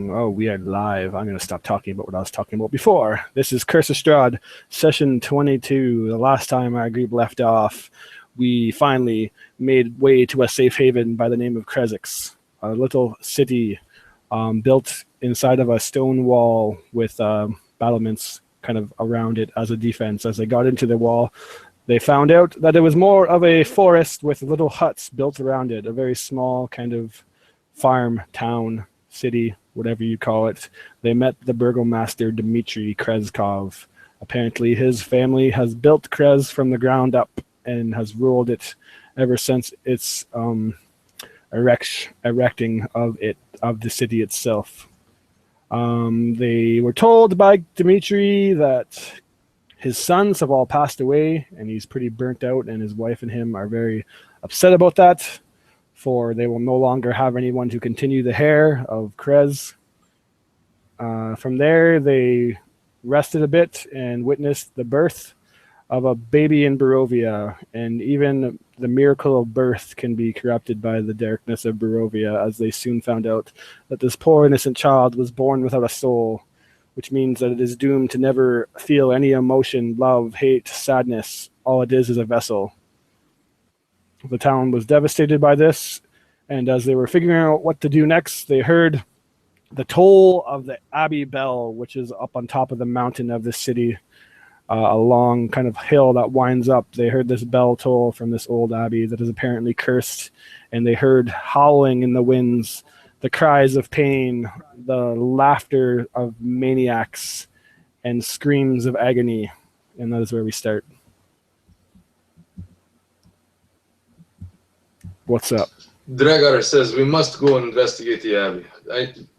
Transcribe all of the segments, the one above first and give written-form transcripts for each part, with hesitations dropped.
Oh, we are live. I'm going to stop talking about what I was talking about before. This is Curse of Strahd, session 22. The last time our group left off, we finally made way to a safe haven by the name of Krezix, a little city built inside of a stone wall with battlements kind of around it as a defense. As they got into the wall, they found out that it was more of a forest with little huts built around it, a very small kind of farm town city, whatever you call it. They met the burgomaster Dmitry Krezkov. Apparently, his family has built Krez from the ground up and has ruled it ever since its erecting of the city itself. They were told by Dmitry that his sons have all passed away, and he's pretty burnt out, and his wife and him are very upset about that, for they will no longer have anyone to continue the heir of Krez. From there, they rested a bit and witnessed the birth of a baby in Barovia, and even the miracle of birth can be corrupted by the darkness of Barovia, as they soon found out that this poor innocent child was born without a soul, which means that it is doomed to never feel any emotion, love, hate, sadness. All it is a vessel. The town was devastated by this, and as they were figuring out what to do next, they heard the toll of the Abbey Bell, which is up on top of the mountain of the city, a long kind of hill that winds up. They heard this bell toll from this old abbey that is apparently cursed, and they heard howling in the winds, the cries of pain, the laughter of maniacs, and screams of agony. And that is where we start. What's up? Dragar says we must go and investigate the abbey.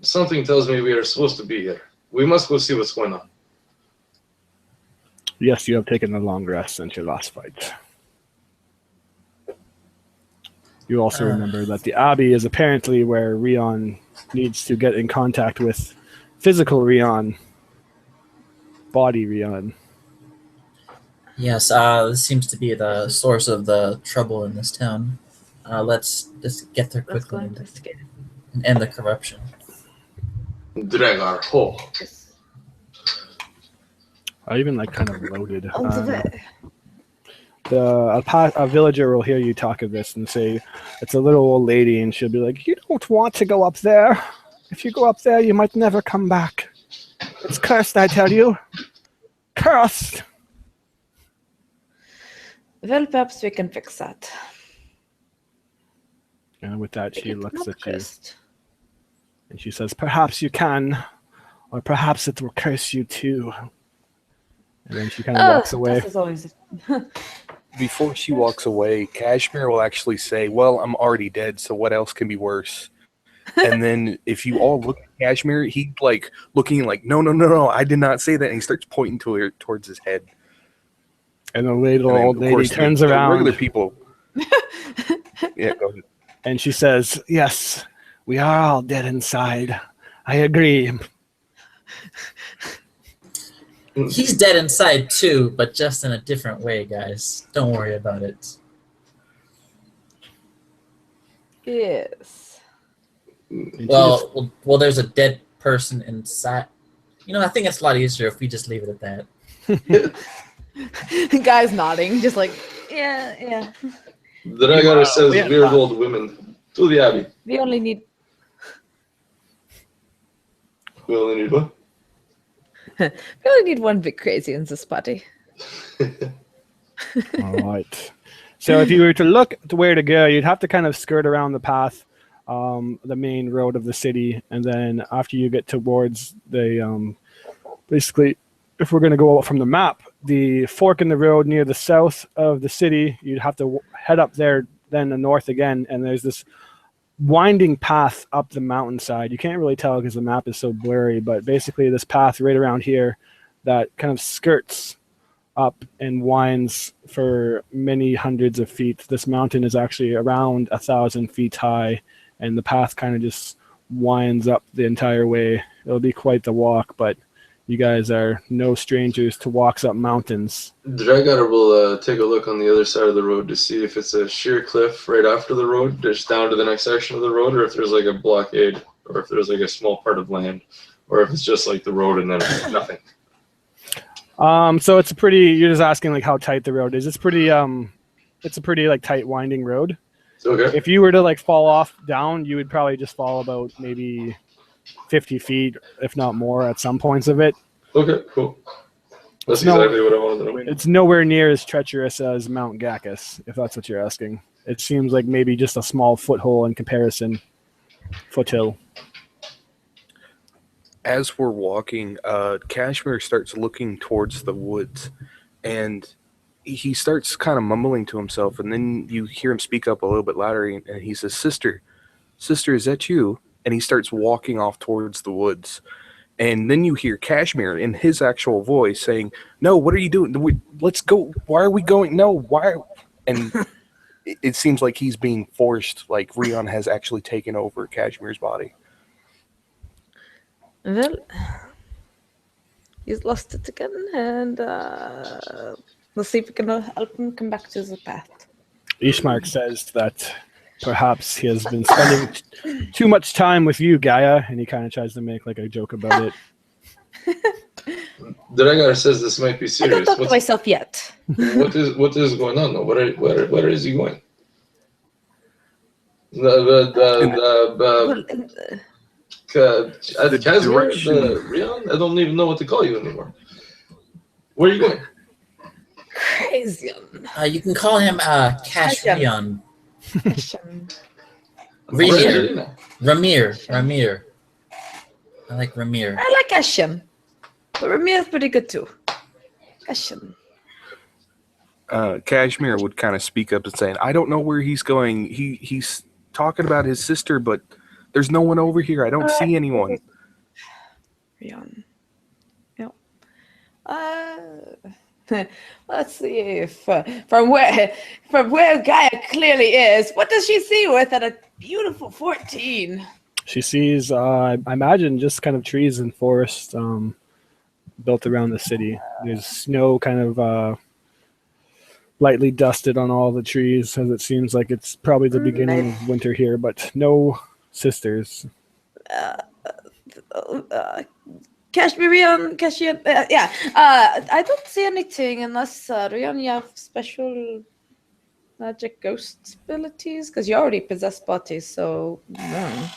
Something tells me we are supposed to be here. We must go see what's going on. Yes, you have taken a long rest since your last fight. You also remember that the Abbey is apparently where Rion needs to get in contact with physical Rion, body Rion. Yes, this seems to be the source of the trouble in this town. Let's just get there quickly and end the corruption. Dragar, ho. I even kind of loaded. A villager will hear you talk of this and say, it's a little old lady, and she'll be like, you don't want to go up there. If you go up there, you might never come back. It's cursed, I tell you. Cursed! Well, perhaps we can fix that. And with that, she looks at you. And she says, perhaps you can, or perhaps it will curse you too. And then she kind of walks away. Before she walks away, Kashmir will actually say, well, I'm already dead, so what else can be worse? And then if you all look at Kashmir, he's like looking like, no, I did not say that. And he starts pointing towards his head. And the old lady turns around. Regular people. Yeah, go ahead. And she says, yes, we are all dead inside. I agree. He's dead inside too, but just in a different way, guys. Don't worry about it. Yes. Well, there's a dead person inside. You know, I think it's a lot easier if we just leave it at that. Guy's nodding, just like, yeah. Dragar says weird old women to the abbey. We only need... We only need what? We only need one big crazy in this party. All right. So if you were to look to where to go, you'd have to kind of skirt around the path, the main road of the city, and then after you get towards the, basically, if we're going to go out from the map, the fork in the road near the south of the city, you'd have to head up there, then the north again, and there's this winding path up the mountainside. You can't really tell because the map is so blurry, but basically this path right around here that kind of skirts up and winds for many hundreds of feet. This mountain is actually around 1,000 feet high, and the path kind of just winds up the entire way. It'll be quite the walk, but you guys are no strangers to walks up mountains. Dragar will take a look on the other side of the road to see if it's a sheer cliff right after the road, just down to the next section of the road, or if there's like a blockade or if there's like a small part of land, or if it's just like the road and then nothing. So it's a pretty. You're just asking like how tight the road is. It's pretty. It's a pretty like tight winding road. Okay. If you were to like fall off down, you would probably just fall about maybe 50 feet, if not more, at some points of it. Okay. Cool. That's No- exactly what I wanted to know. It's nowhere near as treacherous as Mount Gacus, if that's what you're asking. It seems like maybe just a small foothole in comparison. Foothill. As we're walking, Kashmir starts looking towards the woods, and he starts kind of mumbling to himself, and then you hear him speak up a little bit louder, and he says, Sister, is that you? And he starts walking off towards the woods. And then you hear Kashmir in his actual voice saying, no, what are you doing? Let's go. Why are we going? No, why? And it seems like he's being forced, like Rion has actually taken over Kashmir's body. Well, he's lost it again, and we'll see if we can help him come back to the path. Ishmark says that perhaps he has been spending too much time with you, Gaia, and he kind of tries to make like a joke about it. The Dragar says this might be I don't serious. talk to myself yet. What is going on though? Where is he going? Rion? I don't even know what to call you anymore. Where are you going? Crazy. You can call him Cash Rion. Ramir. I like Ramir. I like Hashem. But Ramir is pretty good too. Hashem. Kashmir would kind of speak up and say, I don't know where he's going. He's talking about his sister, but there's no one over here. I don't see anyone. Rion. Yep. Let's see if from where Gaia clearly is, what does she see with at a beautiful 14? She sees, I imagine, just kind of trees and forest built around the city. There's snow kind of lightly dusted on all the trees, as it seems like it's probably the beginning of winter here, but no sisters. Kashmirian, I don't see anything unless Rion, you have special magic ghost abilities, because you already possess bodies, so no.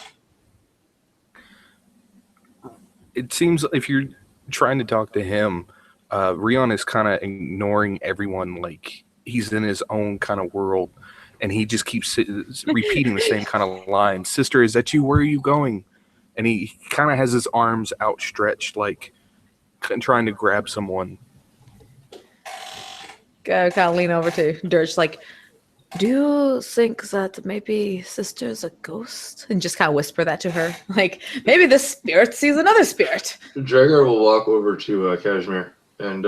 It seems if you're trying to talk to him, Rion is kind of ignoring everyone, like he's in his own kind of world, and he just keeps repeating the same kind of line. Sister, is that you? Where are you going? And he kind of has his arms outstretched, like trying to grab someone. Kind of lean over to Dirge, like, do you think that maybe Sister's a ghost? And just kind of whisper that to her. Like, maybe this spirit sees another spirit. Dragar will walk over to Kashmir, and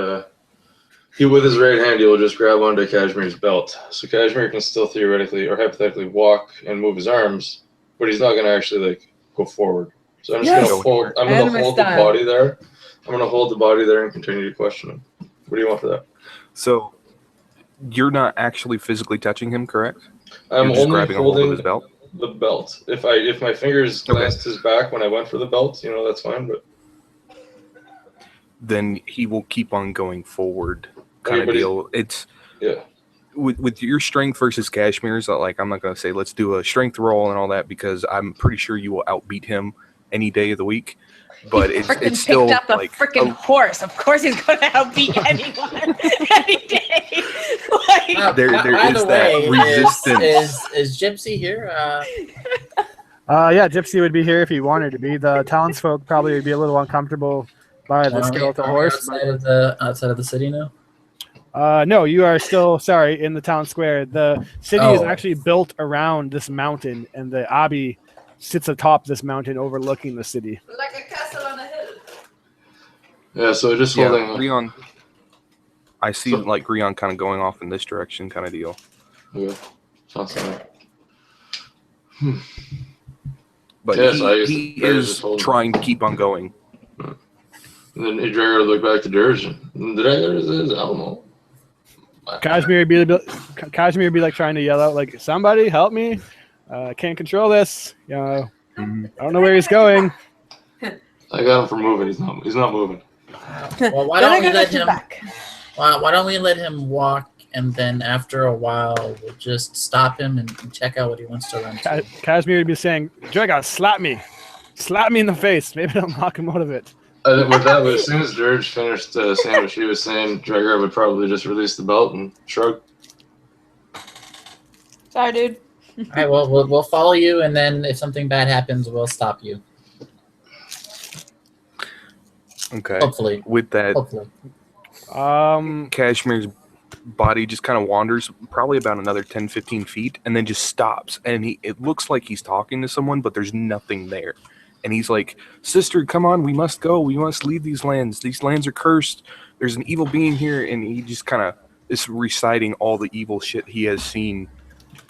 he, with his right hand, he will just grab onto Kashmir's belt. So Kashmir can still theoretically or hypothetically walk and move his arms, but he's not going to actually like go forward. So I'm just going to hold. I'm going to hold the body there. I'm going to hold the body there and continue to question him. What do you want for that? So you're not actually physically touching him, correct? I'm You're just only grabbing a hold of holding his belt. the belt. If my fingers glanced his back when I went for the belt, that's fine. But then he will keep on going forward, kind of deal. It's with your strength versus Kashmir's. Like, I'm not going to say let's do a strength roll and all that, because I'm pretty sure you will outbeat him any day of the week. But it's still picked up like a freaking horse. Of course, he's going to outbeat anyone any day. Like, there is that resistance. Is Gypsy here? Yeah, Gypsy would be here if he wanted to be. The townsfolk probably would be a little uncomfortable by the skeletal horse. Outside of the city now? No, you are still, in the town square. The city is actually built around this mountain, and the abbey sits atop this mountain overlooking the city. like a castle on a hill. yeah, so just holding. Rion. I see like Rion kind of going off in this direction, kind of deal. Yeah, sounds like. But he is trying to keep on going. And then Dragar look back to Dirge. Dragar says, I don't know. Kashmir would be like trying to yell out, like, somebody help me. Can't control this. Mhm. I don't know where he's going. I got him for moving. He's not moving. Well, why Then I don't we gotta let get you him? back. Why don't we let him walk, and then after a while, we'll just stop him and check out what he wants to run to. Kashmir would be saying, Draga, slap me. Slap me in the face. Maybe that'll knock him out of it. With that, but as soon as George finished saying what she was saying, Dragar would probably just release the belt and shrug. Sorry, dude. All right, well, we'll follow you, and then if something bad happens, we'll stop you. Okay. Hopefully. With that, Hopefully. Kashmir's body just kind of wanders probably about another 10, 15 feet and then just stops. And it looks like he's talking to someone, but there's nothing there. And he's like, sister, come on, we must go. We must leave these lands. These lands are cursed. There's an evil being here. And he just kind of is reciting all the evil shit he has seen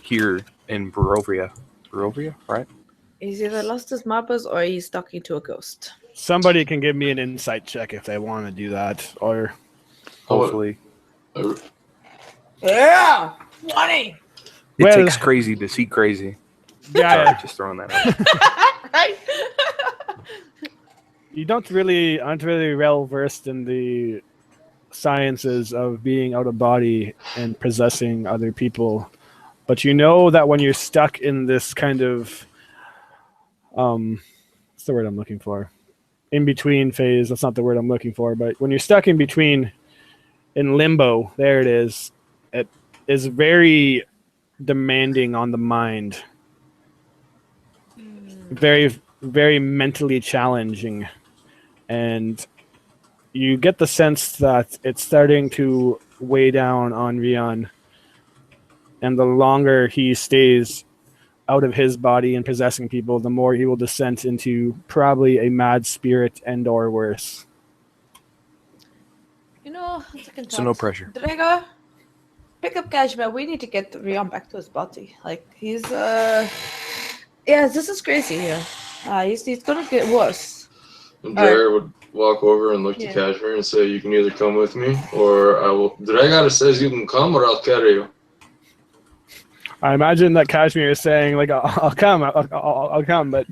here in Barovia. Barovia, right? He's either lost his marbles or he's talking to a ghost. Somebody can give me an insight check if they want to do that. Or Hopefully. Yeah! 20! It Well- takes crazy to see crazy. yeah, Sorry, just throwing that out. Right? you aren't really well versed in the sciences of being out of body and possessing other people, but you know that when you're stuck in this kind of what's the word I'm looking for? In between phase. That's not the word I'm looking for, but when you're stuck in between, in limbo, there it is. It is very demanding on the mind. Very, very mentally challenging. And you get the sense that it's starting to weigh down on Rion. And the longer he stays out of his body and possessing people, the more he will descend into probably a mad spirit and or worse. You know, second So no thought. pressure. Draga, pick up Kashmir. We need to get Rion back to his body. Like, he's, yeah, this is crazy here. He's gonna get worse. And Dragar would walk over and look Yeah. to Kashmir and say, you can either come with me or I will. Dragar says you can come or I'll carry you. I imagine that Kashmir is saying, like, I'll come, I'll come, but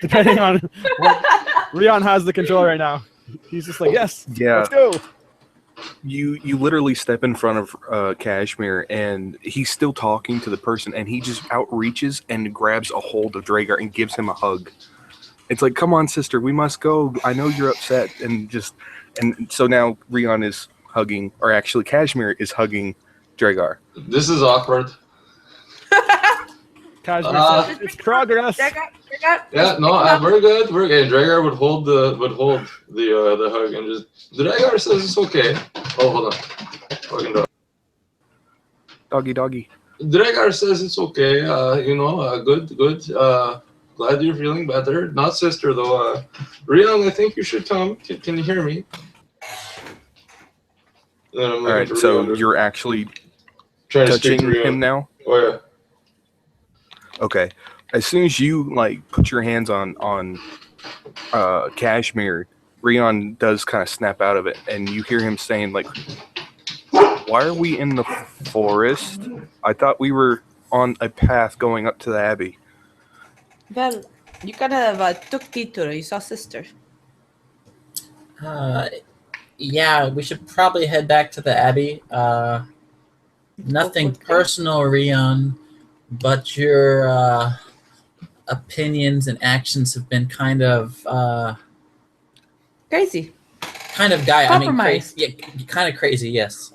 depending on what Rion has the control right now. He's just like, yes, Yeah. let's go. You literally step in front of Kashmir, and he's still talking to the person, and he just outreaches and grabs a hold of Dragar and gives him a hug. It's like, come on, sister, we must go. I know you're upset, and so now Rion is hugging, or actually Kashmir is hugging Dragar. This is awkward. Kashmir Uh, says, it's progress. Draga, Yeah, no, we're good. We're good. Dragar would hold the hug and just. Dragar says it's okay. Oh, hold on. Fucking dog. Doggy. Dragar says it's okay. Good. Glad you're feeling better. Not sister though. Rion, I think you should come. Can you hear me? All right, so you're actually trying to speak touching to Rion. him now? Oh yeah. Okay. As soon as you like put your hands on Kashmir, Rion does kind of snap out of it, and you hear him saying like, "Why are we in the forest? I thought we were on a path going up to the abbey." Well, you could have took Titur, you saw sister. Yeah, we should probably head back to the Abbey. Nothing Okay. personal, Rion, but your opinions and actions have been kind of Crazy. guy. I mean, Compromised. crazy. Yeah, kind of crazy. Yes.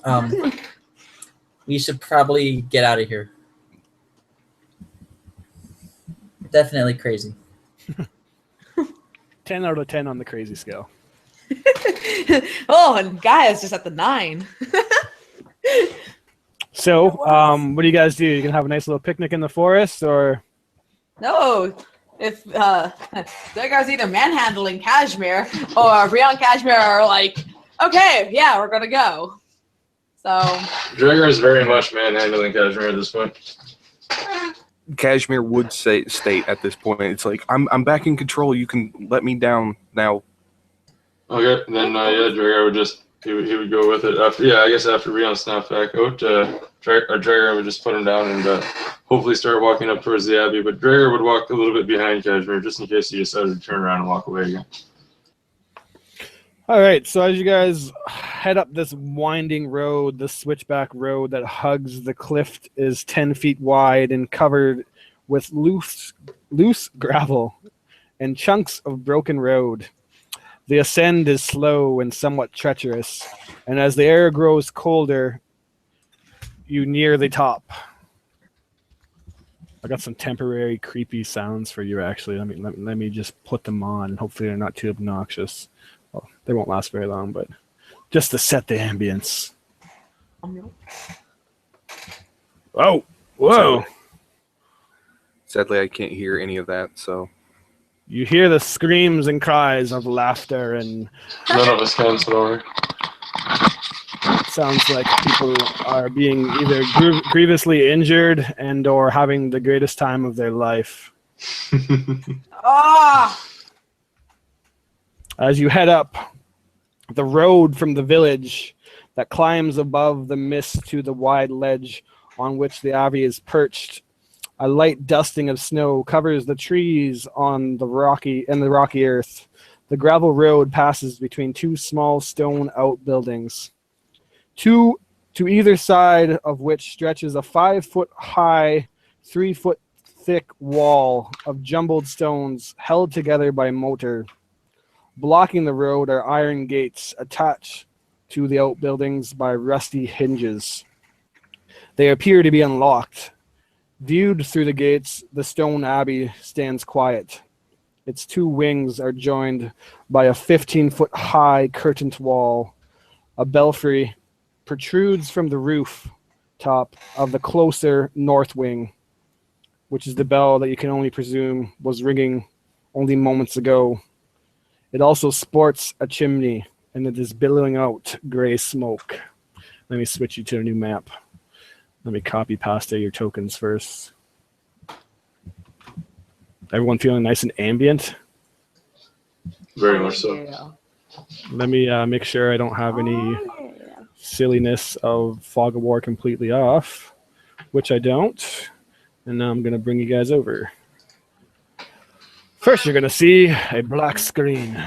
We should probably get out of here. Definitely crazy. 10 out of 10 on the crazy scale. Oh, and Guy is just at the 9. So, what do you guys do? You can have a nice little picnic in the forest, or No, if that guy's either manhandling Kashmir or Rion Kashmir are like, okay, yeah, we're gonna go. So Dragar is very much manhandling Kashmir at this point. Kashmir would state at this point, it's like, I'm back in control. You can let me down now. Okay, then Dragar would just he would go with it. After, I guess after Rion snapped back out, Drager would just put him down and hopefully start walking up towards the Abbey. But Drager would walk a little bit behind Kashmir just in case he decided to turn around and walk away again. All right, so as you guys head up this winding road, the switchback road that hugs the cliff is 10 feet wide and covered with loose gravel and chunks of broken road. The ascent is slow and somewhat treacherous, and as the air grows colder, you near the top. I got some temporary creepy sounds for you, actually. Let me just put them on. Hopefully they're not too obnoxious. Well, they won't last very long, but just to set the ambience. Oh, whoa! Sadly, I can't hear any of that, so... You hear the screams and cries of laughter, and None of us can, so sounds like people are being either grievously injured and or having the greatest time of their life. Ah! As you head up the road from the village that climbs above the mist to the wide ledge on which the Abbey is perched, a light dusting of snow covers the trees on the rocky earth. The gravel road passes between two small stone outbuildings, two to either side of which stretches a 5-foot high, 3-foot thick wall of jumbled stones held together by mortar. Blocking the road are iron gates attached to the outbuildings by rusty hinges. They appear to be unlocked. Viewed through the gates, the stone abbey stands quiet. Its two wings are joined by a 15-foot high curtained wall. A belfry protrudes from the roof top of the closer north wing, which is the bell that you can only presume was ringing only moments ago. It also sports a chimney, and it is billowing out gray smoke. Let me switch you to a new map. Let me copy pasta your tokens first. Everyone feeling nice and ambient? very much so. Yeah. Let me make sure I don't have any Oh, yeah. silliness of Fog of War completely off, which I don't. And now I'm going to bring you guys over. First, you're going to see a black screen,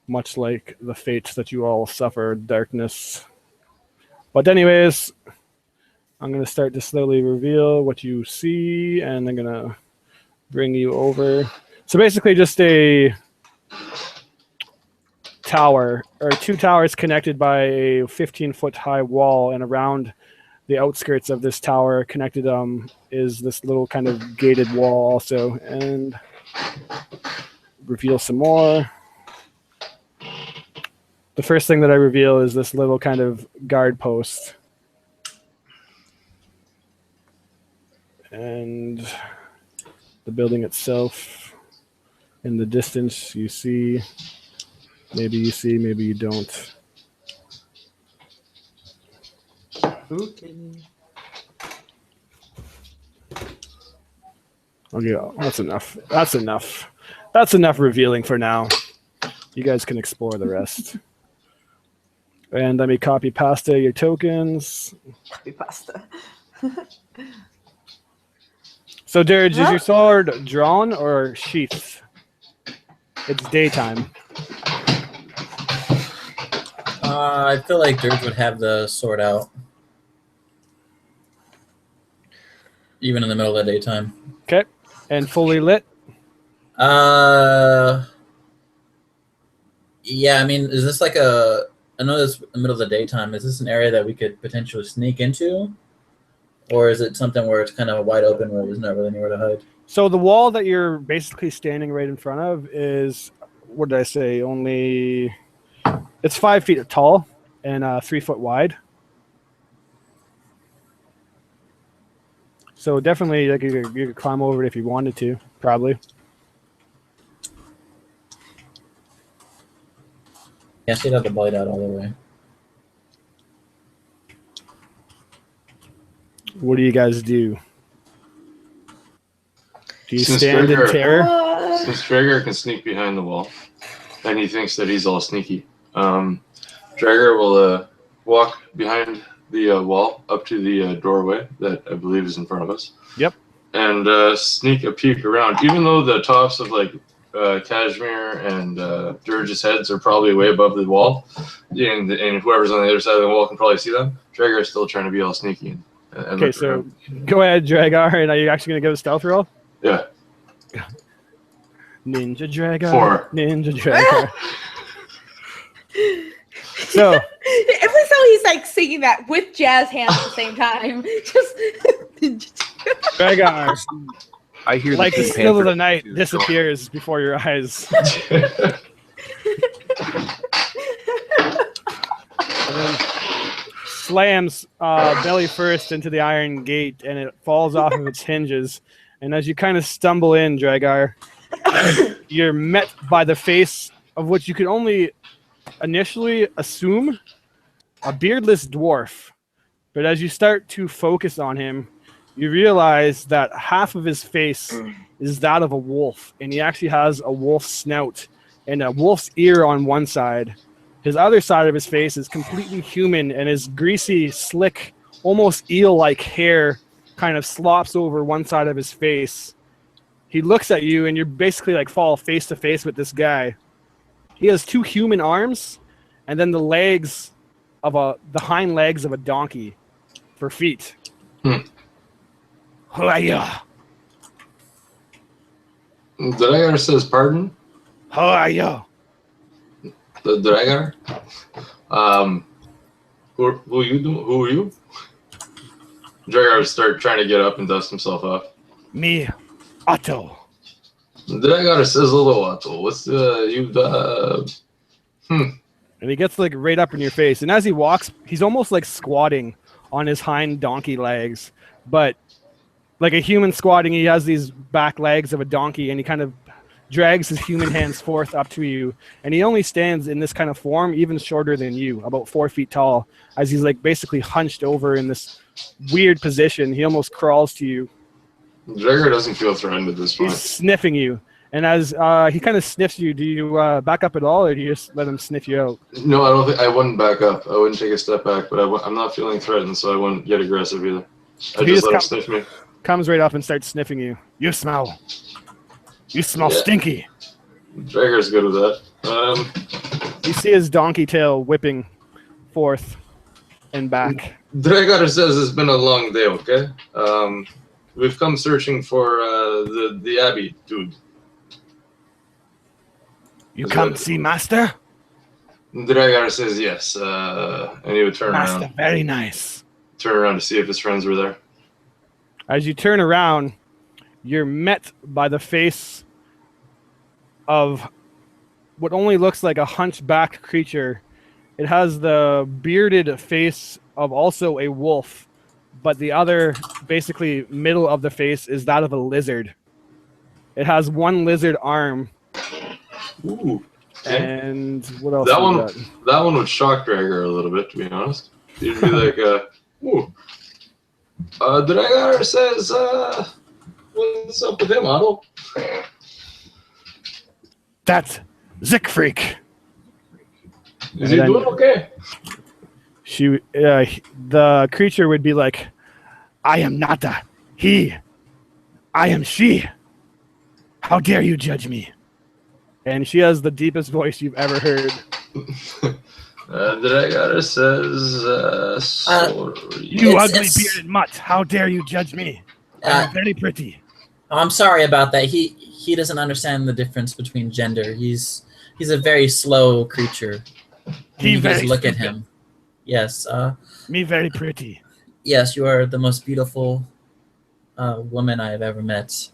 much like the fate that you all suffer, darkness. But anyways, I'm going to start to slowly reveal what you see, and I'm going to bring you over. So basically just a tower, or two towers connected by a 15-foot high wall, and around the outskirts of this tower connected is this little kind of gated wall also. And reveal some more. The first thing that I reveal is this little kind of guard post. And the building itself, in the distance you see, maybe you don't. Spooky. Okay, that's enough. That's enough revealing for now. You guys can explore the rest. And let me copy pasta your tokens. Copy pasta. So, Dirge, is your sword drawn or sheathed? It's daytime. I feel like Dirge would have the sword out, even in the middle of the daytime. Okay. And fully lit? Yeah, I mean, is this like a... I know this in the middle of the daytime. Is this an area that we could potentially sneak into? Or is it something where it's kind of wide open where there's not really anywhere to hide? So the wall that you're basically standing right in front of is, what did I say, only... It's 5 feet tall and 3 foot wide. So definitely, like, you could climb over it if you wanted to, probably. Yeah, so you'd have to blade out all the way. What do you guys do? Do you Since stand in Trigger- terror? Since Traeger can sneak behind the wall, and he thinks that he's all sneaky, Dragar will walk behind the wall up to the doorway that I believe is in front of us. Yep. And sneak a peek around. Even though the tops of like Kashmir and Dirge's heads are probably way above the wall, and whoever's on the other side of the wall can probably see them, Dragar is still trying to be all sneaky. And Okay, so go ahead, Dragar, and are you actually going to give a stealth roll? Yeah. Ninja Dragar. 4. Ninja Dragar. So every time he's like singing that with jazz hands at the same time, just Dragar, I hear like the Pink still of Panther the night, is disappears before your eyes. And then slams belly first into the iron gate, and it falls off of its hinges. And as you kind of stumble in, Dragar, you're met by the face of what you could only initially assume a beardless dwarf. But as you start to focus on him, you realize that half of his face is that of a wolf, and he actually has a wolf's snout and a wolf's ear on one side. His other side of his face is completely human, and his greasy, slick, almost eel-like hair kind of slops over one side of his face. He looks at you, and you're basically like fall face to face with this guy. He has 2 human arms, and then the hind legs of a donkey for feet. Who are you? Dragar says pardon. Who are you? The Dragar. Who are you? Dragar start trying to get up and dust himself off. Me, Otto. Dragar says hello, Otto. What's And he gets like right up in your face. And as he walks, he's almost like squatting on his hind donkey legs. But like a human squatting, he has these back legs of a donkey, and he kind of drags his human hands forth up to you. And he only stands in this kind of form, even shorter than you, about 4 feet tall, as he's like basically hunched over in this weird position. He almost crawls to you. Dragar doesn't feel threatened at this point. He's sniffing you. And as he kind of sniffs you, do you back up at all, or do you just let him sniff you out? No, I don't think I wouldn't back up. I wouldn't take a step back, but I'm not feeling threatened, so I wouldn't get aggressive either. I just let him sniff me. Comes right up and starts sniffing you. You smell stinky. Dragar's good with that. You see his donkey tail whipping forth and back. Dragar says it's been a long day, okay? We've come searching for the Abbey, dude. You come to see Master? Dragar says yes, and he would turn Master, around. very nice. Turn around to see if his friends were there. As you turn around, you're met by the face of what only looks like a hunchback creature. It has the bearded face of also a wolf, but the other, basically middle of the face, is that of a lizard. It has one lizard arm. Ooh. And what else? That one would shock Dragar a little bit, to be honest. He'd be like, ooh. Dragar says, what's up with him, Otto? That's Zickfreak. Is he doing okay? The creature would be like, I am Nata. He. I am she. How dare you judge me? And she has the deepest voice you've ever heard. Dragar says, sorry. You ugly bearded mutt. How dare you judge me? I'm very pretty. I'm sorry about that. He doesn't understand the difference between gender. He's a very slow creature. You just look at him. Yes. Me very pretty. Yes, you are the most beautiful woman I have ever met.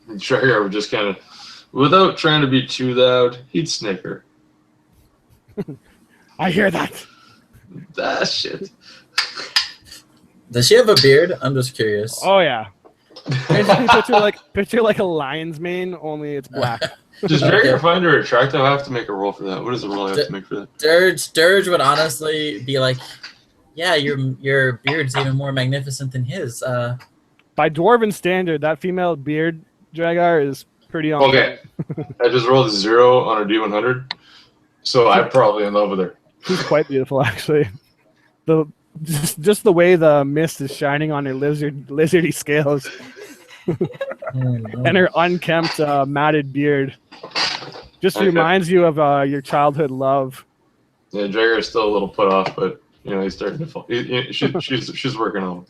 Dragar would just kind of, without trying to be too loud, he'd snicker. I hear that. That shit. Does she have a beard? I'm just curious. Oh yeah. Picture like a lion's mane, only it's black. Does Dragar find her attractive? I have to make a roll for that. What is the roll I have to make for that? Dirge would honestly be like, yeah, your beard's even more magnificent than his. By dwarven standard, that female beard Dragar is pretty on. Okay. I just rolled a 0 on a D100. So I'm probably in love with her. She's quite beautiful, actually. The just the way the mist is shining on her lizardy scales and her unkempt, matted beard just Okay. reminds you of your childhood love. Yeah, Jagger is still a little put off, but he's starting to fall. She's working on him.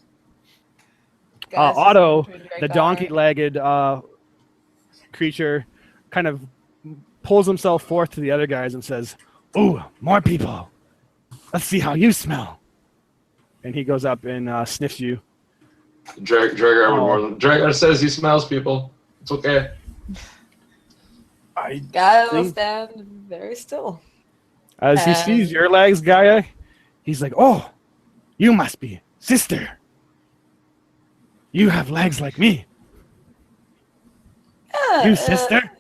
Guys, Otto, between Drake the and- donkey-legged creature, kind of pulls himself forth to the other guys and says, "Ooh, more people. Let's see how you smell." And he goes up and sniffs you. Jagger would warn them. Jagger says he smells people. It's okay. Gaia will think- stand very still. As he sees your legs, Gaia, he's like, "Oh, you must be sister. You have legs like me. You sister?"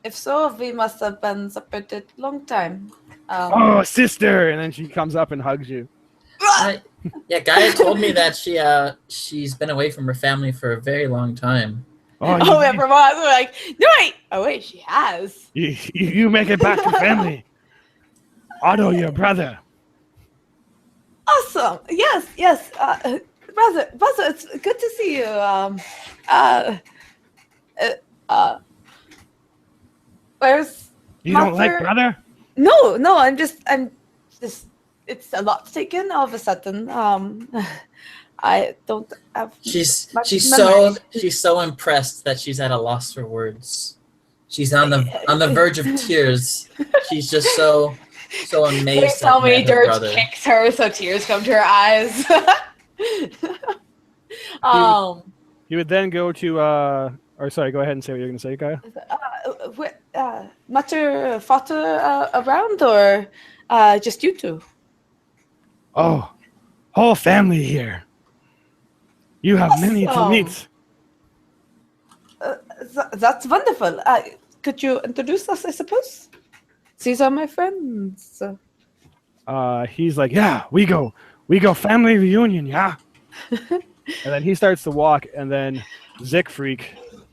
If so, we must have been separated long time. "Oh, sister!" And then she comes up and hugs you. Yeah, Gaia told me that she's been away from her family for a very long time. Oh, everyone we're like, no wait. Oh wait, she has. you make it back to family. Otto, your brother. Awesome. Yes. Brother, it's good to see you. Where's You don't like Mother- brother? No, I'm just it's a lot to take in all of a sudden. I don't have She's much so memory. impressed that she's at a loss for words. She's on the verge of tears. She's just so amazed. Please tell at me her Dirge brother. kicks her so tears come to her eyes. He would then go to or sorry, go ahead and say what you're gonna say, Gaia. Mutter Father around or just you two? Oh, whole family here. You have many to Awesome. meet. That's wonderful. Could you introduce us, I suppose? These are my friends. He's like, "Yeah, we go family reunion, yeah." And then he starts to walk, and then Siegfried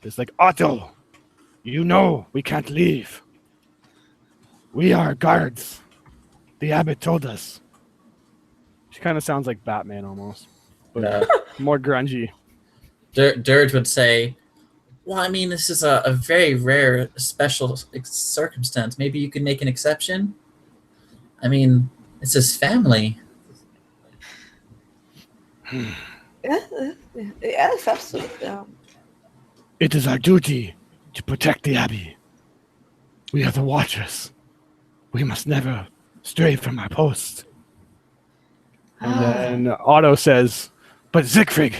is like, "Otto, you know we can't leave. We are guards. The abbot told us." She kind of sounds like Batman almost, but No. more grungy. Dirge would say, "Well, I mean, this is a very rare, special circumstance. Maybe you could make an exception. I mean, it's his family." Yes, absolutely. It is our duty to protect the abbey. We are the watchers. We must never stray from our post. And then Otto says, "But Siegfried,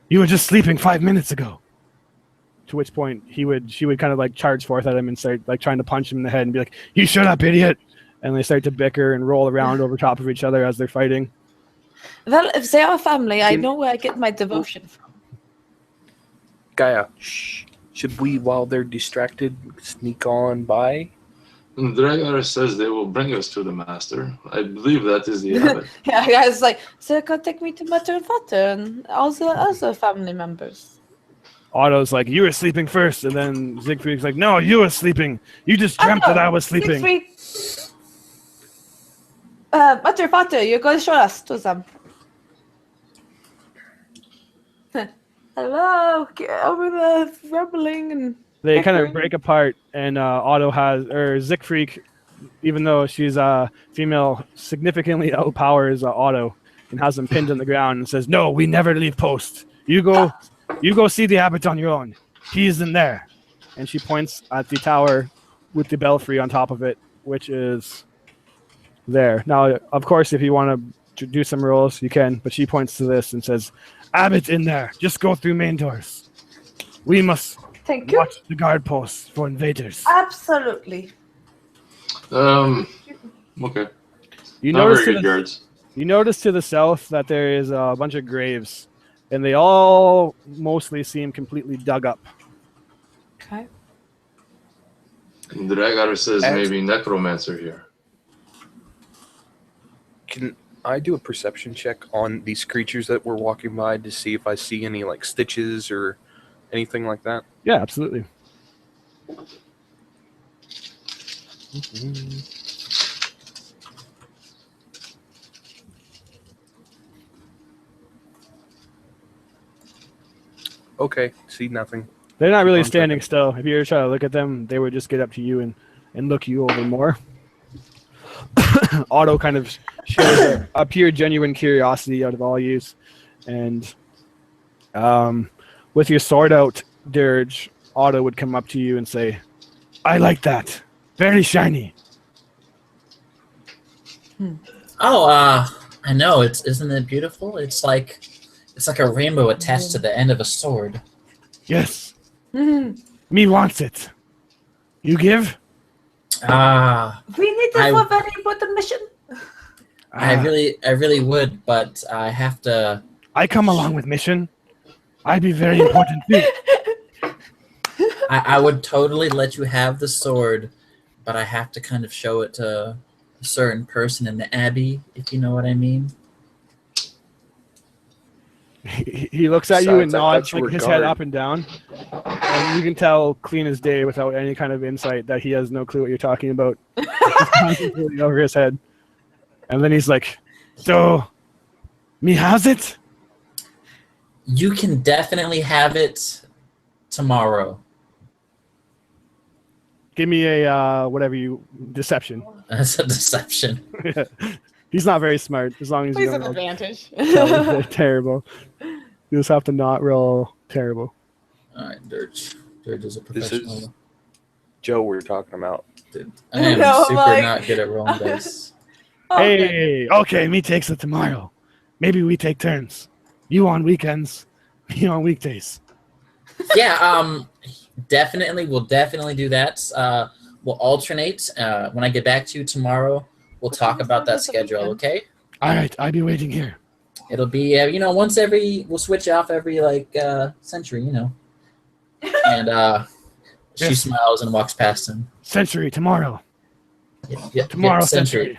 you were just sleeping 5 minutes ago." To which point she would kind of like charge forth at him and start like trying to punch him in the head and be like, "You shut up, idiot!" And they start to bicker and roll around over top of each other as they're fighting. Well, if they are family, I know where I get my devotion from. Gaia, shh. Should we, while they're distracted, sneak on by? And Dragar says they will bring us to the master. I believe that is the abbot. Yeah, guys, like, so can take me to Mutter and Father and also other family members. Otto's like, "You were sleeping first," and then Siegfried's like, "No, you were sleeping. You just dreamt that I was sleeping." Siegfried. Mutter and Father, you're going to show us to them. Hello, get over the rumbling and They kind of bickering. break apart, and Siegfried, even though she's a female, significantly outpowers Otto and has him pinned on the ground and says, "No, we never leave post. You go see the abbot on your own. He's in there." And she points at the tower with the belfry on top of it, which is there. Now, of course, if you want to do some rolls, you can, but she points to this and says, "Abbot in there. Just go through main doors. We must Thank you. watch the guard posts for invaders." Absolutely. Okay. You Not notice very good guards. You notice to the south that there is a bunch of graves, and they all mostly seem completely dug up. Okay. And Dragar says As- maybe necromancer here. Can I do a perception check on these creatures that we're walking by to see if I see any like stitches or anything like that? Yeah, absolutely. Okay, see nothing. They're not Keep really on standing checking. still. If you were trying to look at them, they would just get up to you and look you over more. Otto kind of shares a pure, genuine curiosity out of all yous. And with your sword out, Dirge, Otto would come up to you and say, I like that. Very shiny. Oh, I know. Isn't it beautiful? It's like a rainbow attached to the end of a sword. Yes. We Me wants it. You give? Ah, need it I- for a very important mission. I Ah, really would, but I have to. I come along with mission. I'd be very important too. I would totally let you have the sword, but I have to kind of show it to a certain person in the abbey, if you know what I mean. He looks at you and Besides, I nods thought you like were his head guard. up and down. And you can tell clean as day without any kind of insight that he has no clue what you're talking about. Just constantly over his head. And then he's like, so, me has it? You can definitely have it tomorrow. Give me a, whatever you, deception. That's a deception. He's not very smart as long as you Please don't an roll advantage. terrible. You just have to not roll terrible. All right, Dirge. Dirge is a This professional. is Joe we're talking about. Dude, I am No, super like- not good at rolling dice. Okay. Hey, okay, me takes it tomorrow. Maybe we take turns. You on weekends, me on weekdays. Yeah, definitely. We'll definitely do that. We'll alternate. When I get back to you tomorrow, we'll talk about that schedule, okay? All right, I'll be waiting here. It'll be, once we'll switch off every, century, And she Yes. smiles and walks past him. Century tomorrow. Yeah, Tomorrow, century.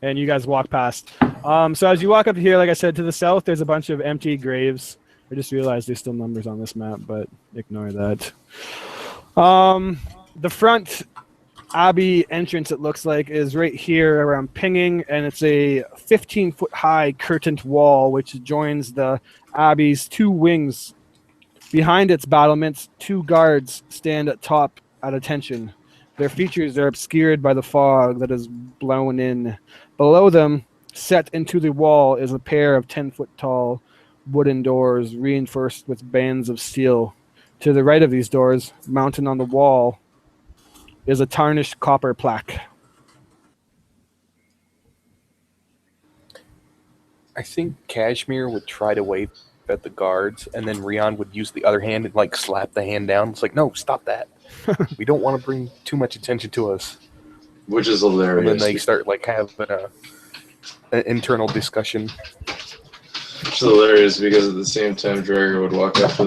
And you guys walk past. So as you walk up here, like I said, to the south, there's a bunch of empty graves. I just realized there's still numbers on this map, but ignore that. The front Abbey entrance, it looks like, is right here around pinging, and it's a 15-foot high curtained wall which joins the Abbey's two wings. Behind its battlements, two guards stand at top at attention. Their features are obscured by the fog that is blown in. Below them, set into the wall, is a pair of 10-foot tall wooden doors reinforced with bands of steel. To the right of these doors, mounted on the wall, is a tarnished copper plaque. I think Kashmir would try to wave at the guards, and then Rion would use the other hand and slap the hand down. It's like, no, stop that. We don't want to bring too much attention to us. Which is And hilarious. then they start having an internal discussion. Which is hilarious because at the same time, Drager would walk up to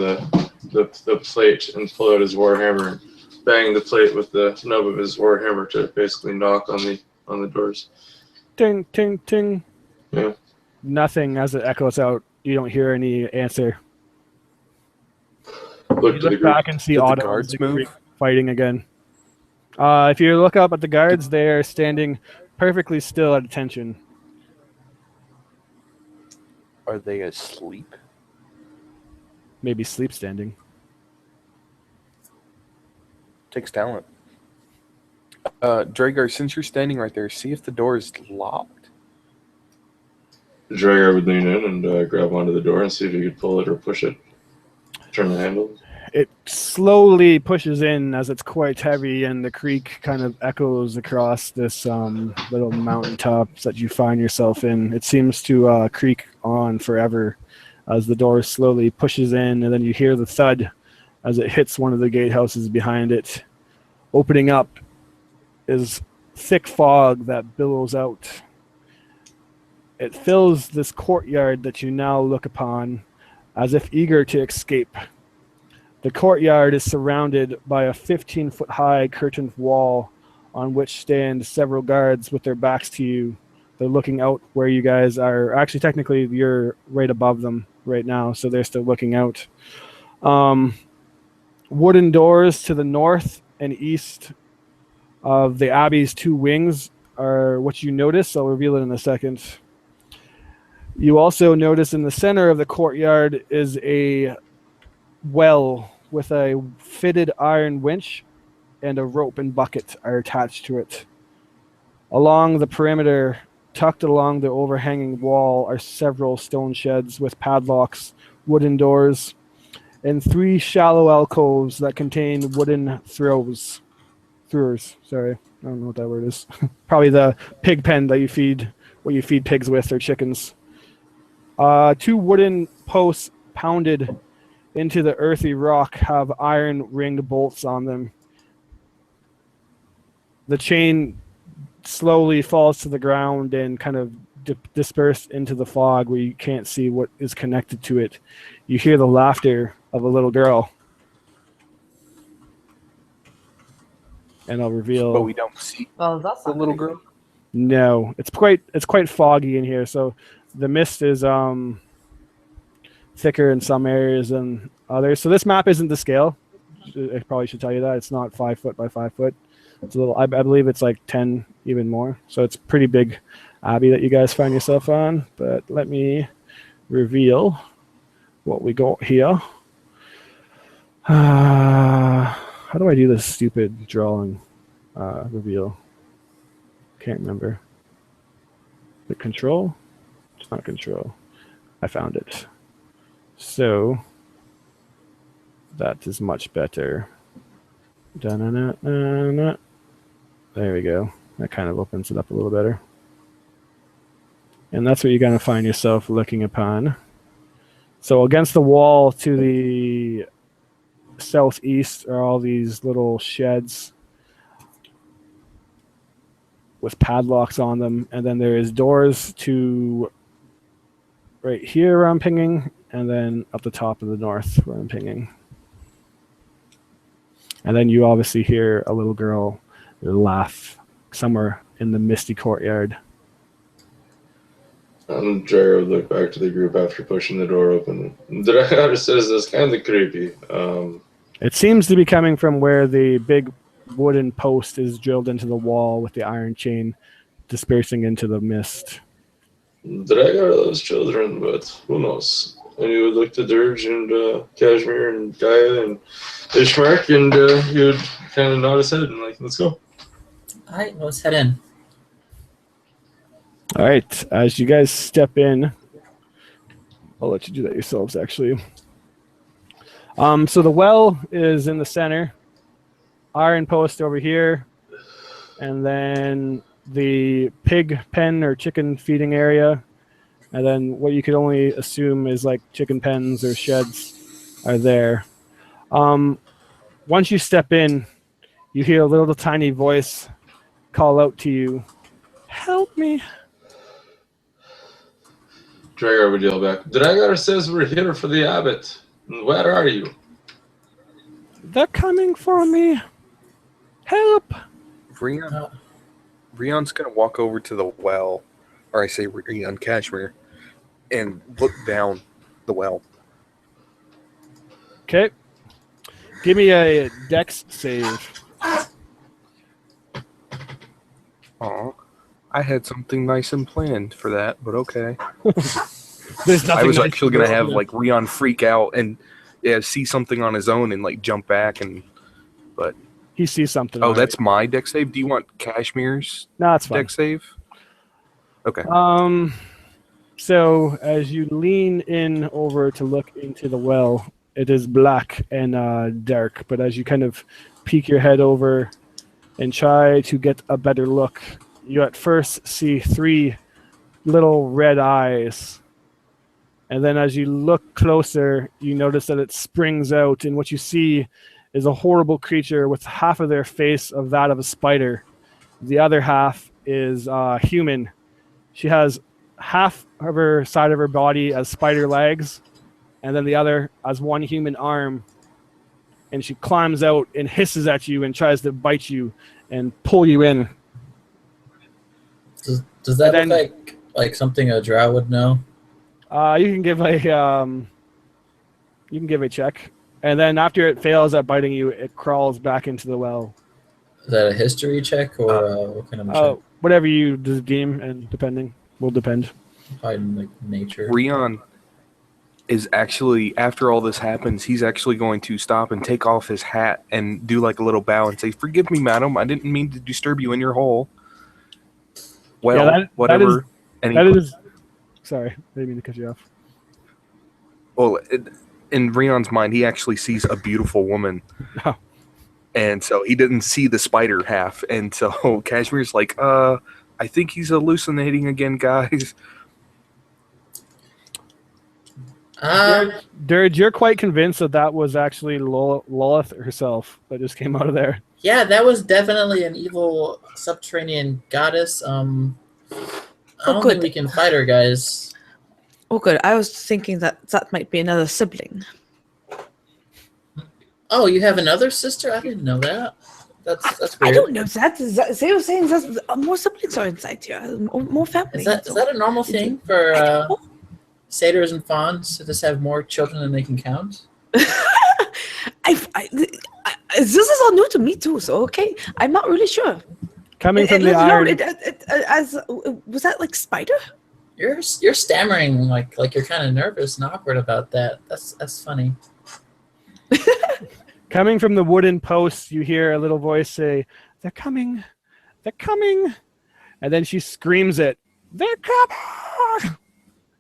the plate and pull out his warhammer, bang the plate with the nub of his warhammer to basically knock on the doors. Ting, ting, ting. Yeah. Nothing as it echoes out. You don't hear any answer. Look You to the look group. back and see Did the Otto guards and the move? Greek fighting again. If you look up at the guards, they are standing perfectly still at attention. Are they asleep? Maybe sleep standing. Takes talent. Dragar, since you're standing right there, see if the door is locked. Drager would lean in and grab onto the door and see if he could pull it or push it. Turn the handle. It slowly pushes in as it's quite heavy, and the creak kind of echoes across this little mountaintop that you find yourself in. It seems to creak on forever as the door slowly pushes in, and then you hear the thud as it hits one of the gatehouses behind it. Opening up is thick fog that billows out. It fills this courtyard that you now look upon as if eager to escape. The courtyard is surrounded by a 15-foot high curtained wall on which stand several guards with their backs to you. They're looking out where you guys are. Actually, technically, you're right above them right now, so they're still looking out. Wooden doors to the north and east of the abbey's two wings are what you notice. I'll reveal it in a second. You also notice in the center of the courtyard is a well with a fitted iron winch and a rope and bucket are attached to it. Along the perimeter, tucked along the overhanging wall, are several stone sheds with padlocks, wooden doors, and 3 shallow alcoves that contain wooden throwers. Sorry, I don't know what that word is. Probably the pig pen that you feed pigs with or chickens. 2 wooden posts pounded into the earthy rock have iron ringed bolts on them. The chain slowly falls to the ground and kind of disperse into the fog where you can't see what is connected to it. You hear the laughter of a little girl. And I'll reveal. But we don't see Well, that's the little girl. No, it's quite foggy in here. So the mist is thicker in some areas than others. So this map isn't to scale. I probably should tell you that it's not 5 foot by 5 foot. It's a little. I believe it's like 10, even more. So it's pretty big abbey that you guys find yourself on. But let me reveal what we got here. How do I do this stupid drawing reveal? Can't remember. The control? It's not control. I found it. So that is much better. Da-na-na-na-na. There we go. That kind of opens it up a little better. And that's what you're going to find yourself looking upon. So against the wall to the southeast are all these little sheds with padlocks on them, and then there is doors to right here where I'm pinging, and then up the top of the north where I'm pinging. And then you obviously hear a little girl laugh somewhere in the misty courtyard. Jared would look back to the group after pushing the door open. Dragar says that's kind of creepy. It seems to be coming from where the big wooden post is drilled into the wall with the iron chain dispersing into the mist. Dragar loves children, but who knows? And he would look to Dirge and Kashmir and Gaia and Ishmark, and he would kind of nod his head and like, let's go. All right, let's head in. All right, as you guys step in, I'll let you do that yourselves, actually. So the well is in the center, iron post over here, and then the pig pen or chicken feeding area, and then what you could only assume is like chicken pens or sheds are there. Once you step in, you hear a little tiny voice call out to you, "Help me." Dragar would yell back, Dragar says we're here for the abbot. Where are you? They're coming for me. Help. Rion's going to walk over to the well, or I say Rion Kashmir, and look down the well. Okay. Give me a dex save. Aw, I had something nice and planned for that, but okay. There's nothing I was nice actually to going to do. have like Rion freak out and see something on his own and like jump back but He sees something. oh, already. that's my dex save. Do you want Kashmir's No, it's fine. dex save? Okay. So as you lean in over to look into the well, it is black and dark. But as you kind of peek your head over and try to get a better look, you at first see 3 little red eyes. And then as you look closer, you notice that it springs out, and what you see is a horrible creature with half of their face of that of a spider. The other half is human. She has half of her side of her body as spider legs, and then the other as one human arm. And she climbs out and hisses at you and tries to bite you and pull you in. Does that And look like something a drow would know? You can give a check, and then after it fails at biting you, it crawls back into the well. Is that a history check or what kind of a check? Whatever you deem, and will depend. Probably like nature. Rion is actually, after all this happens, he's actually going to stop and take off his hat and do like a little bow and say, "Forgive me, madam. I didn't mean to disturb you in your hole." Well, Yeah, whatever. Sorry, I didn't mean to cut you off. Well, in Rion's mind, he actually sees a beautiful woman. Oh. And so he didn't see the spider half. And so Kashmir's like, I think he's hallucinating again, guys. Dirge, you're quite convinced that was actually Lilith herself that just came out of there. Yeah, that was definitely an evil subterranean goddess. I don't think we can fight her, guys. Oh, good. I was thinking that might be another sibling. Oh, you have another sister? I didn't know that. That's weird. I don't know that. They were saying that more siblings are inside here, more family. Is that a normal thing for satyrs and fawns to just have more children than they can count? This is all new to me too. So okay, I'm not really sure. Coming from the iron, was that like spider? You're stammering like you're kind of nervous and awkward about that. That's funny. Coming from the wooden posts, you hear a little voice say, "They're coming, they're coming," and then she screams it, "They're coming!"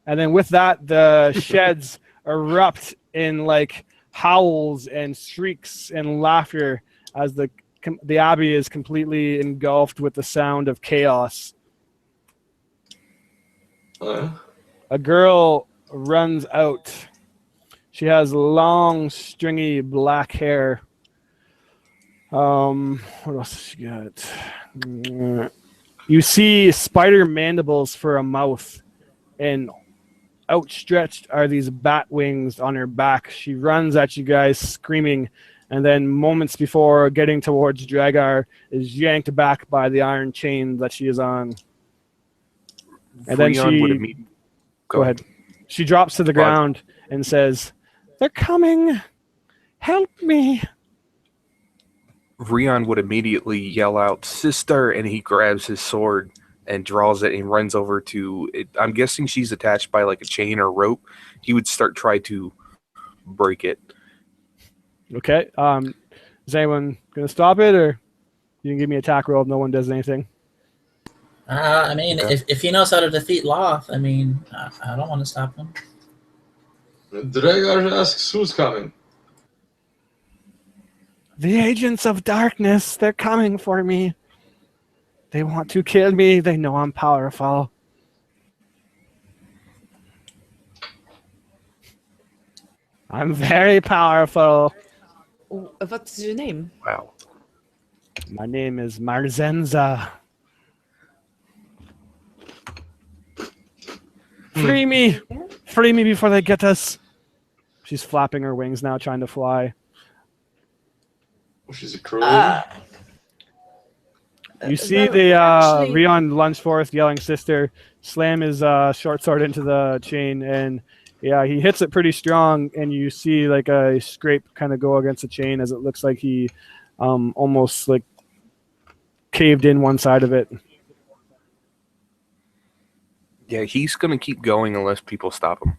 And then with that, the sheds erupt in like howls and shrieks and laughter as the abbey is completely engulfed with the sound of chaos. A girl runs out. She has long, stringy black hair. What else does she got? You see spider mandibles for a mouth, and outstretched are these bat wings on her back. She runs at you guys screaming, and then moments before getting towards Dragar is yanked back by the iron chain that she is on. And then she... Go ahead. She drops to the ground and says, "They're coming. Help me." Rion would immediately yell out, "Sister," and he grabs his sword and draws it and runs over to it. I'm guessing she's attached by like a chain or rope. He would try to break it. Okay. Is anyone going to stop it, or you can give me an attack roll if no one does anything? I mean, if he knows how to defeat Loth, I mean, I don't want to stop him. Dragar asks who's coming. The agents of darkness, they're coming for me. They want to kill me. They know I'm powerful. I'm very powerful. What's your name? Wow. My name is Marzenza. Free me! Free me before they get us. She's flapping her wings now, trying to fly. Oh, she's a crow. You see the Rion lunge forth, yelling "Sister!" Slam his short sword into the chain, and yeah, he hits it pretty strong. And you see like a scrape kind of go against the chain as it looks like he almost like caved in one side of it. Yeah, he's going to keep going unless people stop him.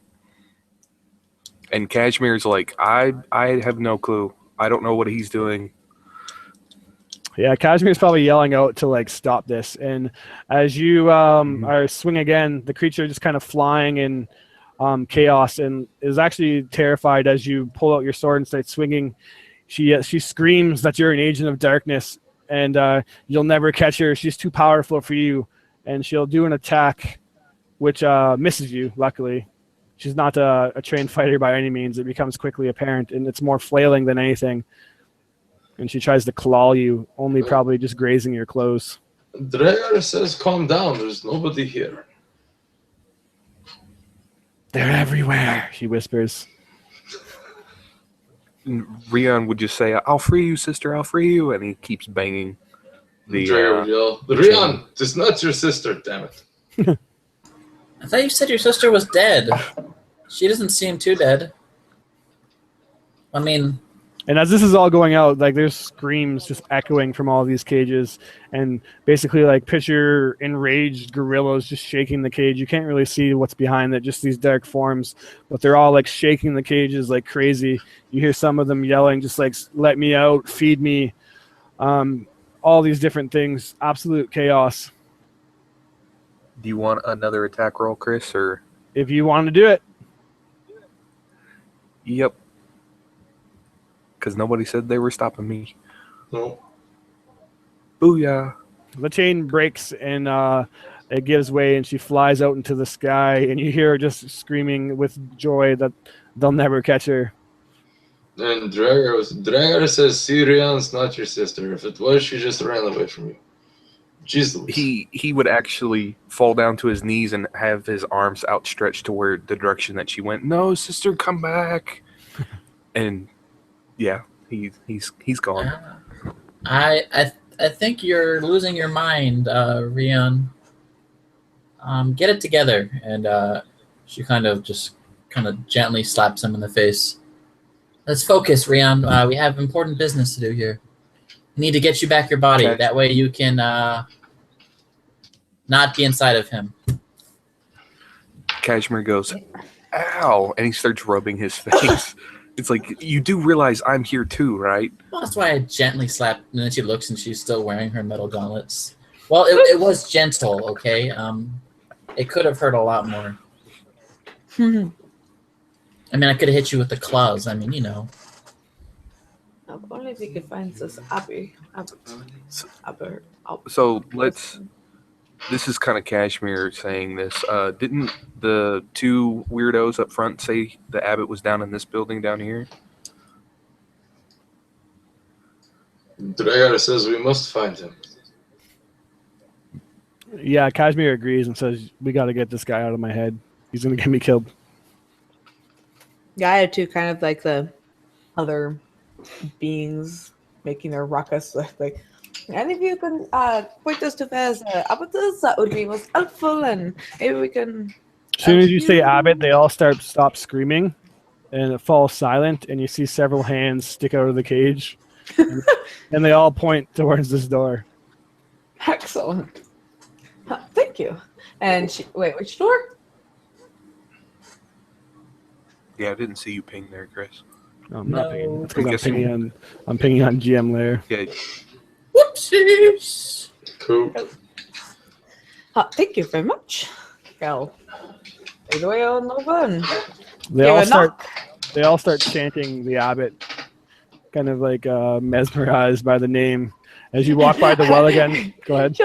And Kashmir's like, I have no clue. I don't know what he's doing. Yeah, Kashmir's probably yelling out to like stop this. And as you are swing again, the creature just kind of flying in chaos and is actually terrified as you pull out your sword and start swinging. She screams that you're an agent of darkness and you'll never catch her. She's too powerful for you. And she'll do an attack which misses you, luckily. She's not a trained fighter by any means. It becomes quickly apparent, and it's more flailing than anything. And she tries to claw you, only probably just grazing your clothes. Dragar says, "Calm down. There's nobody here." They're everywhere, she whispers. And Rion would just say, "I'll free you, sister. I'll free you," and he keeps banging the. Dragar would yell, "Rion, this is not your sister, damn it." I thought you said your sister was dead. She doesn't seem too dead. I mean, And as this is all going out, like there's screams just echoing from all these cages, and basically like picture enraged gorillas just shaking the cage. You can't really see what's behind it, just these dark forms, but they're all like shaking the cages like crazy. You hear some of them yelling, just like "Let me out, feed me," all these different things. Absolute chaos. Do you want another attack roll, Chris? Or If you want to do it, yep, because nobody said they were stopping me. No. Booyah! the chain breaks and it gives way, and she flies out into the sky, and you hear her just screaming with joy that they'll never catch her. And Dragar says Syrian's not your sister. If it was, she just ran away from you. Jeez Louise. He would actually fall down to his knees and have his arms outstretched toward the direction that she went. No, sister, come back! And yeah, he's gone. I think you're losing your mind, Rion. Get it together. And she kind of gently slaps him in the face. Let's focus, Rion. We have important business to do here. We need to get you back your body. Okay. That way you can not be inside of him. Kashmir goes, ow! And he starts rubbing his face. It's like, you do realize I'm here too, right? Well, that's why I gently slapped. And then she looks and she's still wearing her metal gauntlets. Well, it was gentle, okay? It could have hurt a lot more. I mean, I could have hit you with the claws. I mean, you know. No, only if we could find this Abby. So this is kind of Kashmir saying this. Didn't the two weirdos up front say the abbot was down in this building down here? Dragar says we must find him. Yeah, Kashmir agrees and says, "We got to get this guy out of my head. He's gonna get me killed." Yeah, I had two kind of like the other beings making their ruckus like, and if you can point us to various abattoirs, that would be most helpful, and maybe we can. As soon as you say Abbott, they all stop screaming, and it falls silent, and you see several hands stick out of the cage, and they all point towards this door. Excellent. Thank you. And wait, which door? Yeah, I didn't see you ping there, Chris. No, I'm not No. pinging. It's because I'm pinging on GM layer. Yeah, Whoopsies! Cool. Thank you very much. Well, take the way on over and They give all a start. knock. They all start chanting the Abbot, kind of like mesmerized by the name. As you walk by the well again, go ahead. She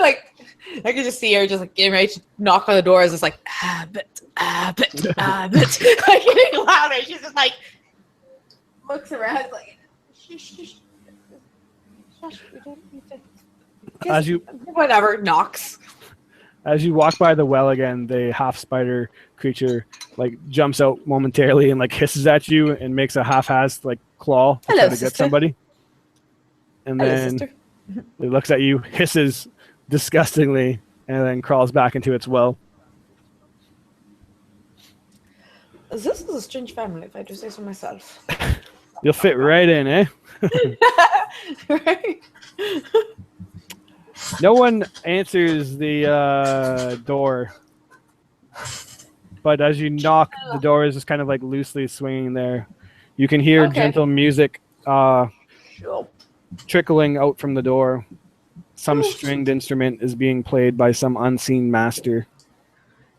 I could just see her just like getting ready to knock on the door. It's just like Abbott, Abbott, Abbott, like getting louder. She's just like looks around like, shush, we don't need to. As you Whatever, knocks. As you walk by the well again, the half spider creature like jumps out momentarily and like hisses at you and makes a half-assed like claw to Hello, try to get sister. somebody. And Hello, then sister. it looks at you, hisses disgustingly, and then crawls back into its well. This is a strange family, if I do say so myself. You'll fit right in, eh? Right? No one answers the door, but as you knock, the door is just kind of like loosely swinging there. You can hear Okay. gentle music Sure. trickling out from the door. Some stringed instrument is being played by some unseen master.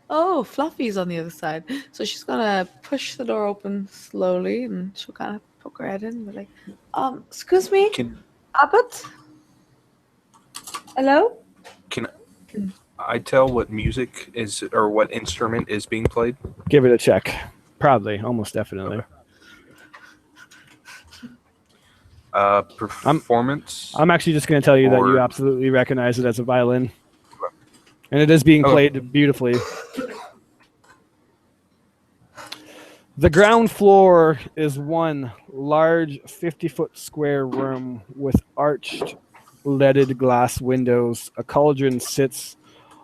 Oh, Fluffy's on the other side. So she's gonna push the door open slowly and she'll kind of poke her head in. But like, excuse me, Can Abbott? Hello? I tell what music is or what instrument is being played? Give it a check. Probably, almost definitely. Performance. I'm actually just going to tell you that you Or- absolutely recognize it as a violin. And it is being played beautifully. The ground floor is one large 50-foot square room with arched leaded glass windows. A cauldron sits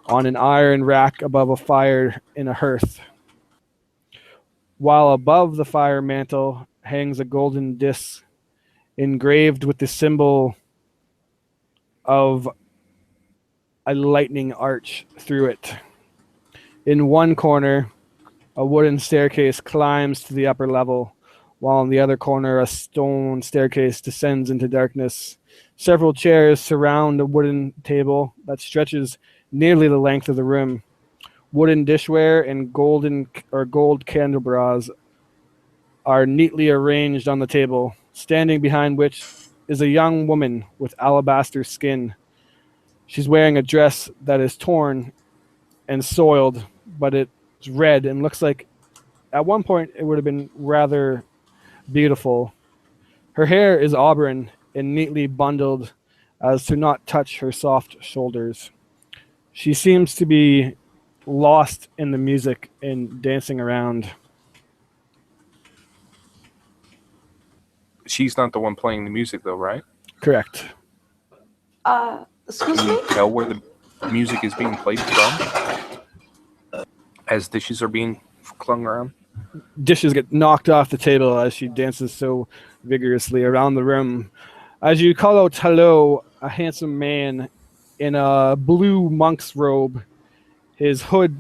on an iron rack above a fire in a hearth, while above the fire mantle hangs a golden disc engraved with the symbol of a lightning arch through it. In one corner, a wooden staircase climbs to the upper level, while in the other corner, a stone staircase descends into darkness. Several chairs surround a wooden table that stretches nearly the length of the room. Wooden dishware and gold candelabras are neatly arranged on the table, standing behind which is a young woman with alabaster skin. She's wearing a dress that is torn and soiled, but it's red and looks like at one point it would have been rather beautiful. Her hair is auburn and neatly bundled as to not touch her soft shoulders. She seems to be lost in the music and dancing around. She's not the one playing the music, though, right? Correct. Excuse Can me? you tell where the music is being played from? As dishes are being clung around? Dishes get knocked off the table as she dances so vigorously around the room. As you call out hello, a handsome man in a blue monk's robe, his hood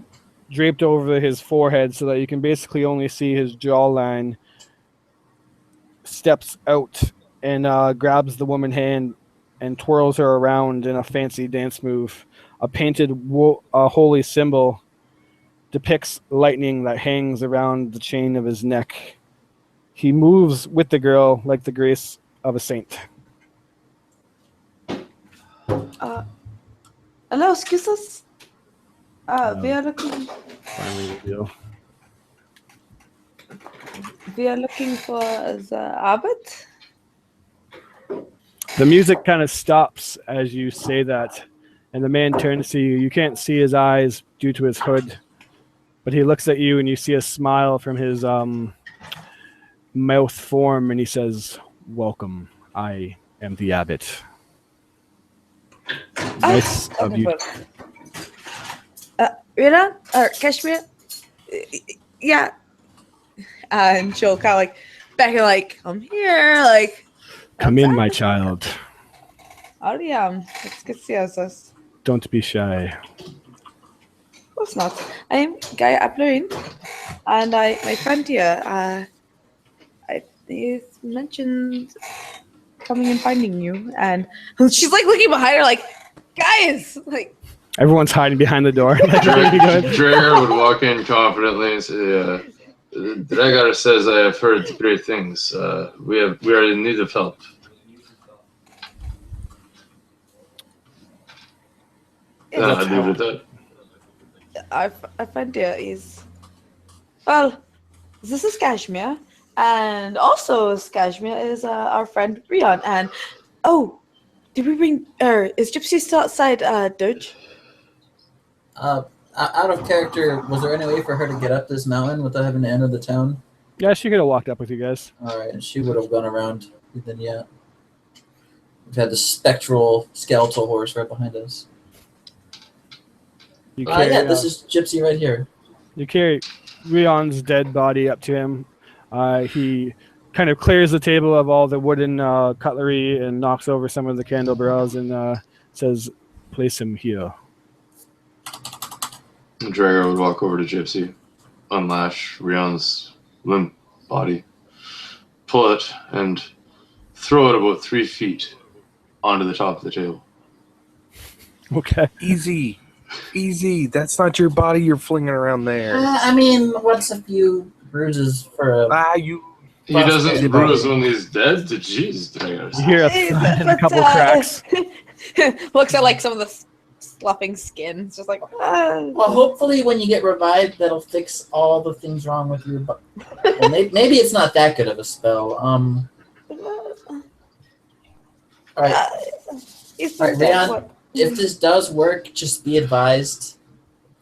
draped over his forehead so that you can basically only see his jawline, steps out and grabs the woman's hand and twirls her around in a fancy dance move. A painted holy symbol depicts lightning that hangs around the chain of his neck. He moves with the girl like the grace of a saint. Hello, excuse us. We are looking. Finally reveal. We are looking for the abbot. The music kind of stops as you say that, and the man turns to you. You can't see his eyes due to his hood, but he looks at you and you see a smile from his mouth form, and he says, "Welcome, I am the abbot." Nice of you. Rina or Kashmir? Yeah. And she'll kind of like back and like, come here, like. Come in, my child. Ariam, it's good to see us. Don't be shy. Of course not. I'm Guy Aplerin, and my friend here, he mentioned coming and finding you, and she's like looking behind her, like, guys, like. Everyone's hiding behind the door. Drager would walk in confidently and say, Dragar says I have heard great things. We are in need of help. I'll leave it at that. Our friend here is, well, this is Kashmir, and also Kashmir is our friend Rion, and did we bring, is Gypsy still outside Dirge? Out of character, was there any way for her to get up this mountain without having to enter the town? Yeah, she could have walked up with you guys. All right, and she would have gone around. Then yeah, we've had the spectral skeletal horse right behind us. You carry, this is Gypsy right here. You carry Rion's dead body up to him. He kind of clears the table of all the wooden cutlery and knocks over some of the candelabras and says, "Place him here." Drago would walk over to Gypsy, unlash Rion's limp body, pull it, and throw it about 3 feet onto the top of the table. Okay. Easy. That's not your body you're flinging around there. I mean, what's a few bruises for a... He doesn't bruise when he's dead? Jeez, Drago. You hear a thud and a couple cracks. Looks at like some of the sloughing skin. It's just like, Well, hopefully when you get revived, that'll fix all the things wrong with your body. Well, maybe it's not that good of a spell. All right, Rian, if this does work, just be advised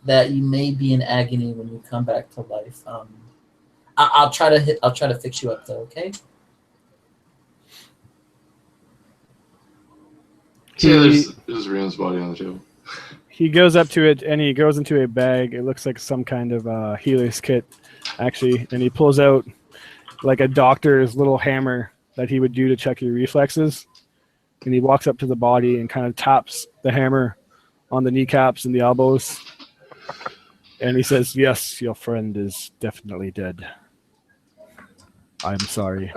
that you may be in agony when you come back to life. I'll try to fix you up though. Okay. Yeah, there's Rion's body on the table. He goes up to it and he goes into a bag. It looks like some kind of healer's kit, actually. And he pulls out like a doctor's little hammer that he would do to check your reflexes. And he walks up to the body and kind of taps the hammer on the kneecaps and the elbows. And he says, "Yes, your friend is definitely dead. I'm sorry."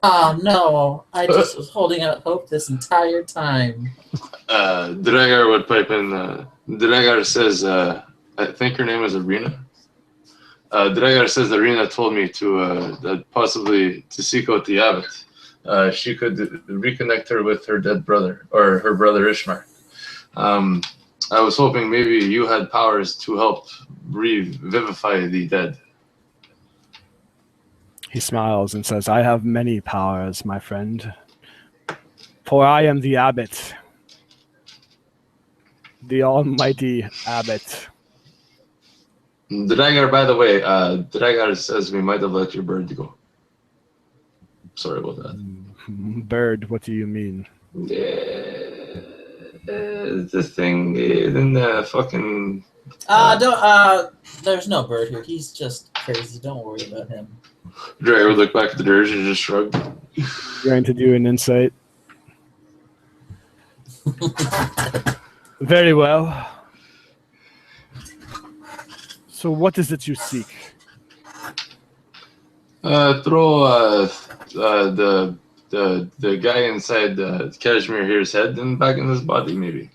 Oh no! I just was holding out hope this entire time. Dragar would pipe in. Dragar says, I think her name is Arena. Dragar says Arena told me to that possibly to seek out the abbot. She could reconnect her with her dead brother, or her brother Ishmar. I was hoping maybe you had powers to help revivify the dead. He smiles and says, "I have many powers, my friend. For I am the abbot. The almighty abbot." Dragar, by the way, Dragar says we might have let your bird go. Sorry about that. Bird, what do you mean? Yeah, the thing in the fucking. Don't. There's no bird here. He's just crazy. Don't worry about him. Dragar would look back at the dirge and just shrug. You're going to do an insight. Very well. So what is it you seek? Throw the guy inside Kashmir here's head and back in his body, maybe.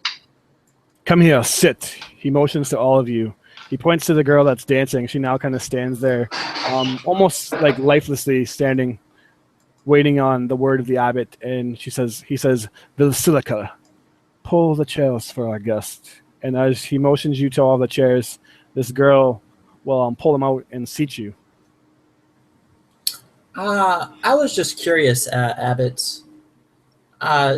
Come here, sit. He motions to all of you. He points to the girl that's dancing. She now kind of stands there, almost like lifelessly standing, waiting on the word of the abbot. And he says, "Basilica, pull the chairs for our guest." And as he motions you to all the chairs, this girl will pull them out and seat you. I was just curious, Abbott.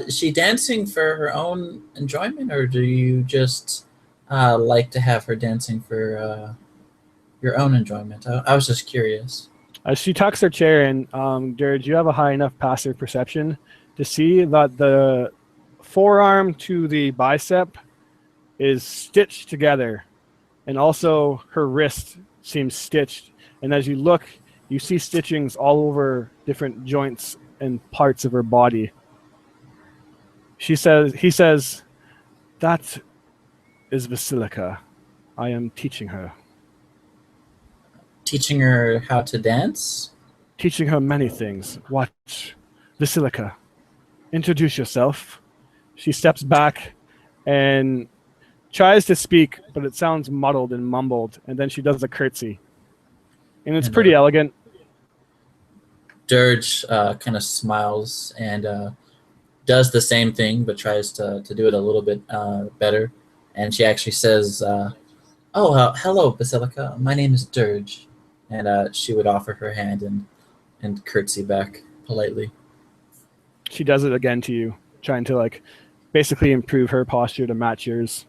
Is she dancing for her own enjoyment, or do you just like to have her dancing for your own enjoyment? I was just curious. As she tucks her chair in, Dirge, you have a high enough passive perception to see that the forearm to the bicep is stitched together, and also her wrist seems stitched. And as you look, you see stitchings all over different joints and parts of her body. He says, "That is Basilica. I am teaching her." Teaching her how to dance? Teaching her many things. Watch. Basilica, introduce yourself. She steps back and tries to speak, but it sounds muddled and mumbled, and then she does a curtsy. And it's pretty elegant. Dirge kind of smiles and does the same thing, but tries to do it a little bit better. And she actually says, hello, Basilica. My name is Dirge. And she would offer her hand and curtsy back politely. She does it again to you, trying to basically improve her posture to match yours.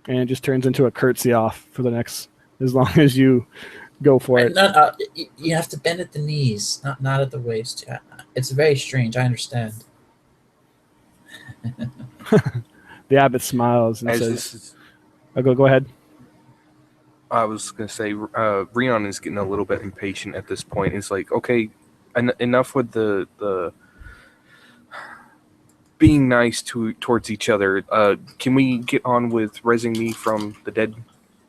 And it just turns into a curtsy off for the next, as long as you go for it. You have to bend at the knees, not at the waist. It's very strange. I understand. The abbot smiles and says, go ahead. I was going to say, Rion is getting a little bit impatient at this point. It's like, okay, enough with the being nice towards each other. Can we get on with raising me from the dead,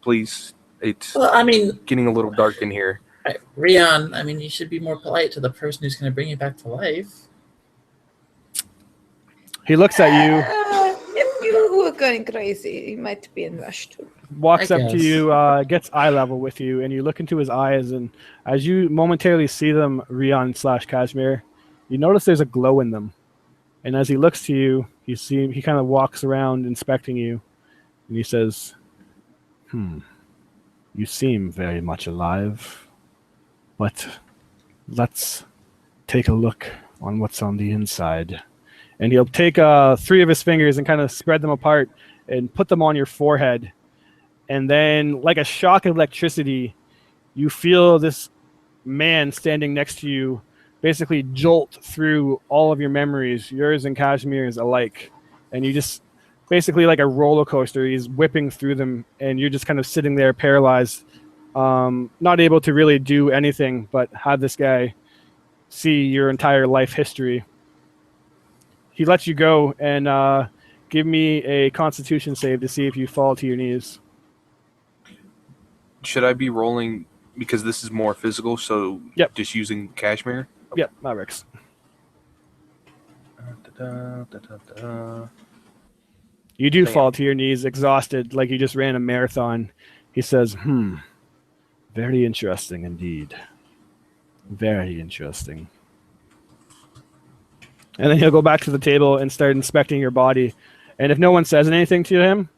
please? It's getting a little dark in here. Rion, you should be more polite to the person who's going to bring you back to life. He looks at you. If you were going crazy, you might be in rush too. Walks up to you, gets eye level with you, and you look into his eyes, and as you momentarily see them, Rion/Kashmir, you notice there's a glow in them. And as he looks to you, he kind of walks around inspecting you, and he says, "You seem very much alive, but let's take a look on what's on the inside." And he'll take 3 of his fingers and kind of spread them apart and put them on your forehead. And then, like a shock of electricity, you feel this man standing next to you basically jolt through all of your memories, yours and Kashmir's alike. And you just, basically like a roller coaster, he's whipping through them, and you're just kind of sitting there paralyzed, not able to really do anything but have this guy see your entire life history. He lets you go and give me a Constitution save to see if you fall to your knees. Should I be rolling because this is more physical? So Yep. just using Kashmir. Yep, Mavericks. You do Damn. fall to your knees, exhausted, like you just ran a marathon. He says, very interesting indeed. Very interesting. And then he'll go back to the table and start inspecting your body. And if no one says anything to him,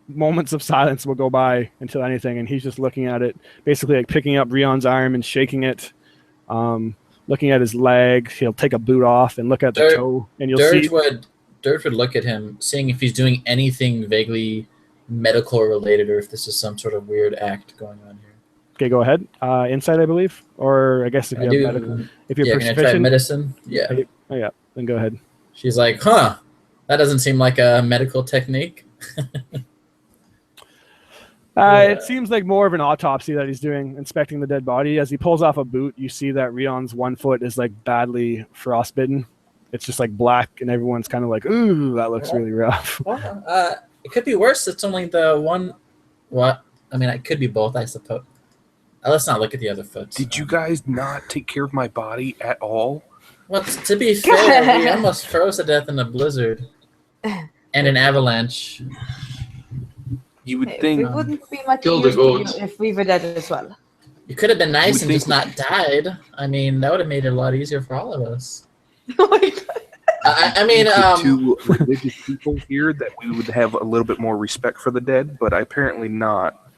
moments of silence will go by until anything. And he's just looking at it, basically like picking up Rion's arm and shaking it, looking at his leg. He'll take a boot off and look at the toe. And you'll see... Dirge would look at him, seeing if he's doing anything vaguely medical related or if this is some sort of weird act going on here. Okay, go ahead. Insight, I believe. Or I guess if you have medical... If you're Can I try proficient... medicine? Yeah. Oh, yeah. Then go ahead. She's like, that doesn't seem like a medical technique. It seems like more of an autopsy that he's doing, inspecting the dead body. As he pulls off a boot, you see that Rion's one foot is like badly frostbitten. It's just like black, and everyone's kind of like, ooh, that looks really rough. It could be worse. It's only the one. What? I mean, it could be both, I suppose. Let's not look at the other foot. Did you guys not take care of my body at all? Well, to be fair, we almost froze to death in a blizzard and an avalanche. You would We think. wouldn't be much Kill the use to you goat. if we were dead as well. You could have been nice You and would just think- not died. I mean, that would have made it a lot easier for all of us. Oh my God. I mean, to religious people here that we would have a little bit more respect for the dead, but apparently not.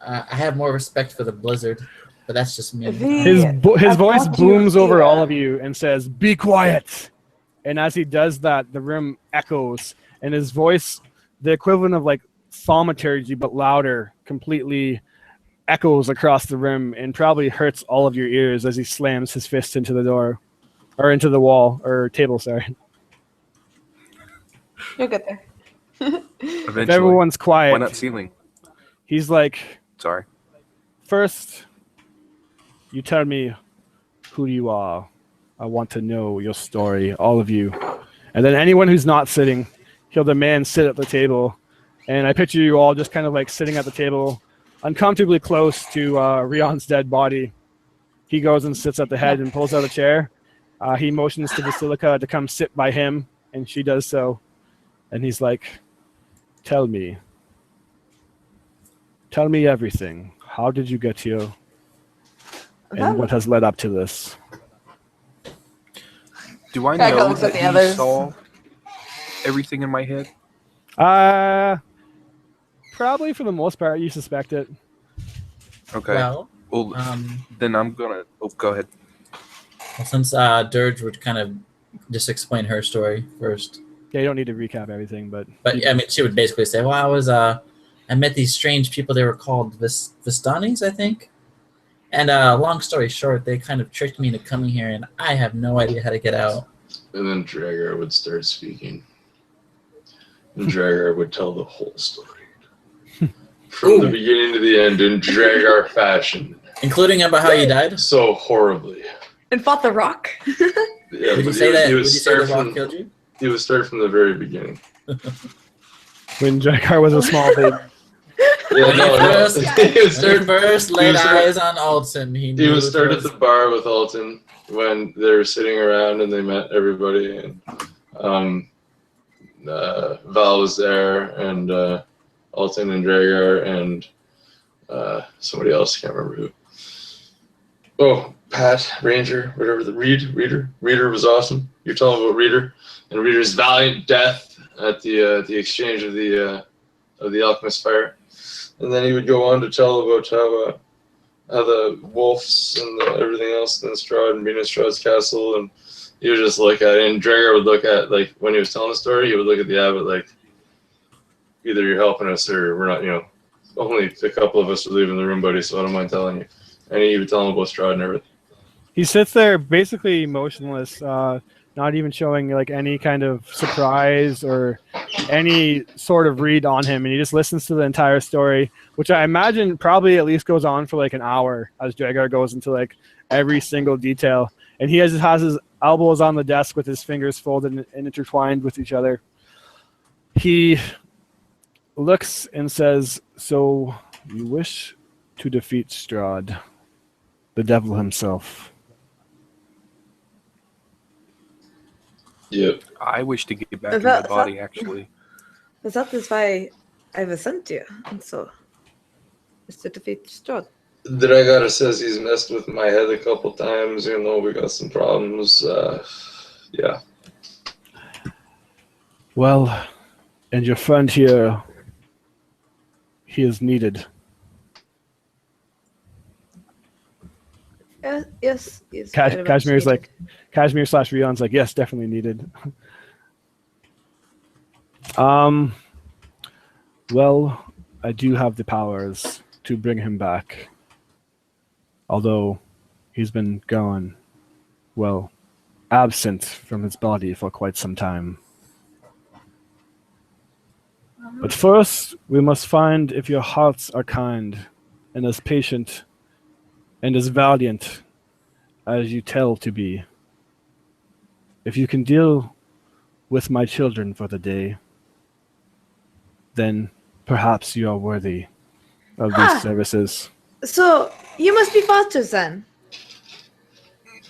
I have more respect for the blizzard, but that's just me. His I voice thought booms you- over yeah. all of you and says, "Be quiet." And as he does that, the room echoes, and his voice, the equivalent of like thaumaturgy but louder, completely echoes across the room and probably hurts all of your ears as he slams his fist into the door, or into the wall or table. Sorry. You'll get there. Eventually. If everyone's quiet, Why not ceiling? he's like, Sorry. "First, you tell me who you are. I want to know your story, all of you." And then anyone who's not sitting, he'll demand sit at the table. And I picture you all just kind of like sitting at the table, uncomfortably close to Rion's dead body. He goes and sits at the head and pulls out a chair. He motions to Basilica to come sit by him, and she does so. And he's like, Tell me everything. How did you get here? And what has led up to this?" Do I Back know looks at that the he others. saw everything in my head? Probably for the most part, you suspect it. Okay. Well, Well, then I'm gonna. Oh, go ahead. since Dirge would kind of just explain her story first. Yeah, you don't need to recap everything, but But I mean, she would basically say, "Well, I met these strange people. They were called Vistanis, I think. And long story short, they kind of tricked me into coming here, and I have no idea how to get out." And then Dragar would start speaking. And Dragar would tell the whole story. From the beginning to the end in Dragar fashion. Including about how you died? So horribly. And fought the rock. Yeah, Would you but say that? He Would would you say the start rock from, killed you? he would start from the very beginning. when Drakkar was a small baby. Yeah, When he would he first laid start- eyes on Alton, he He knew would start it at the bar with Alton when they were sitting around and they met everybody, and Val was there, and Alton and Dragar and somebody else, I can't remember who. Oh, Pat, Ranger, whatever, the Reader. Reader was awesome. You're telling about Reader and Reader's valiant death at the exchange of the alchemist fire, and then he would go on to tell about how the wolves and everything else in Strahd and being in Strahd's castle, and he would just look at it, and Dragar would look at, like, when he was telling the story, he would look at the abbot like, either you're helping us or we're not, only a couple of us are leaving the room, buddy, so I don't mind telling you. And he would tell him about Strahd and everything. He sits there basically motionless, not even showing like any kind of surprise or any sort of read on him, and he just listens to the entire story, which I imagine probably at least goes on for like an hour as Dragar goes into like every single detail. And he has his elbows on the desk with his fingers folded and intertwined with each other. He looks and says, "So you wish to defeat Strahd, the devil himself?" Yep. I wish to get back in my body, actually. That is why I was sent you, and so is to defeat Strahd. The Dragata says he's messed with my head a couple times, even though we got some problems. Yeah. Well, and your friend here, he is needed. Yes. Very much Kashmir's needed. like, Kashmir/Rion's like, yes, definitely needed. Well, I do have the powers to bring him back. Although he's been gone, well, absent from his body for quite some time. But first, we must find if your hearts are kind and as patient and as valiant as you tell to be. If you can deal with my children for the day, then perhaps you are worthy of these services. So you must be fathers then.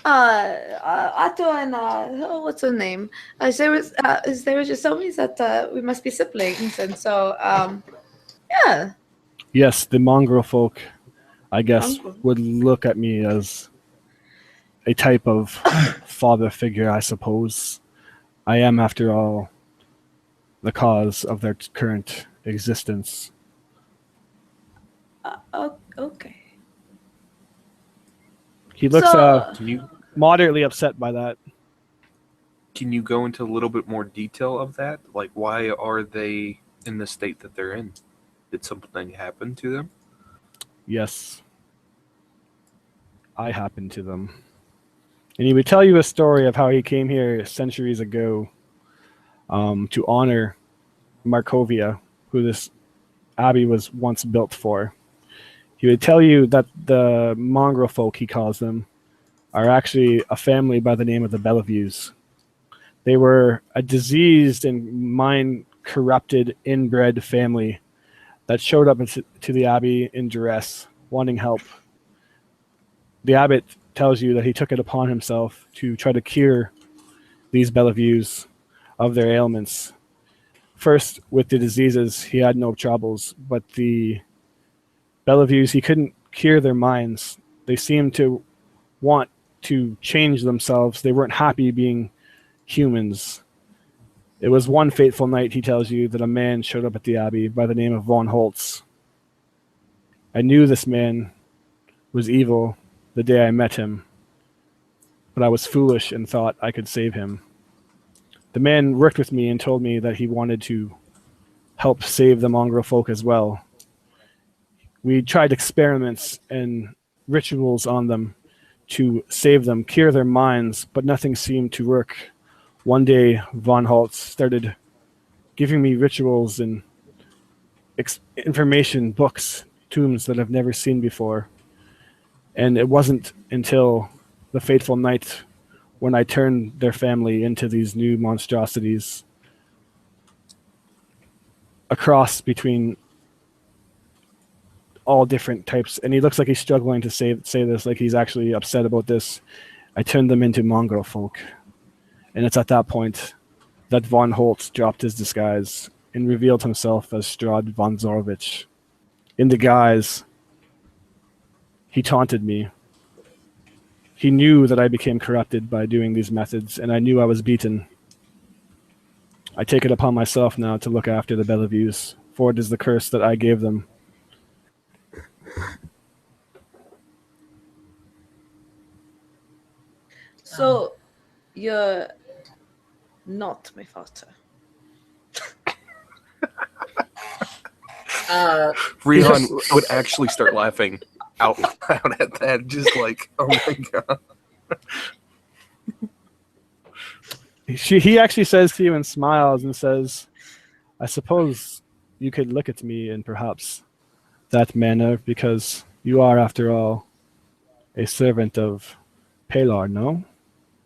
Otto and what's her name? They were just told me that we must be siblings, and so yeah. Yes, the mongrel folk, I guess, would look at me as a type of father figure, I suppose. I am, after all, the cause of their current existence. Okay. He looks Can you moderately upset by that. can you go into a little bit more detail of that? Like, why are they in the state that they're in? Did something happen to them? Yes. I happened to them. And he would tell you a story of how he came here centuries ago to honor Markovia, who this abbey was once built for. He would tell you that the mongrel folk, he calls them, are actually a family by the name of the Bellevues. They were a diseased and mind-corrupted, inbred family that showed up to the abbey in duress, wanting help. The abbot tells you that he took it upon himself to try to cure these Bellevues of their ailments. First, with the diseases, he had no troubles, but the Bellevues, he couldn't cure their minds. They seemed to want to change themselves. They weren't happy being humans. It was one fateful night, he tells you, that a man showed up at the abbey by the name of von Holtz. I knew this man was evil the day I met him, but I was foolish and thought I could save him. The man worked with me and told me that he wanted to help save the mongrel folk as well. We tried experiments and rituals on them to save them, cure their minds, but nothing seemed to work. One day, von Holtz started giving me rituals and information, books, tombs that I've never seen before. And it wasn't until the fateful night when I turned their family into these new monstrosities, a cross between all different types. And he looks like he's struggling to say this, like he's actually upset about this. I turned them into mongrel folk. And it's at that point that von Holtz dropped his disguise and revealed himself as Strahd von Zorvich. In the guise, he taunted me. He knew that I became corrupted by doing these methods, and I knew I was beaten. I take it upon myself now to look after the Bellevues, for it is the curse that I gave them. So, you're not my father. Rion would actually start laughing out loud at that, just like, oh my god. He actually says to you and smiles and says, I suppose you could look at me in perhaps that manner, because you are, after all, a servant of Palar, no?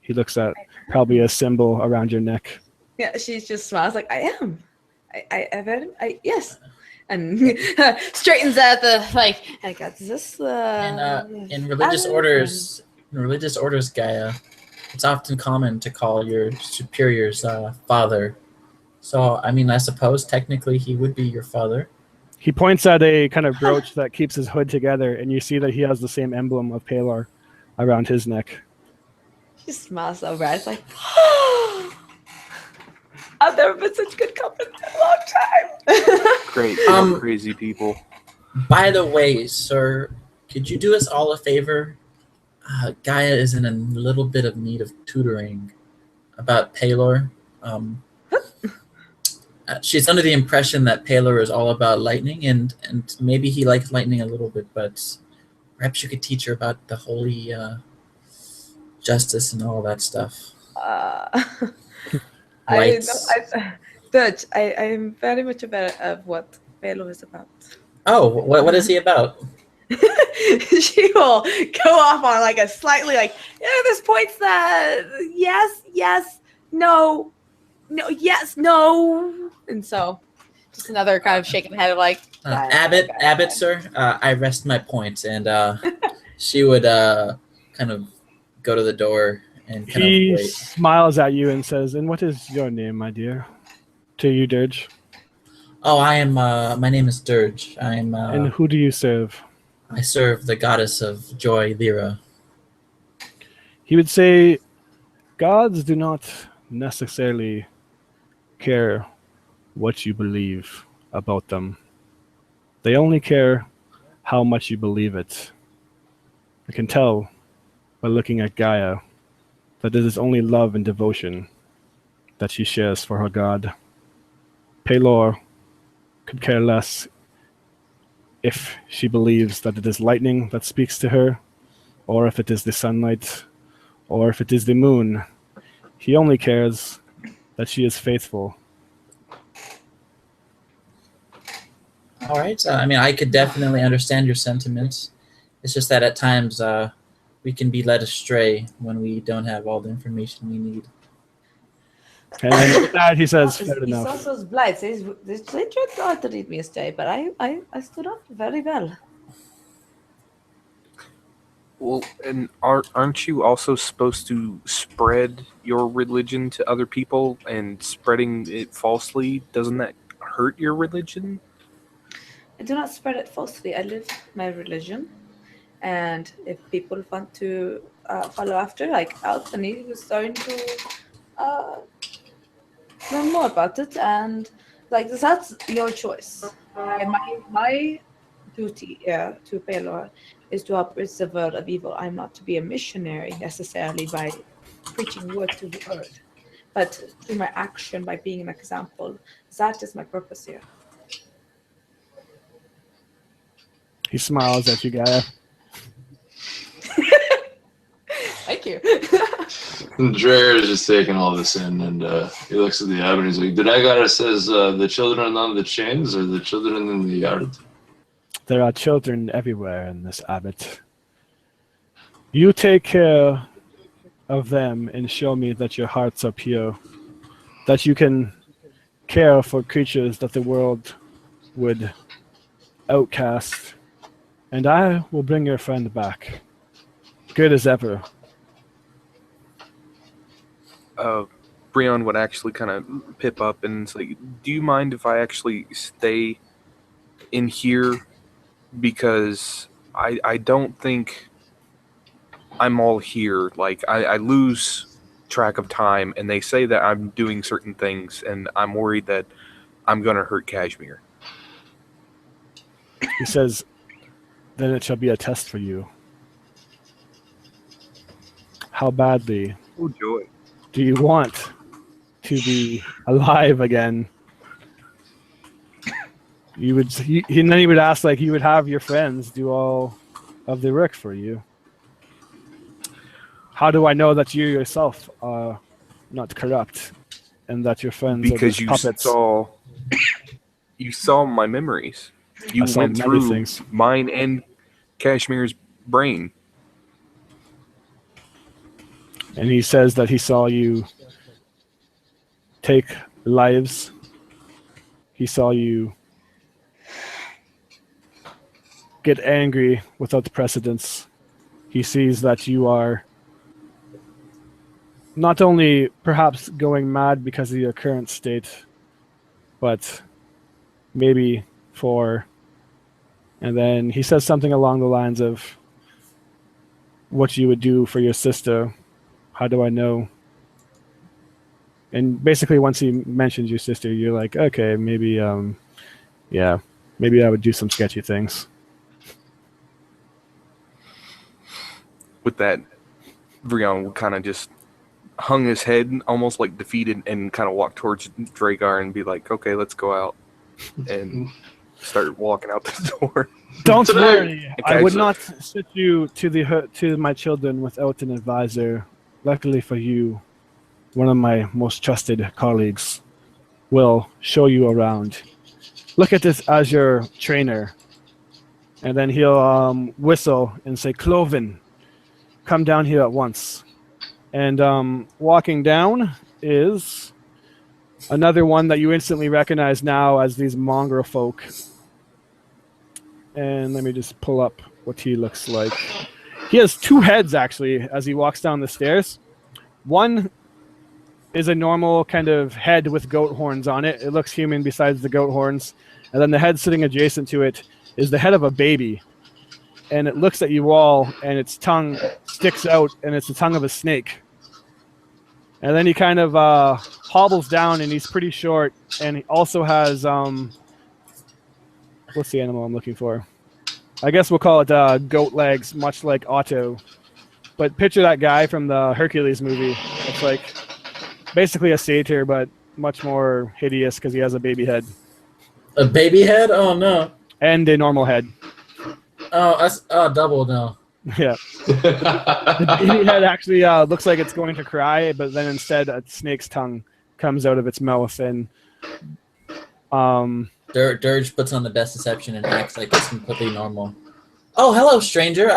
He looks at probably a symbol around your neck. Yeah, she just smiles like, I am. I very, yes. And straightens out the, like, I got this. In religious orders, Gaia, it's often common to call your superiors father. So, I mean, I suppose technically he would be your father. He points at a kind of brooch that keeps his hood together, and you see that he has the same emblem of Palar around his neck. She smiles so bright. It's like, I've never been such good company in a long time. Great, crazy people. By the way, sir, could you do us all a favor? Gaia is in a little bit of need of tutoring about Palor. She's under the impression that Palor is all about lightning, and maybe he likes lightning a little bit, but perhaps you could teach her about the holy justice and all that stuff. I'm very much aware of what Velo is about. Oh, what is he about? She will go off on like a slightly like, yeah, there's points that yes, no, yes, no. And so just another kind of shaking the head of like, Abbott, sir, I rest my point. And she would kind of go to the door and kind He of wait. smiles at you and says, "And what is your name, my dear?" To you, Dirge. Oh, I am. My name is Dirge. I'm. And who do you serve? I serve the goddess of joy, Lyra. He would say, gods do not necessarily care what you believe about them. They only care how much you believe it. I can tell by looking at Gaia that it is only love and devotion that she shares for her god. Palor could care less if she believes that it is lightning that speaks to her, or if it is the sunlight, or if it is the moon. He only cares that she is faithful. All right. I mean, I could definitely understand your sentiments. It's just that at times we can be led astray when we don't have all the information we need. And with that, he says, fair He enough. saw those blights. They tried to lead me astray, but I stood up very well. Well, and aren't you also supposed to spread your religion to other people, and spreading it falsely, doesn't that hurt your religion? I do not spread it falsely. I live my religion, and if people want to follow after, like Anthony was starting to learn more about it, and like that's your choice. And my duty to Pelor is to uproot the word of evil. I'm not to be a missionary necessarily by preaching word to the earth, but through my action by being an example. That is my purpose here. He smiles at you, Gaia. Thank you. And Dreyer is just taking all this in, and he looks at the abbot and he's like, "Did I got it says the children on the chains or the children in the yard?" There are children everywhere in this abbot. You take care of them and show me that your hearts are pure, that you can care for creatures that the world would outcast, and I will bring your friend back, good as ever. Breon would actually kind of pip up and say, "Do you mind if I actually stay in here? Because I don't think I'm all here. Like, I lose track of time, and they say that I'm doing certain things, and I'm worried that I'm going to hurt Kashmir." He says, "Then it shall be a test for you. How badly Oh, joy. do you want to be alive again?" And then he would ask, like, you would have your friends do all of the work for you. How do I know that you yourself are not corrupt and that your friends Because are just puppets? you saw my memories. You I saw went many through things. mine and Kashmir's brain. And he says that he saw you take lives. He saw you get angry without the precedence. He sees that you are not only perhaps going mad because of your current state, but maybe for. And then he says something along the lines of what you would do for your sister. How do I know? And basically, once he mentions your sister, you're like, okay, maybe, yeah, maybe I would do some sketchy things. With that, Vrion kind of just hung his head, almost like defeated, and kind of walked towards Dragar and be like, okay, let's go out. And start walking out the door. Don't Today- worry, I Okay, would so- not sit you to my children without an advisor. Luckily for you, one of my most trusted colleagues will show you around. Look at this as your trainer. And then he'll whistle and say, Cloven, come down here at once. And walking down is another one that you instantly recognize now as these mongrel folk. And let me just pull up what he looks like. He has two heads, actually, as he walks down the stairs. One is a normal kind of head with goat horns on it. It looks human besides the goat horns. And then the head sitting adjacent to it is the head of a baby. And it looks at you all, and its tongue sticks out, and it's the tongue of a snake. And then he kind of hobbles down, and he's pretty short. And he also has... what's the animal I'm looking for? I guess we'll call it goat legs, much like Otto. But picture that guy from the Hercules movie. It's like basically a satyr, but much more hideous because he has a baby head. A baby head? Oh no. And a normal head. Oh, that's double no. Yeah. The baby head actually looks like it's going to cry, but then instead a snake's tongue comes out of its mouth. And Dirge puts on the best deception and acts like it's completely normal. Oh, hello, stranger.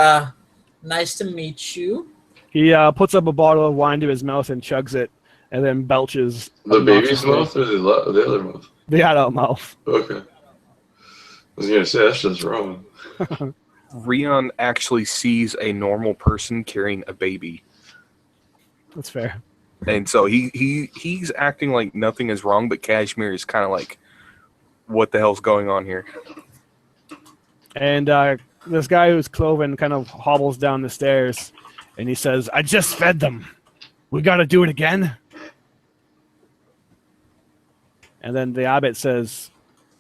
Nice to meet you. he puts up a bottle of wine to his mouth and chugs it, and then belches. The baby's obnoxiously. mouth or the other mouth? The adult mouth. Okay. I was gonna say that's just wrong. Rion actually sees a normal person carrying a baby. That's fair. And so he's acting like nothing is wrong, but Kashmir is kind of like, what the hell's going on here? And this guy who's Cloven kind of hobbles down the stairs, and he says, I just fed them. We got to do it again. And then the abbot says,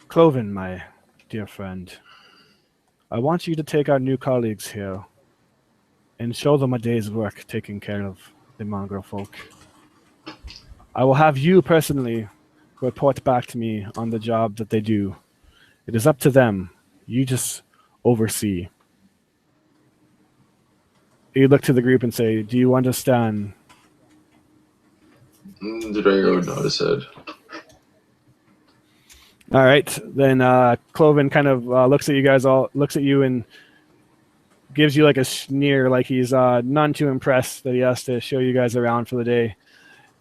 Cloven, my dear friend, I want you to take our new colleagues here and show them a day's work taking care of the mongrel folk. I will have you personally report back to me on the job that they do. It is up to them. You just oversee. You look to the group and say, do you understand? The Drago would nod his head. All right. Then Cloven kind of looks at you guys all, looks at you and gives you like a sneer, like he's none too impressed that he has to show you guys around for the day.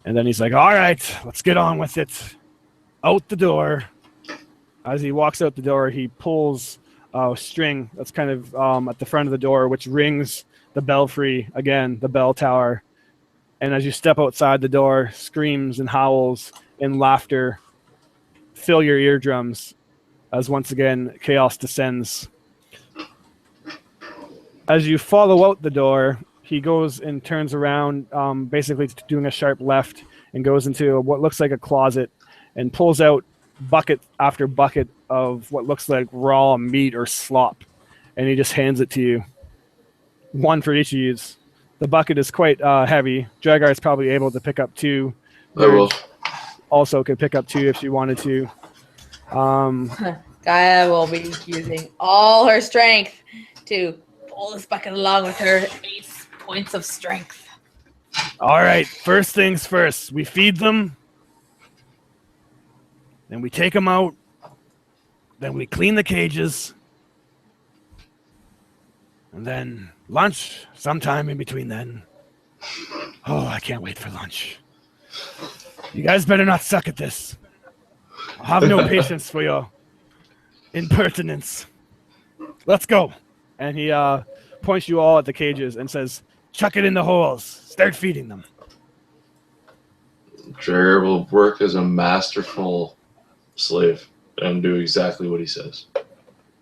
And then he's like, all right, let's get on with it. Out the door. As he walks out the door, he pulls a string that's kind of at the front of the door, which rings the belfry again, the bell tower. And as you step outside the door, screams and howls and laughter fill your eardrums as once again chaos descends. As you follow out the door, he goes and turns around, basically doing a sharp left, and goes into what looks like a closet and pulls out bucket after bucket of what looks like raw meat or slop, and he just hands it to you. One for each of you. The bucket is quite heavy. Dragar is probably able to pick up two. I will. Also could pick up two if she wanted to. Gaia will be using all her strength to pull this bucket along with her 8 points of strength. All right, first things first. We feed them. Then we take them out. Then we clean the cages. And then lunch sometime in between then. Oh, I can't wait for lunch. You guys better not suck at this. I have no patience for your impertinence. Let's go. And he points you all at the cages and says, chuck it in the holes. Start feeding them. Drager will work as a masterful slave and do exactly what he says.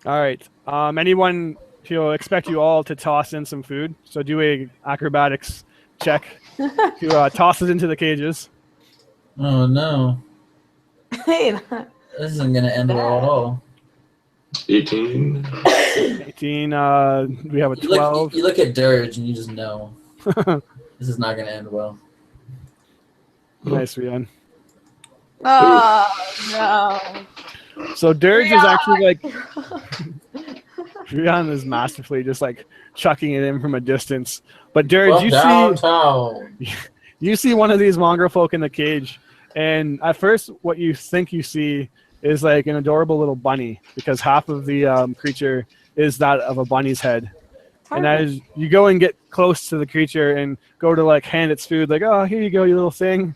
All right. Anyone, he'll expect you all to toss in some food. So do a acrobatics check to toss it into the cages. Oh no, Hey, this isn't gonna end well at all. 18. 18. We have a You 12. look at Dirge and you just know this is not gonna end well. Nice, Rian. oh no. So Dirge is actually like Rian is masterfully just like chucking it in from a distance. But Dirge, Well, you downtown. you see one of these mongrel folk in the cage, and at first what you think you see is like an adorable little bunny, because half of the creature is that of a bunny's head. And as you go and get close to the creature and go to like hand its food, like, oh, here you go, you little thing,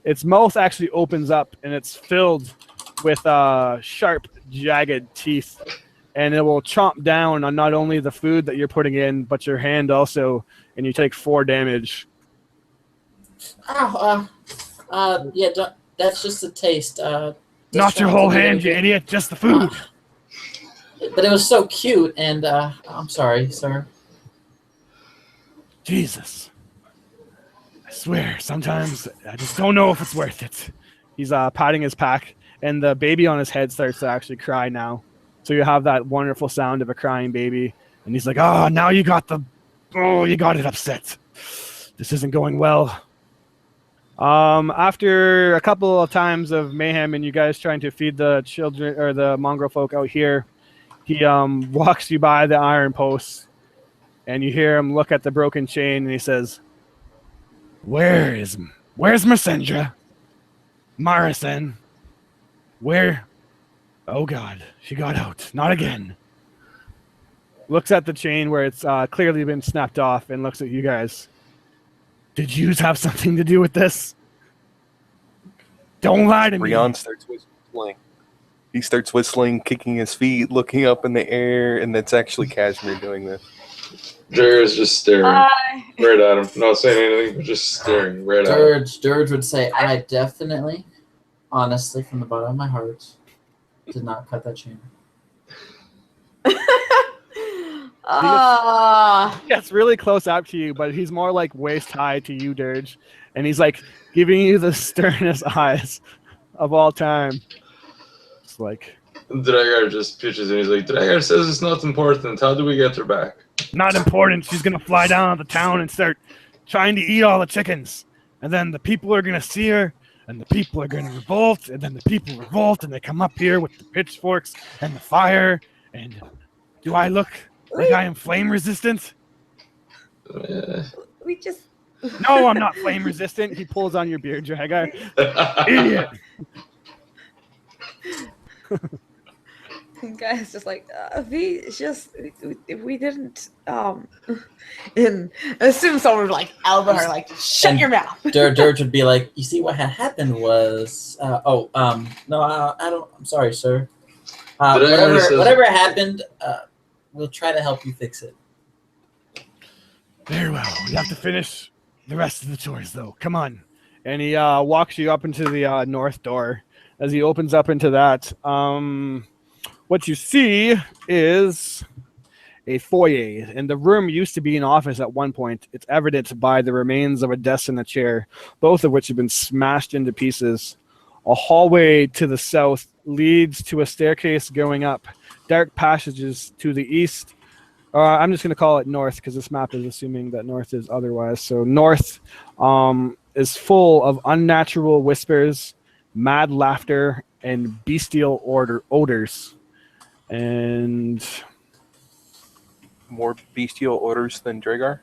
its mouth actually opens up and it's filled with sharp, jagged teeth. And it will chomp down on not only the food that you're putting in, but your hand also, and you take 4 damage. Oh, yeah, that's just a taste. Not your whole hand, you idiot, just the food. But it was so cute, and I'm sorry, sir. Jesus. I swear, sometimes I just don't know if it's worth it. He's patting his pack, and the baby on his head starts to actually cry now. So you have that wonderful sound of a crying baby, and he's like, oh, now you got it upset. This isn't going well. After a couple of times of mayhem and you guys trying to feed the children or the mongrel folk out here, he walks you by the iron posts, and you hear him look at the broken chain, and he says, where's Marsendra? Marison? Where? Oh God, she got out. Not again. Looks at the chain where it's clearly been snapped off and looks at you guys. Did you have something to do with this? Don't lie to me. Rian starts whistling. He starts whistling, kicking his feet, looking up in the air, and that's actually Kashmir doing this. Drager is just staring right at him. Not saying anything, but just staring right at him. Dirge would say, I definitely, honestly, from the bottom of my heart, did not cut that chain. He gets really close up to you, but he's more like waist high to you, Dirge. And he's like giving you the sternest eyes of all time. It's like, Drager just pitches and he's like, Drager says it's not important. How do we get her back? not important. She's going to fly down to the town and start trying to eat all the chickens. And then the people are going to see her, and the people are going to revolt, and then the people revolt, and they come up here with the pitchforks and the fire. And do I look like I am flame resistant? We just. No, I'm not flame resistant. He pulls on your beard, Dragar. Idiot. Guys, just like we didn't and assume someone would like elbow her, like shut your mouth. Dirge would be like, you see, what had happened was no, I don't. I'm sorry, sir. Whatever happened, we'll try to help you fix it. Very well. We have to finish the rest of the chores, though. Come on. And he walks you up into the north door. As he opens up into that, what you see is a foyer. And the room used to be an office at one point. It's evident by the remains of a desk and a chair, both of which have been smashed into pieces. A hallway to the south leads to a staircase going up. Dark passages to the east. I'm just going to call it north because this map is assuming that north is otherwise. So north is full of unnatural whispers, mad laughter, and bestial odors. And More bestial orders than Dragar?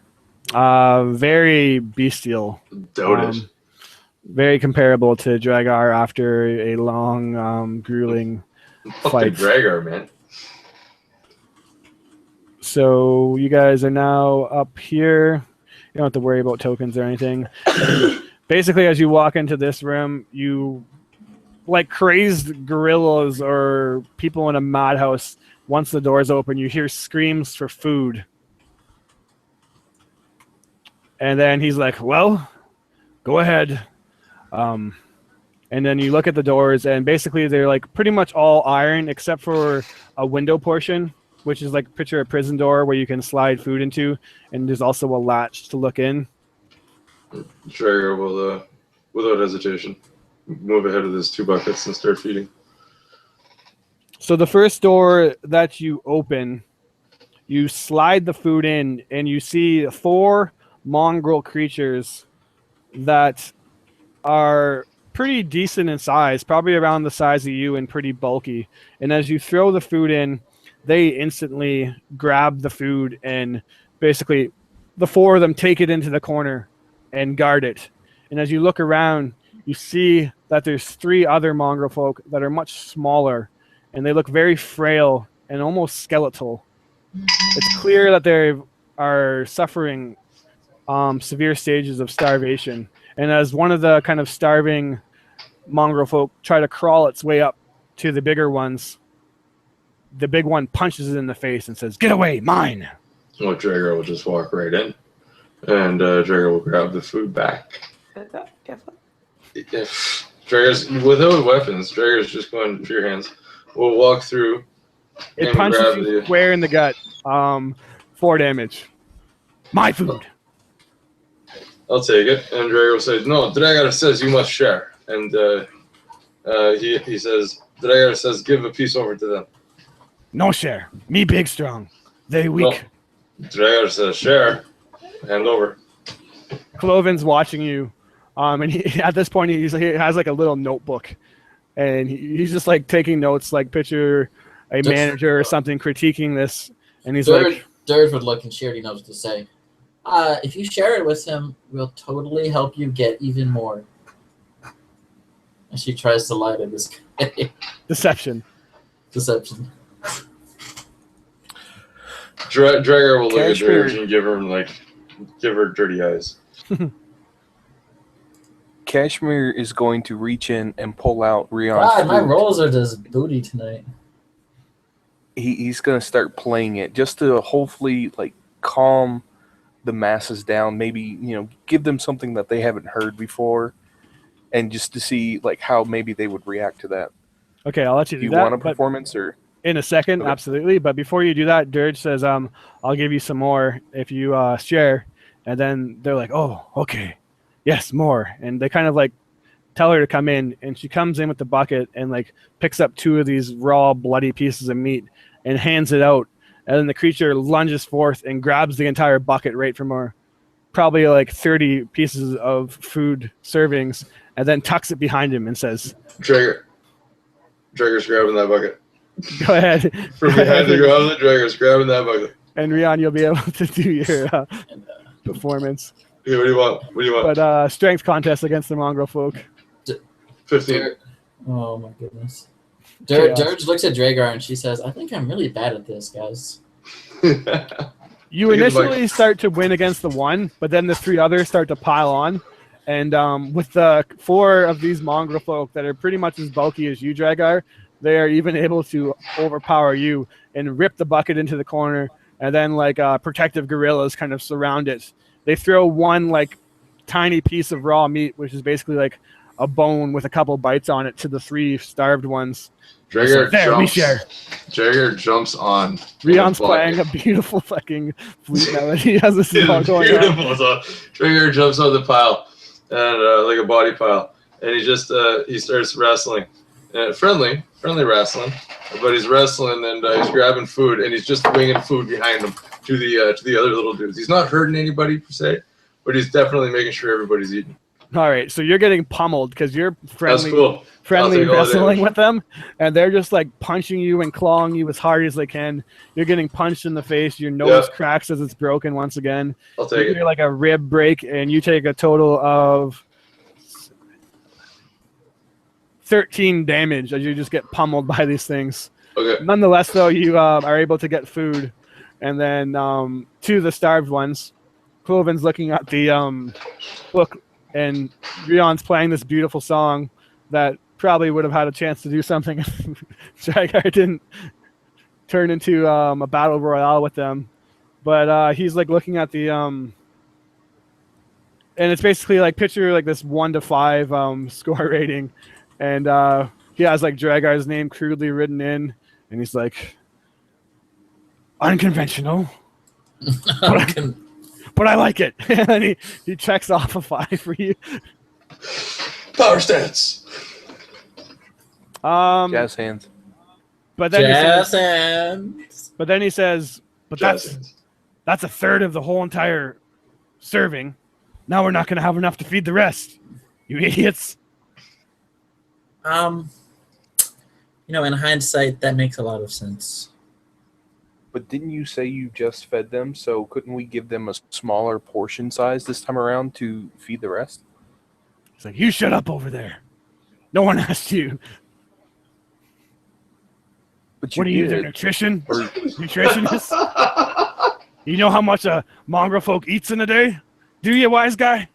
very bestial. Doubt it. Very comparable to Dragar after a long, grueling Fuck the fight. Dragar, man. So you guys are now up here don't have to worry about tokens or anything. And basically, as you walk into this room, you like crazed gorillas or people in a madhouse. Once the doors open, you hear screams for food. And then he's like, well, go ahead. And then you look at the doors, and basically they're like pretty much all iron except for a window portion, which is like picture a prison door where you can slide food into. And there's also a latch to look in. Traeger will, without hesitation, move ahead of his 2 buckets and start feeding. So the first door that you open, you slide the food in, and you see 4 mongrel creatures that are pretty decent in size, probably around the size of you and pretty bulky. And as you throw the food in, they instantly grab the food, and basically the 4 of them take it into the corner and guard it. And as you look around, you see that there's 3 other mongrel folk that are much smaller, and they look very frail and almost skeletal. It's clear that they are suffering severe stages of starvation. And as one of the kind of starving mongrel folk try to crawl its way up to the bigger ones, the big one punches it in the face and says, "Get away, mine!" Well, Traeger will just walk right in, and Traeger will grab the food back. If Traeger's without weapons, Traeger's just going for your hands. We'll walk through. It and punches grab you the. square in the gut. 4 damage. My food. I'll take it. And Traeger will say, "No, Dragar says you must share." And he says, "Dragar says give a piece over to them." No share. Me big strong. They weak. No. Dragar says share. Hand over. Cloven's watching you. And he, at this point, he has like a little notebook. And he's just like taking notes, like picture a manager or something critiquing this. And he's like... Dirge would look, and she already knows what to say. If you share it with him, we'll totally help you get even more. And she tries to lie to this guy. Deception. Dragar will look at Cashmere. Dirge and give her dirty eyes. Cashmere is going to reach in and pull out Rion's God, my flute. rolls are just booty tonight. He's going to start playing it just to hopefully like calm the masses down. Maybe give them something that they haven't heard before, and just to see like how maybe they would react to that. Okay, I'll let you Do do you that. want a but performance or? in a second, Okay. absolutely. But before you do that, Dirge says, I'll give you some more if you share. And then they're like, oh, okay. Yes, more. And they kind of like tell her to come in, and she comes in with the bucket and like picks up 2 of these raw, bloody pieces of meat and hands it out. And then the creature lunges forth and grabs the entire bucket right from her, probably like 30 pieces of food servings, and then tucks it behind him and says, Traeger's grabbing that bucket. go ahead. From behind the ground, Traeger's grabbing that bucket. And Rion, you'll be able to do your performance. Hey, what do you want? What do you want? But strength contest against the mongrel folk. 15. Oh my goodness. Chaos. Dirge looks at Dragar and she says, I think I'm really bad at this, guys. You initially start to win against the one, but then the 3 others start to pile on. And with the 4 of these mongrel folk that are pretty much as bulky as you, Dragar, they are even able to overpower you and rip the bucket into the corner. And then like protective gorillas kind of surround it. They throw one like tiny piece of raw meat, which is basically like a bone with a couple bites on it, to the 3 starved ones. Traeger we share. jumps on. Rion's playing a beautiful fucking flute melody as this is all It's going on. beautiful. So Traeger jumps on the pile, and like a body pile, and he just he starts wrestling, friendly wrestling, but he's wrestling and he's grabbing food, and he's just winging food behind him to the other little dudes. He's not hurting anybody per se, but he's definitely making sure everybody's eating. All right, so you're getting pummeled because you're That's cool. friendly I'll take all the wrestling damage. with them, and they're just like punching you and clawing you as hard as they can. You're getting punched in the face. Your nose cracks as it's broken once again. I'll take You're it. like a rib break, and you take a total of 13 damage as you just get pummeled by these things. Okay. Nonetheless, though, you are able to get food, and then 2 of the starved ones Cloven's looking at the book, and Rion's playing this beautiful song that probably would have had a chance to do something if Dragar didn't turn into a battle royale with them. But he's like looking at the and it's basically like picture like this 1 to 5 score rating, and he has like Dragar's name crudely written in, and he's like, unconventional, but I like it. And he checks off a 5 for you. Power stance. Jazz hands. But then Jazz hands. he says, but Jazz that's a third of the whole entire serving. Now we're not going to have enough to feed the rest. You idiots. In hindsight, that makes a lot of sense. But didn't you say you just fed them? So couldn't we give them a smaller portion size this time around to feed the rest? He's like, you shut up over there. No one asked you. But What are you, the nutritionist? You know how much a mongrel folk eats in a day? Do you, wise guy?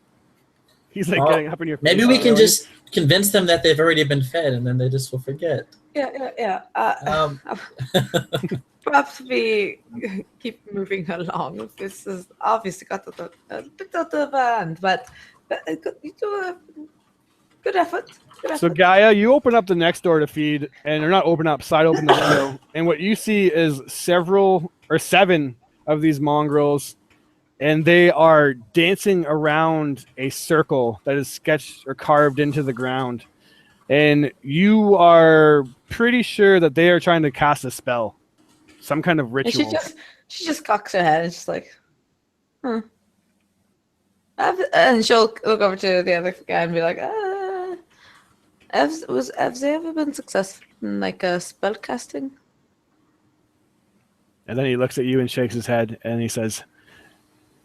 He's like getting up in your face. Maybe we can just convince them that they've already been fed, and then they just will forget. Yeah. Perhaps we keep moving along. This is obviously got a bit out of hand, but you do good effort. So Gaia, you open up the next door to feed, and they're not open up, side open the window, and what you see is 7 of these mongrels, and they are dancing around a circle that is sketched or carved into the ground. And you are pretty sure that they are trying to cast a spell, some kind of ritual. And she just cocks her head and she's like, and she'll look over to the other guy and be like, have they ever been successful in like a spell casting? And then he looks at you and shakes his head, and he says,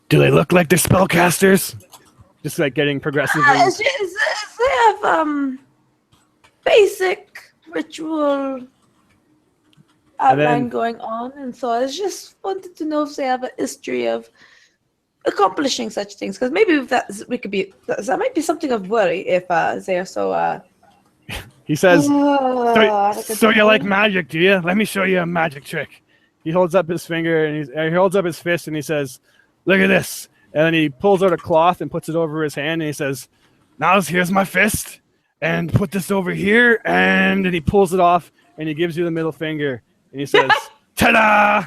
do they look like they're spellcasters? Just like getting progressively. They have basic ritual outline going on, and so I just wanted to know if they have a history of accomplishing such things, because maybe that might be something of worry if they are so. He says, so you like magic, do you? Let me show you a magic trick. He holds up his finger, and he holds up his fist, and he says, look at this. And then he pulls out a cloth and puts it over his hand, and he says, now here's my fist, and put this over here, and then he pulls it off, and he gives you the middle finger, and he says, ta-da!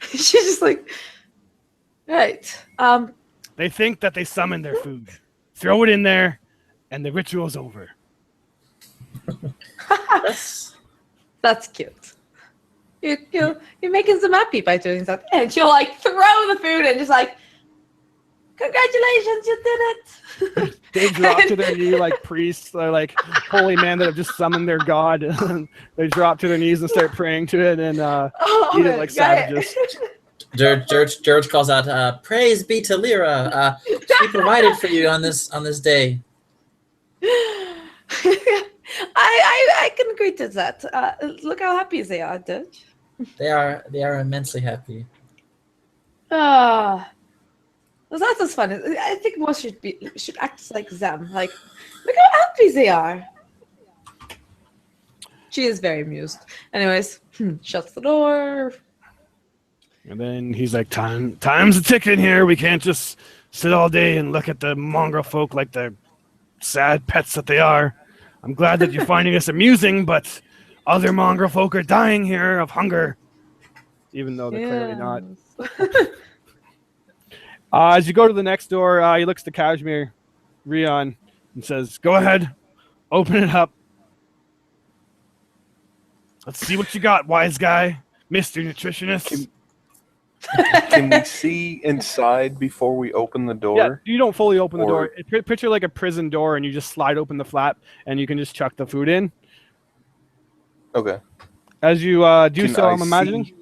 She's just like, right. They think that they summoned their food. Throw it in there, and the ritual's over. That's cute. You're making them happy by doing that. And she'll like throw the food and just like, congratulations, you did it. They drop to their knee like priests, like holy men that have just summoned their god. They drop to their knees and start praying to it and eat it like savages. George calls out, praise be to Lyra. She provided for you on this day. I can agree to that. Look how happy they are, Dutch. They are immensely happy. Well, that was fun. I think more should act like them. Like, look how happy they are. She is very amused. Anyways, shuts the door. And then he's like, time's a ticking here. We can't just sit all day and look at the mongrel folk like the sad pets that they are. I'm glad that you're finding us amusing, but other mongrel folk are dying here of hunger. Even though they're clearly not. As you go to the next door, he looks to Kashmir, Rion, and says, go ahead, open it up. Let's see what you got, wise guy, Mr. Nutritionist. Can we see inside before we open the door? Yeah, you don't fully open the door. Picture like a prison door, and you just slide open the flap, and you can just chuck the food in. Okay. As you do so, I'm imagining.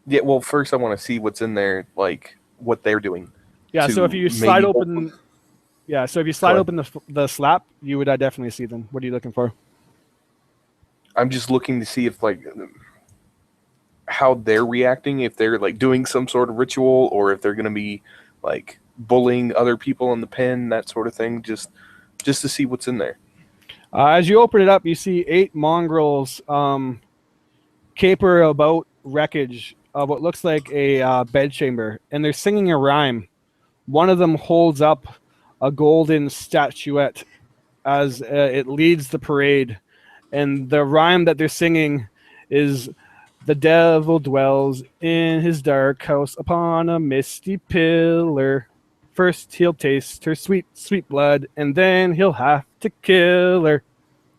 Yeah, well, first I want to see what's in there, like what they're doing. Yeah, so if you slide open, open the slap, you would definitely see them. What are you looking for? I'm just looking to see if like how they're reacting, if they're like doing some sort of ritual or if they're going to be like bullying other people in the pen, that sort of thing, just to see what's in there. As you open it up, you see 8 mongrels caper about wreckage of what looks like a bedchamber, and they're singing a rhyme. One of them holds up a golden statuette as it leads the parade, and the rhyme that they're singing is, "The devil dwells in his dark house upon a misty pillar. First he'll taste her sweet, sweet blood, and then he'll have to kill her."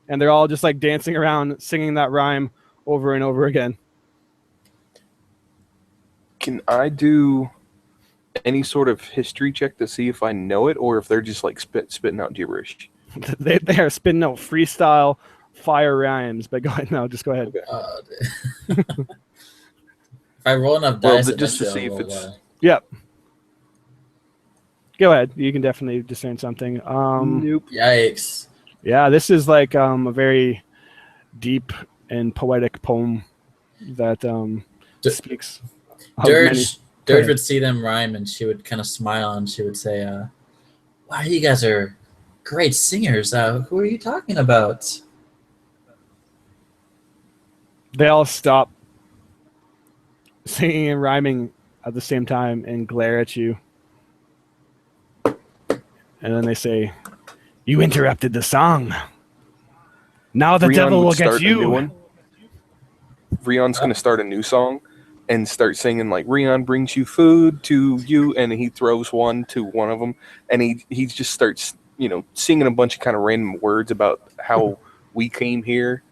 And they're all just like dancing around singing that rhyme over and over again. Can I do any sort of history check to see if I know it, or if they're just like spitting out gibberish? They are spitting out freestyle fire rhymes, but go ahead now. Just go ahead. If I roll enough Well, dice, just to eventually see I'll if roll, it's Yep. Go ahead. You can definitely discern something. nope. Yikes. Yeah, this is like a very deep and poetic poem that speaks of many. Dirge Go ahead. would see them rhyme and she would kind of smile and she would say, wow, you guys are great singers. Who are you talking about? They all stop singing and rhyming at the same time and glare at you. And then they say, "You interrupted the song. Now the Rion devil would will start get a new you." one. Rion's going to start a new song and start singing like, "Rion brings you food to you," and he throws one to one of them, and he just starts, singing a bunch of kind of random words about how we came here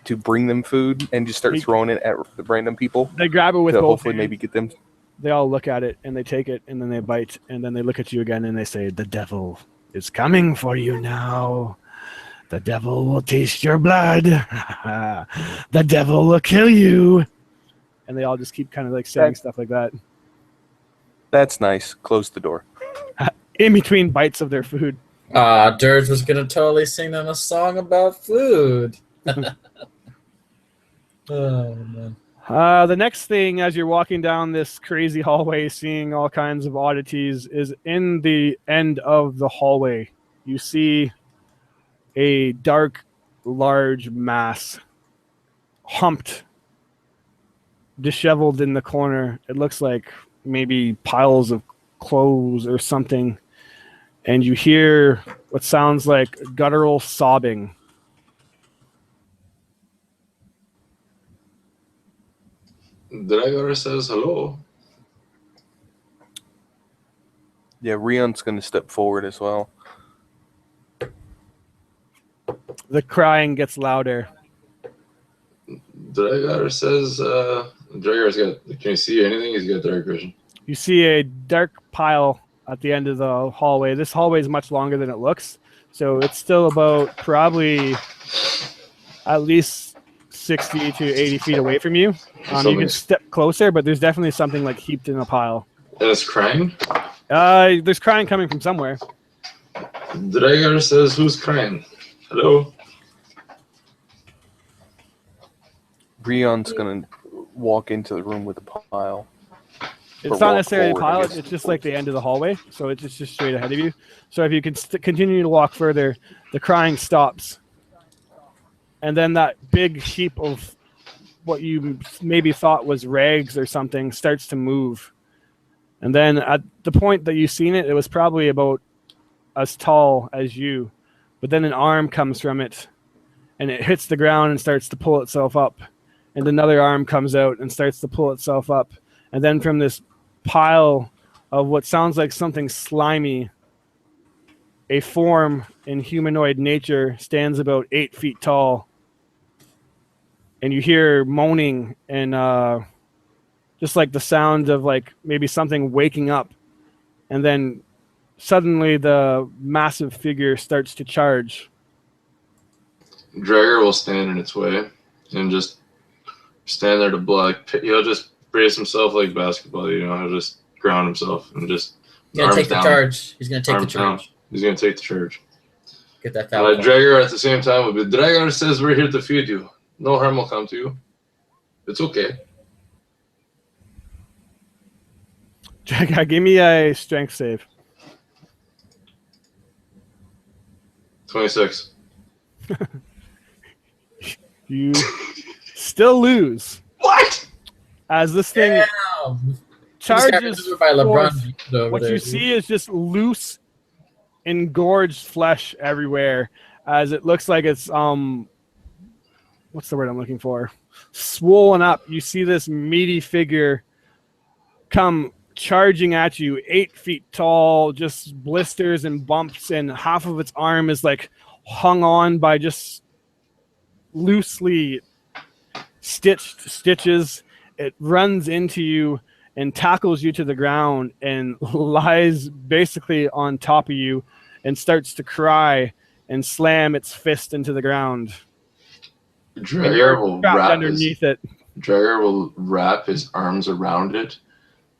to bring them food, and just start throwing it at the random people They grab it with to both hopefully hands. maybe get them. They all look at it and they take it and then they bite and then they look at you again and they say, "The devil is coming for you now. The devil will taste your blood. The devil will kill you." And they all just keep kind of like saying stuff like that That's nice. Close the door. in between bites of their food. Dirge was going to totally sing them a song about food. Oh, man. The next thing, as you're walking down this crazy hallway, seeing all kinds of oddities, is in the end of the hallway. You see a dark, large mass, humped, disheveled in the corner. It looks like maybe piles of clothes or something. And you hear what sounds like guttural sobbing. Dragar says hello. Yeah, Rion's going to step forward as well. The crying gets louder. Dragar says, Dragar's got, can you see anything? He's got dark vision. You see a dark pile at the end of the hallway. This hallway is much longer than it looks. So it's still about probably at least 60 to 80 feet away from you. You can step closer, but there's definitely something like heaped in a pile. And it's crying? There's crying coming from somewhere. Dragar says, who's crying? Hello? Rion's going to walk into the room with the pile. It's not necessarily a pile. It's just like the end of the hallway. So it's just straight ahead of you. So if you can continue to walk further, the crying stops. And then that big heap of what you maybe thought was rags or something starts to move. And then at the point that you've seen it, it was probably about as tall as you. But then an arm comes from it, and it hits the ground and starts to pull itself up. And another arm comes out and starts to pull itself up. And then from this pile of what sounds like something slimy, a form in humanoid nature stands about 8 feet tall. And you hear moaning and just like the sound of like maybe something waking up. And then suddenly the massive figure starts to charge. Dragar will stand in its way and just stand there to block. He'll just brace himself like basketball, he'll just ground himself and just. He's going to take the charge. He's going to take the charge. He's going to take the charge. Get that foul. Dragar at the same time will be, Dragar says we're here to feed you. No harm will come to you. It's okay. Dragar, give me a strength save. 26. You still lose What? as this thing Damn. He just got charges delivered by forth. LeBron over What there, you dude. see is just loose, engorged flesh everywhere, as it looks like it's what's the word I'm looking for? Swollen up. You see this meaty figure come charging at you, 8 feet tall, just blisters and bumps, and half of its arm is like hung on by just loosely stitched stitches. It runs into you and tackles you to the ground and lies basically on top of you and starts to cry and slam its fist into the ground. And Dragar you're will trapped wrap underneath it. Dragar will wrap his arms around it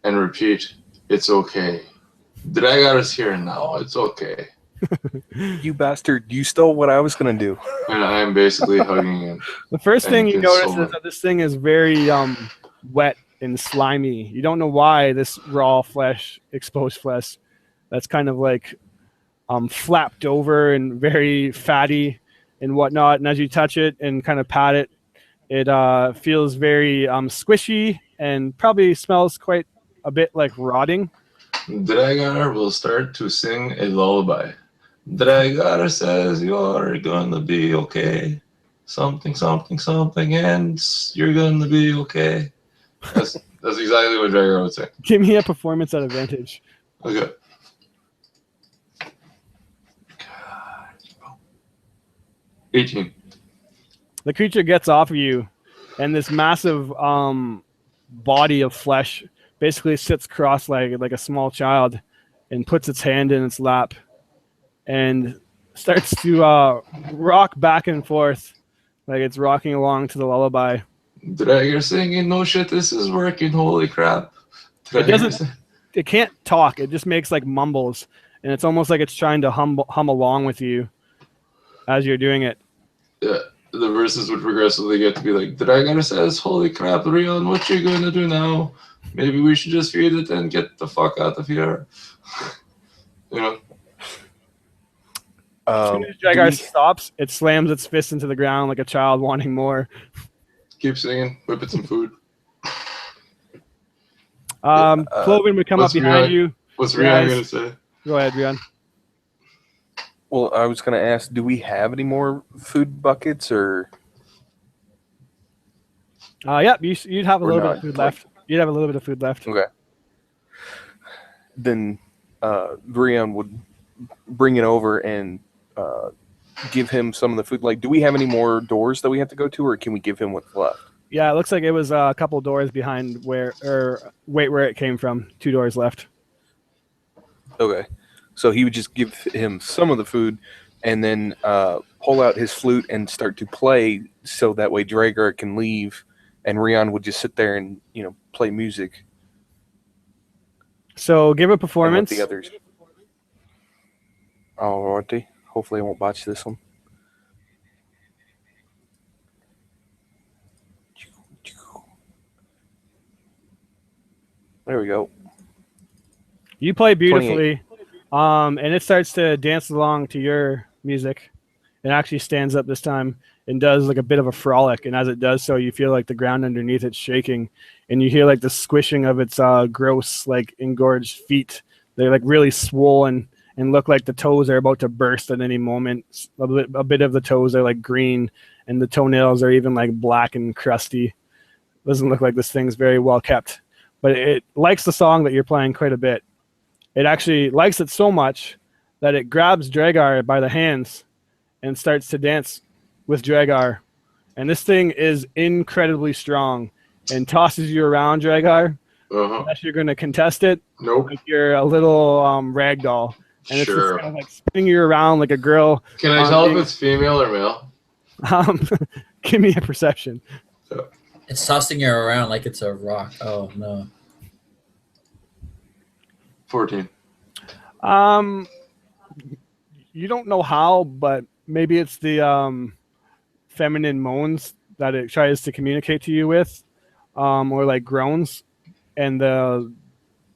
and repeat, "It's okay. Dragar is here now. It's okay." You bastard! You stole what I was gonna do. And I am basically hugging him. The first thing you notice consoling. is that this thing is very wet and slimy. You don't know why this raw flesh, exposed flesh, that's kind of like flapped over and very fatty and whatnot. And as you touch it and kind of pat it, it feels very squishy and probably smells quite a bit like rotting. Dragar will start to sing a lullaby. Dragar says you're gonna be okay. Something, something, something, and you're gonna be okay. That's exactly what Dragar would say. Give me a performance at advantage. Okay. 18. The creature gets off of you, and this massive body of flesh basically sits cross-legged like a small child and puts its hand in its lap and starts to rock back and forth like it's rocking along to the lullaby. Dragar singing, no shit, this is working, holy crap. It doesn't. It can't talk. It just makes like mumbles, and it's almost like it's trying to hum along with you as you're doing it. Yeah, the verses would progressively get to be like, Dragar says, holy crap, Rion, what you gonna do now? Maybe we should just feed it and get the fuck out of here. You know? As soon as Dragar stops, it slams its fist into the ground like a child wanting more. Keep singing, whip it some food. Cloven would come up behind you. What's Rion gonna say? Go ahead, Rion. Well, I was gonna ask, do we have any more food buckets or? Yep, you'd have a Or little bit not, of food like- left. You'd have a little bit of food left. Okay. Then Brian would bring it over and give him some of the food. Like, do we have any more doors that we have to go to, or can we give him what's left? Yeah, it looks like it was a couple doors behind where it came from. 2 doors left. Okay. So he would just give him some of the food and then pull out his flute and start to play so that way Dragar can leave and Rion would just sit there and, play music. So give a And let performance. the others. Alrighty. Hopefully I won't botch this one. There we go. You play beautifully, and it starts to dance along to your music. It actually stands up this time and does like a bit of a frolic. And as it does so, you feel like the ground underneath it's shaking, and you hear like the squishing of its gross, like engorged feet. They're like really swollen and look like the toes are about to burst at any moment. A bit of the toes are like green, and the toenails are even like black and crusty. Doesn't look like this thing's very well kept, but it likes the song that you're playing quite a bit. It actually likes it so much that it grabs Dragar by the hands and starts to dance with Dragar. And this thing is incredibly strong and tosses you around, Dragar. Uh-huh. Unless you're going to contest it, Nope. like you're a little rag doll. And it's just Sure. kind of like spinning you around like a girl. Can I tell if it's female or male? Give me a perception. It's tossing you around like it's a rock. Oh no. 14. You don't know how, but maybe it's the feminine moans that it tries to communicate to you with, or like groans, and the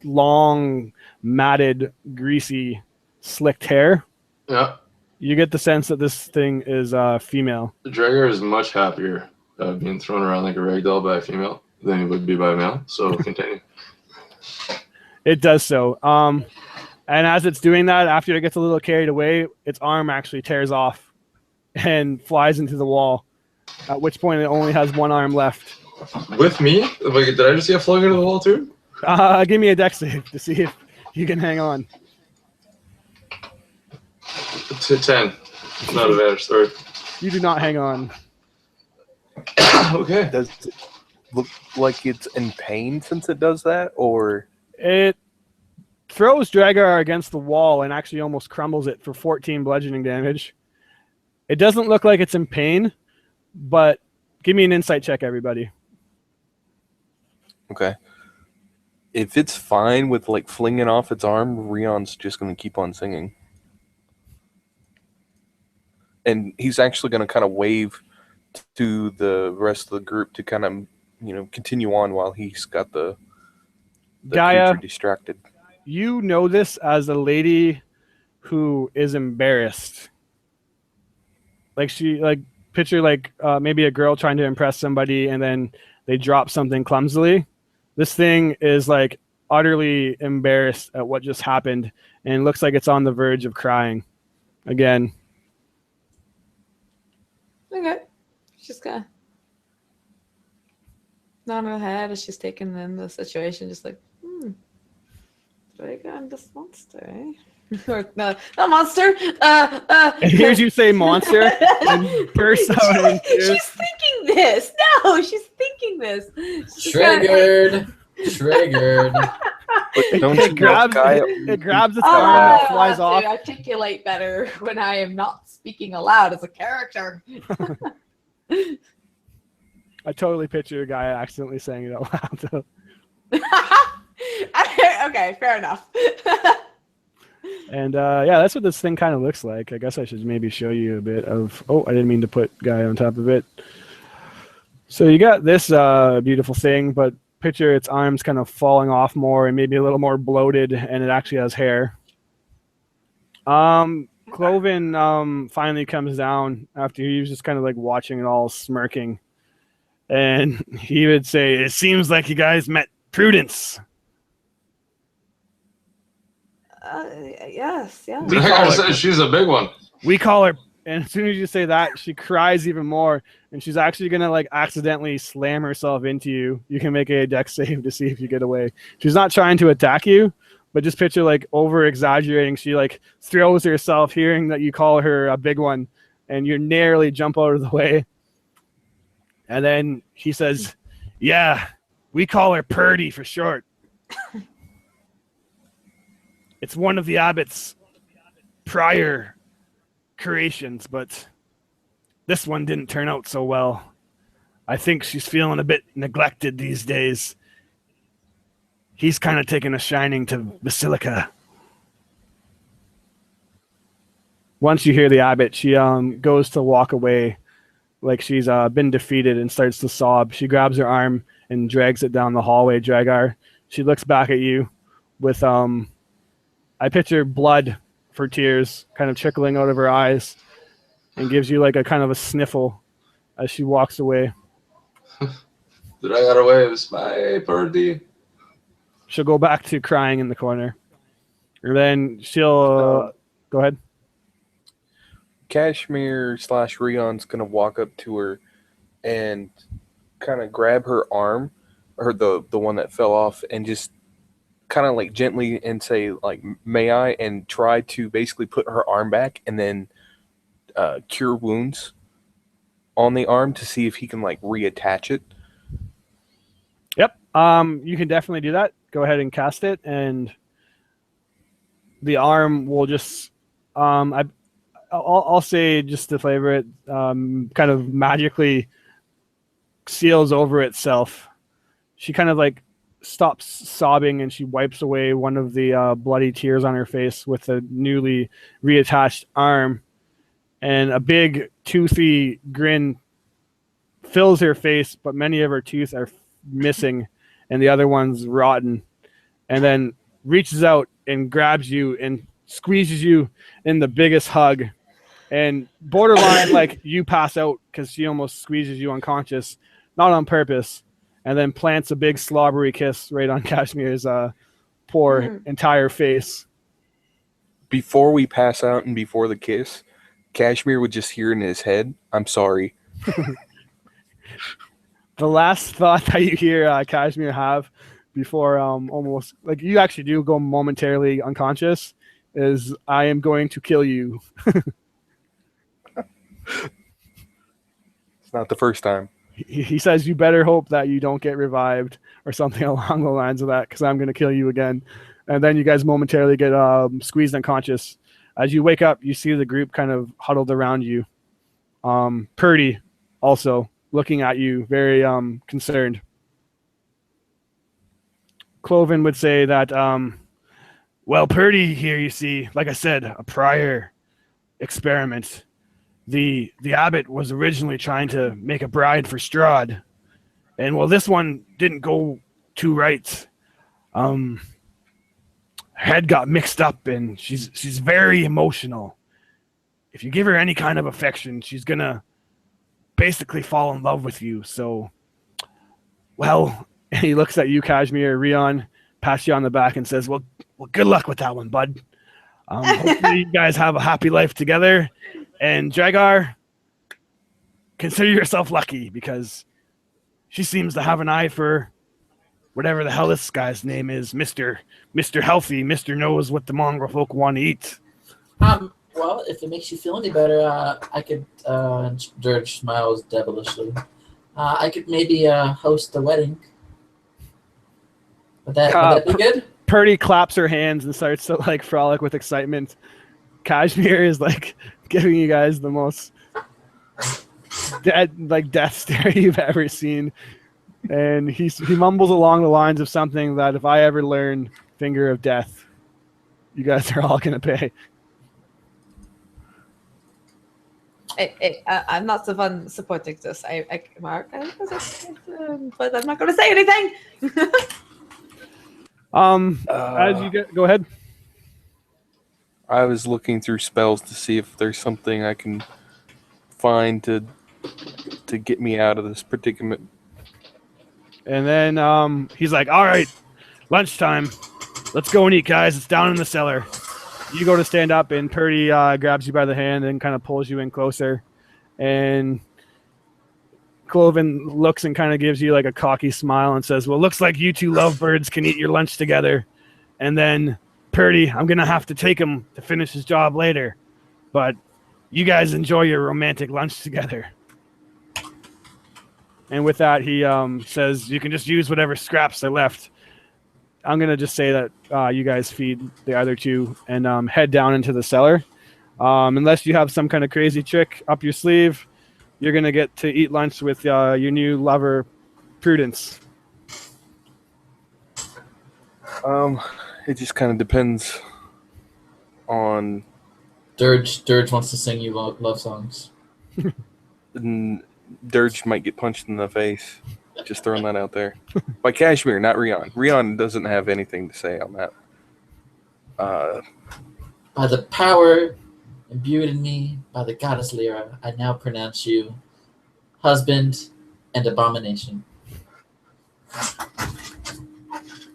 long, matted, greasy, slicked hair. Yeah. You get the sense that this thing is female. The Dragar is much happier being thrown around like a rag doll by a female than he would be by a male. So continue. It does so. And as it's doing that, after it gets a little carried away, its arm actually tears off and flies into the wall. At which point, it only has one arm left. With me? Like, did I just get flung into the wall too? Give me a dex save to see if you can hang on. To 10. Not advantage, sorry. You do not hang on. Okay. Does it look like it's in pain since it does that, or It throws Dragar against the wall and actually almost crumbles it for 14 bludgeoning damage. It doesn't look like it's in pain, but give me an insight check, everybody. okay? If it's fine with like flinging off its arm, Rion's just going to keep on singing, and he's actually going to kind of wave to the rest of the group to kind of continue on while he's got the Gaia, creature distracted. you know this as a lady who is embarrassed. Like picture maybe a girl trying to impress somebody and then they drop something clumsily. This thing is like utterly embarrassed at what just happened and looks like it's on the verge of crying again. Okay. She's just gonna nod her head as she's taking in the situation, just like, Dragar and this monster, eh? Or no, not monster. And here's you say monster and bursts out into She's thinking this. No, she's thinking this. She's Triggered. Triggered. But don't you it grabs know, Gaia, it grabs its arm and it flies to off. articulate better when I am not speaking aloud as a character. I totally picture a guy accidentally saying it out loud. Okay, fair enough. And yeah, that's what this thing kind of looks like. I guess I should maybe show you a bit of. Oh, I didn't mean to put guy on top of it. So you got this beautiful thing, but picture its arms kind of falling off more and maybe a little more bloated, and it actually has hair. Cloven finally comes down after he was just kind of like watching it all, smirking, and he would say, "It seems like you guys met Prudence." Yes, yeah. Dragar says she's a big one. We call her, and as soon as you say that, she cries even more, and she's actually gonna like accidentally slam herself into you. You can make a dex save to see if you get away. She's not trying to attack you, but just picture like over exaggerating. She like throws herself, hearing that you call her a big one, and you narrowly jump out of the way. And then he says, "Yeah, we call her Purdy for short. It's one of the abbot's prior creations, but this one didn't turn out so well. I think she's feeling a bit neglected these days. He's kind of taken a shining to Basilica." Once you hear the abbot, she goes to walk away like she's been defeated and starts to sob. She grabs her arm and drags it down the hallway, Dragar. She looks back at you with I picture blood for tears kind of trickling out of her eyes, and gives you like a kind of a sniffle as she walks away. Dragar waves, my birdie. She'll go back to crying in the corner. And then she'll go ahead. Kashmir / Rion's gonna walk up to her and kind of grab her arm, or the one that fell off, and just kind of like gently and say like, "May I?" and try to basically put her arm back and then cure wounds on the arm to see if he can like reattach it. Yep. You can definitely do that. Go ahead and cast it, and the arm will just I'll say, just to flavor it, kind of magically seals over itself. She kind of like stops sobbing and she wipes away one of the bloody tears on her face with a newly reattached arm, and a big toothy grin fills her face, but many of her teeth are missing and the other one's rotten. and then reaches out and grabs you and squeezes you in the biggest hug, and borderline like you pass out because she almost squeezes you unconscious, not on purpose, and then plants a big slobbery kiss right on Kashmir's poor entire face. Before we pass out and before the kiss, Kashmir would just hear in his head, "I'm sorry." The last thought that you hear Kashmir have before almost like you actually do go momentarily unconscious is, "I am going to kill you." It's not the first time. He says, "You better hope that you don't get revived," or something along the lines of that, because I'm going to kill you again. And then you guys momentarily get squeezed unconscious. As you wake up, you see the group kind of huddled around you. Purdy also looking at you, very concerned. Cloven would say that, well, Purdy here, you see, like I said, a prior experiment. The abbot was originally trying to make a bride for Strahd, and well, this one didn't go too right. Her head got mixed up, and she's very emotional. If you give her any kind of affection, she's gonna basically fall in love with you. So, well, and he looks at you, Kashmir. Rion pats you on the back and says, "Well, good luck with that one, bud. Hopefully, you guys have a happy life together." And Dragar, consider yourself lucky because she seems to have an eye for whatever the hell this guy's name is, Mr. Healthy. Mr. knows what the mongrel folk want to eat. Well, if it makes you feel any better, I could. Dirge smiles devilishly. I could maybe host a wedding. Would that be good? Purdy claps her hands and starts to like frolic with excitement. Kashmir is like giving you guys the most death stare you've ever seen, and he mumbles along the lines of something that if I ever learn finger of death, you guys are all gonna pay. I'm not so fun supporting this. Mark, but I'm not going to say anything. As you go ahead. I was looking through spells to see if there's something I can find to get me out of this predicament. And then he's like, "All right, lunchtime. Let's go and eat, guys. It's down in the cellar." You go to stand up, and Purdy grabs you by the hand and kind of pulls you in closer. And Cloven looks and kind of gives you like a cocky smile and says, "Well, looks like you two lovebirds can eat your lunch together." And then, "Purdy, I'm going to have to take him to finish his job later. But you guys enjoy your romantic lunch together." And with that, he says, "You can just use whatever scraps are left." I'm going to just say that you guys feed the other two and head down into the cellar. Unless you have some kind of crazy trick up your sleeve, you're going to get to eat lunch with your new lover, Prudence. It just kind of depends on... Dirge wants to sing you love songs. Dirge might get punched in the face. Just throwing that out there. By Kashmir, not Rion. Rion doesn't have anything to say on that. By the power imbued in me by the goddess Lyra, I now pronounce you husband and abomination.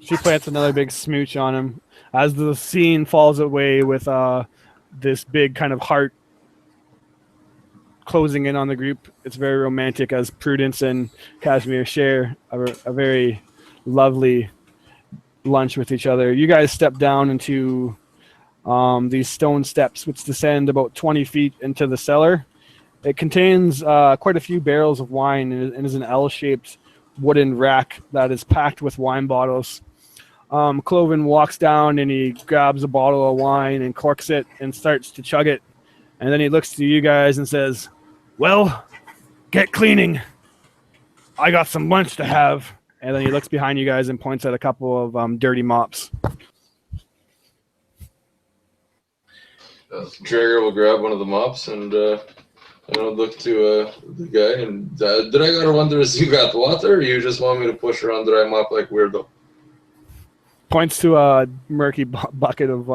She plants another big smooch on him as the scene falls away with this big kind of heart closing in on the group. It's very romantic as Prudence and Kashmir share a very lovely lunch with each other. You guys step down into these stone steps which descend about 20 feet into the cellar. It contains quite a few barrels of wine and is an L-shaped wooden rack that is packed with wine bottles. Cloven walks down and he grabs a bottle of wine and corks it and starts to chug it. And then he looks to you guys and says, "Well, get cleaning. I got some lunch to have." And then he looks behind you guys and points at a couple of dirty mops. Traeger will grab one of the mops and look to the guy and did I gotta wonder if you got water or you just want me to push around dry mop like weirdo? Points to a murky bucket of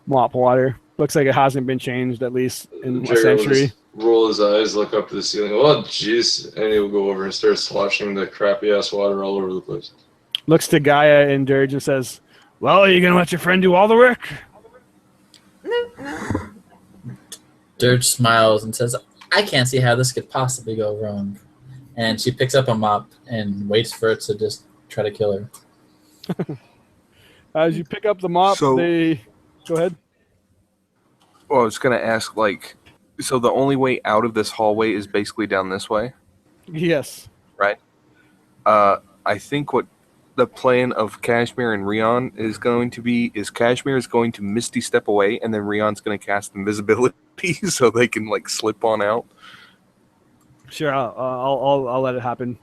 mop water. Looks like it hasn't been changed at least in a Jerry will century. just roll his eyes, look up to the ceiling. Oh, jeez. And he'll go over and start sloshing the crappy ass water all over the place. Looks to Gaia and Dirge and says, "Well, are you gonna let your friend do all the work?" Dirge smiles and says, I can't see how this could possibly go wrong. And she picks up a mop and waits for it to just try to kill her. As you pick up the mop, So- they go ahead. Well, I was gonna ask, like, so the only way out of this hallway is basically down this way, Yes. right? I think what the plan of Kashmir and Rion is going to be is Kashmir is going to Misty Step away, and then Rion's going to cast invisibility so they can like slip on out. Sure, I'll let it happen.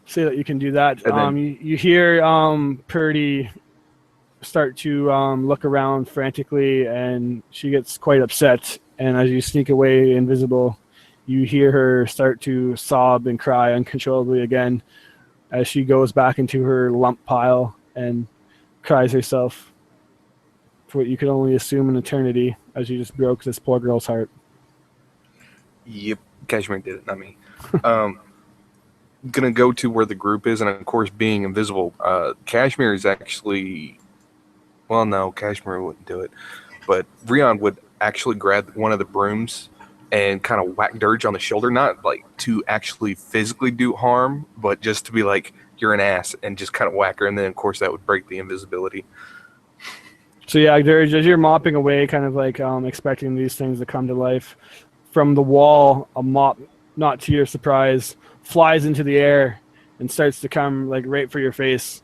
Say that you can do that. And then- You hear Purdy start to look around frantically, and she gets quite upset. And as you sneak away invisible, you hear her start to sob and cry uncontrollably again as she goes back into her lump pile and cries herself for what you could only assume an eternity, as you just broke this poor girl's heart. Yep, Kashmir did it, not me. Gonna go to where the group is, and of course, being invisible, Kashmir is actually. Well, no, Kashmir wouldn't do it, but Rion would actually grab one of the brooms and kind of whack Dirge on the shoulder, not like to actually physically do harm, but just to be like, "You're an ass," and just kind of whack her, and then of course that would break the invisibility. So yeah, Dirge, as you're mopping away, kind of like expecting these things to come to life, from the wall, a mop, not to your surprise, flies into the air and starts to come like right for your face.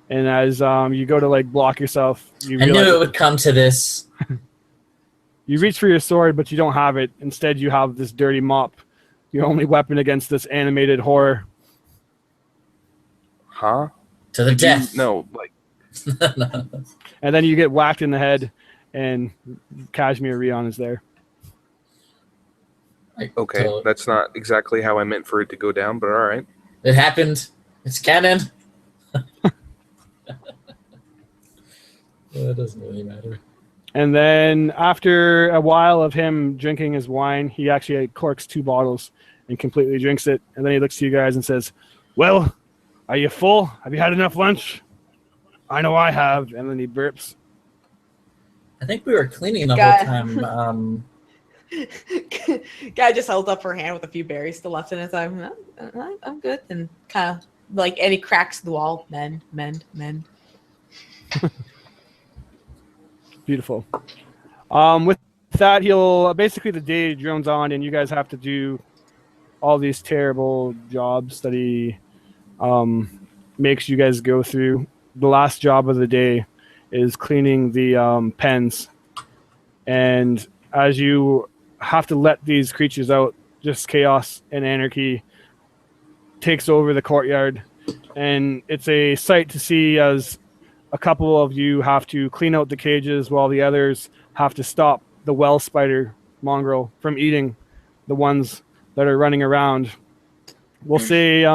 And as you go to like block yourself, you I knew realize it would come to this. you reach for your sword, but you don't have it. Instead, you have this dirty mop, your only weapon against this animated horror. Huh? To the death. No, like No. And then you get whacked in the head, and Kashmir Rion is there. okay, So that's not exactly how I meant for it to go down, but all right. it happened. It's canon. It doesn't really matter. And then after a while of him drinking his wine, he actually corks 2 bottles and completely drinks it. And then he looks to you guys and says, "Well, are you full? Have you had enough lunch?" "I know I have." And then he burps. I think we were cleaning the God. whole time. Guy just held up her hand with a few berries still left in it. So I'm good. And kind of like any cracks in the wall, mend. Beautiful. With that, he'll basically the day drones on, and you guys have to do all these terrible jobs that he makes you guys go through. The last job of the day is cleaning the pens, and as you have to let these creatures out, just chaos and anarchy takes over the courtyard, and it's a sight to see as a couple of you have to clean out the cages while the others have to stop the well spider mongrel from eating the ones that are running around. We'll say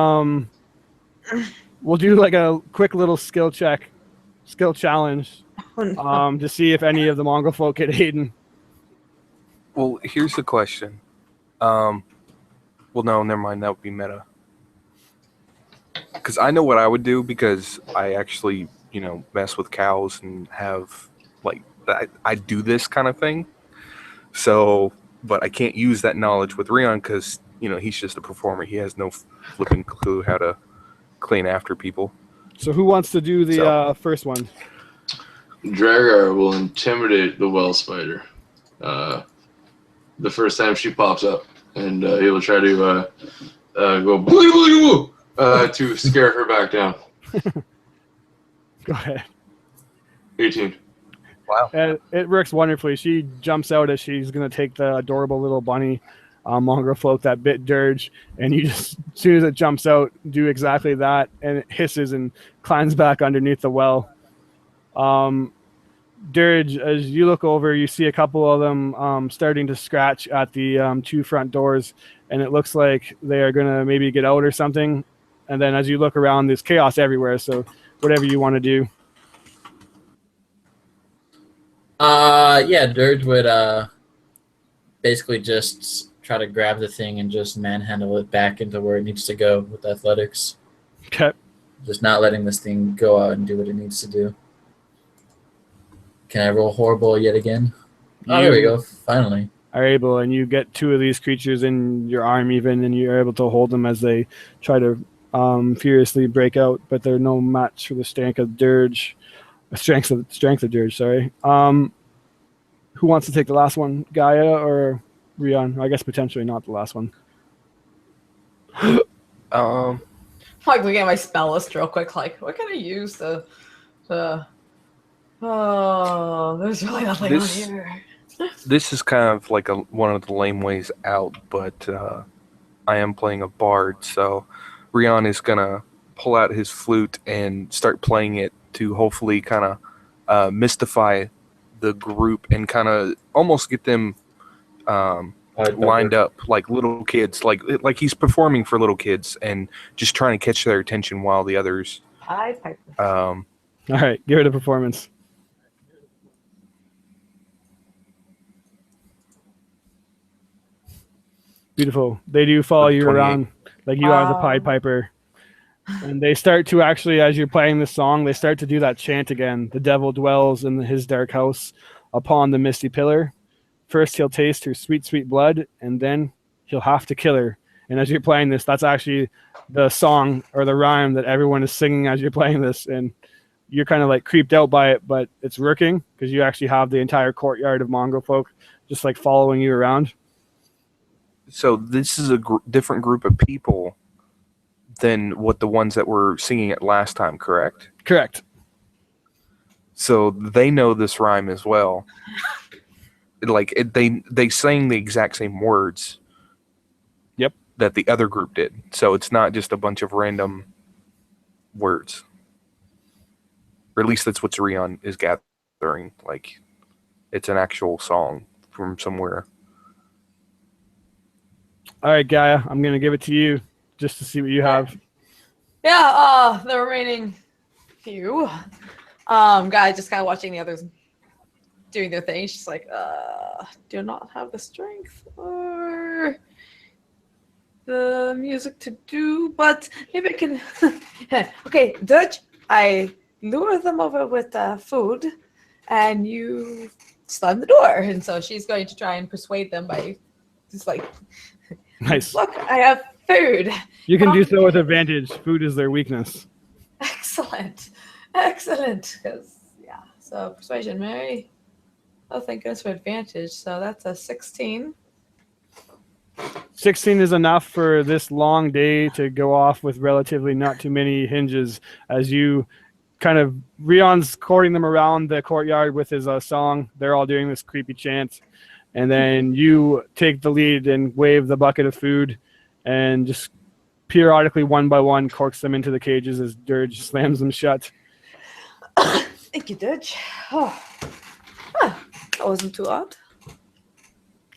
we'll do like a quick little skill challenge Oh, no. to see if any of the mongrel folk get Hayden. Well, here's the question. Well, no, never mind. That would be meta. Because I know what I would do, because I actually, mess with cows and have, like, I do this kind of thing. So, but I can't use that knowledge with Rion because, he's just a performer. He has no flipping clue how to clean after people. So who wants to do the first one? Dragar will intimidate the well spider the first time she pops up, and he will try to go boogie boogie woo to scare her back down. Go ahead. 18. Wow. And it works wonderfully. She jumps out as she's going to take the adorable little bunny mongrel folk that bit Dirge, and you just, as soon as it jumps out, do exactly that, and it hisses and climbs back underneath the well. Dirge, as you look over, you see a couple of them starting to scratch at the 2 front doors, and it looks like they are going to maybe get out or something. And then as you look around, there's chaos everywhere, so whatever you want to do. Yeah, Dirge would basically just try to grab the thing and just manhandle it back into where it needs to go with athletics. Okay. Just not letting this thing go out and do what it needs to do. Can I roll horrible yet again? Oh, there we go. Finally. Are able, and you get 2 of these creatures in your arm even, and you're able to hold them as they try to furiously break out, but they're no match for the strength of Dirge. Strength of Dirge, sorry. Who wants to take the last one? Gaia or Rion? I guess potentially not the last one. Um, Like looking at my spell list real quick, like what can I use to oh, there's really nothing on here. this is kind of like one of the lame ways out, but I am playing a bard, so Rion is gonna pull out his flute and start playing it to hopefully kind of mystify the group and kind of almost get them lined up like little kids, like he's performing for little kids and just trying to catch their attention while the others. Pied Piper. All right, give it a performance. Beautiful. They do follow you 28. around like you are the Pied Piper. And they start to actually, as you're playing this song, they start to do that chant again. The devil dwells in his dark house upon the misty pillar. First he'll taste her sweet, sweet blood, and then he'll have to kill her. And as you're playing this, that's actually the song or the rhyme that everyone is singing as you're playing this. And you're kind of like creeped out by it, but it's working because you actually have the entire courtyard of Mongol folk just like following you around. So this is a different group of people than what the ones that were singing it last time, correct? Correct. So they know this rhyme as well. They sang the exact same words. Yep. That the other group did. So it's not just a bunch of random words. Or at least that's what Rion is gathering. Like, it's an actual song from somewhere. All right, Gaia, I'm going to give it to you just to see what you have. Yeah, the remaining few. Guy just kind of watching the others doing their thing. She's like, do not have the strength or the music to do, but maybe I can. Okay, Dutch, I lure them over with food, and you slam the door. And so she's going to try and persuade them by just like, Nice. look, I have food. You can do so with advantage. Food is their weakness. Excellent. Because, yeah, so persuasion, Mary. Oh, thank goodness for advantage. So that's a 16. 16 is enough for this long day to go off with relatively not too many hinges as you kind of, Rion's courting them around the courtyard with his song. They're all doing this creepy chant. And then you take the lead and wave the bucket of food and just periodically, one by one, corks them into the cages as Dirge slams them shut. Thank you, Dutch. Oh. That wasn't too odd.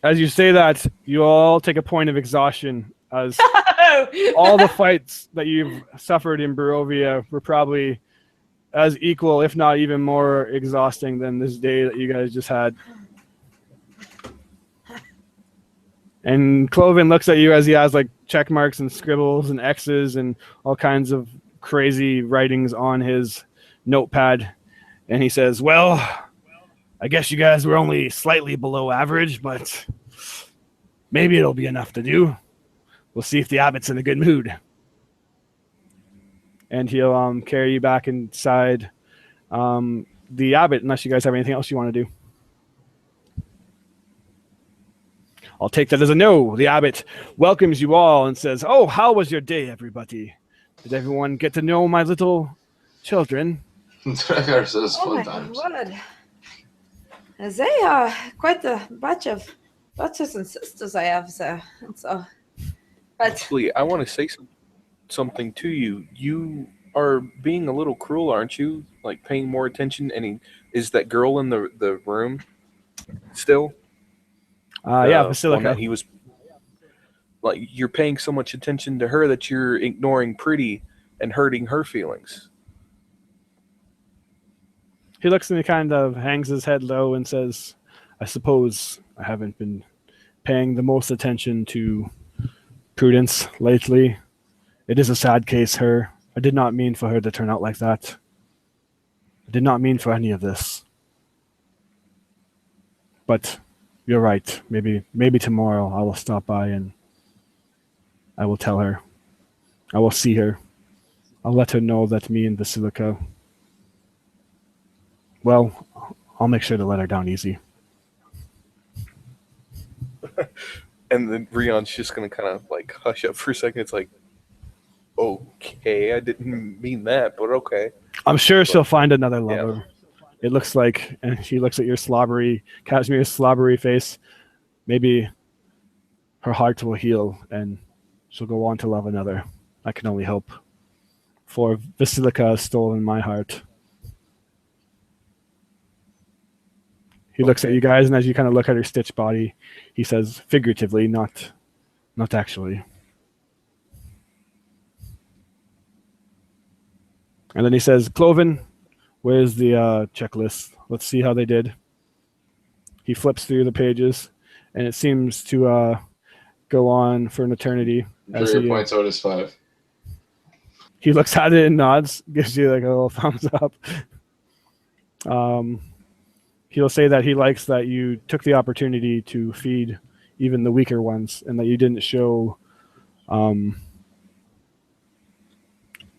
As you say that, you all take a point of exhaustion as all the fights that you've suffered in Barovia were probably as equal, if not even more exhausting than this day that you guys just had. And Cloven looks at you as he has like check marks and scribbles and X's and all kinds of crazy writings on his notepad. And he says, well, I guess you guys were only slightly below average, but maybe it'll be enough to do. We'll see if the abbot's in a good mood. And he'll carry you back inside the abbot, unless you guys have anything else you want to do. I'll take that as a no. The abbot welcomes you all and says, oh, how was your day, everybody? Did everyone get to know my little children? Drakkar says Oh my fun times. word. They are quite a bunch of brothers and sisters I have there. And so, but Actually, I want to say something to you. You are being a little cruel, aren't you? Like paying more attention. And is that girl in the room still? Yeah, one Basilica. that he was like, you're paying so much attention to her that you're ignoring Pretty and hurting her feelings. He looks and he kind of hangs his head low and says, I suppose I haven't been paying the most attention to Prudence lately. It is a sad case, her. I did not mean for her to turn out like that. I did not mean for any of this. But you're right. Maybe tomorrow I will stop by and I will tell her. I will see her. I'll let her know that me and Basilica. Well, I'll make sure to let her down easy. And then Rion's just gonna kind of like hush up for a second. It's like, okay, I didn't mean that, but okay. I'm sure she'll find another lover. Yeah. It looks like, and she looks at your Cashmere's slobbery face. Maybe her heart will heal and she'll go on to love another. I can only hope. For Basilica has stolen my heart. He looks at you guys, and as you kind of look at her stitched body, he says, figuratively, not actually. And then he says, Cloven, where's the checklist? Let's see how they did. He flips through the pages, and it seems to go on for an eternity. Drea points out his 5. He looks at it and nods, gives you like a little thumbs up. He'll say that he likes that you took the opportunity to feed even the weaker ones, and that you didn't show, you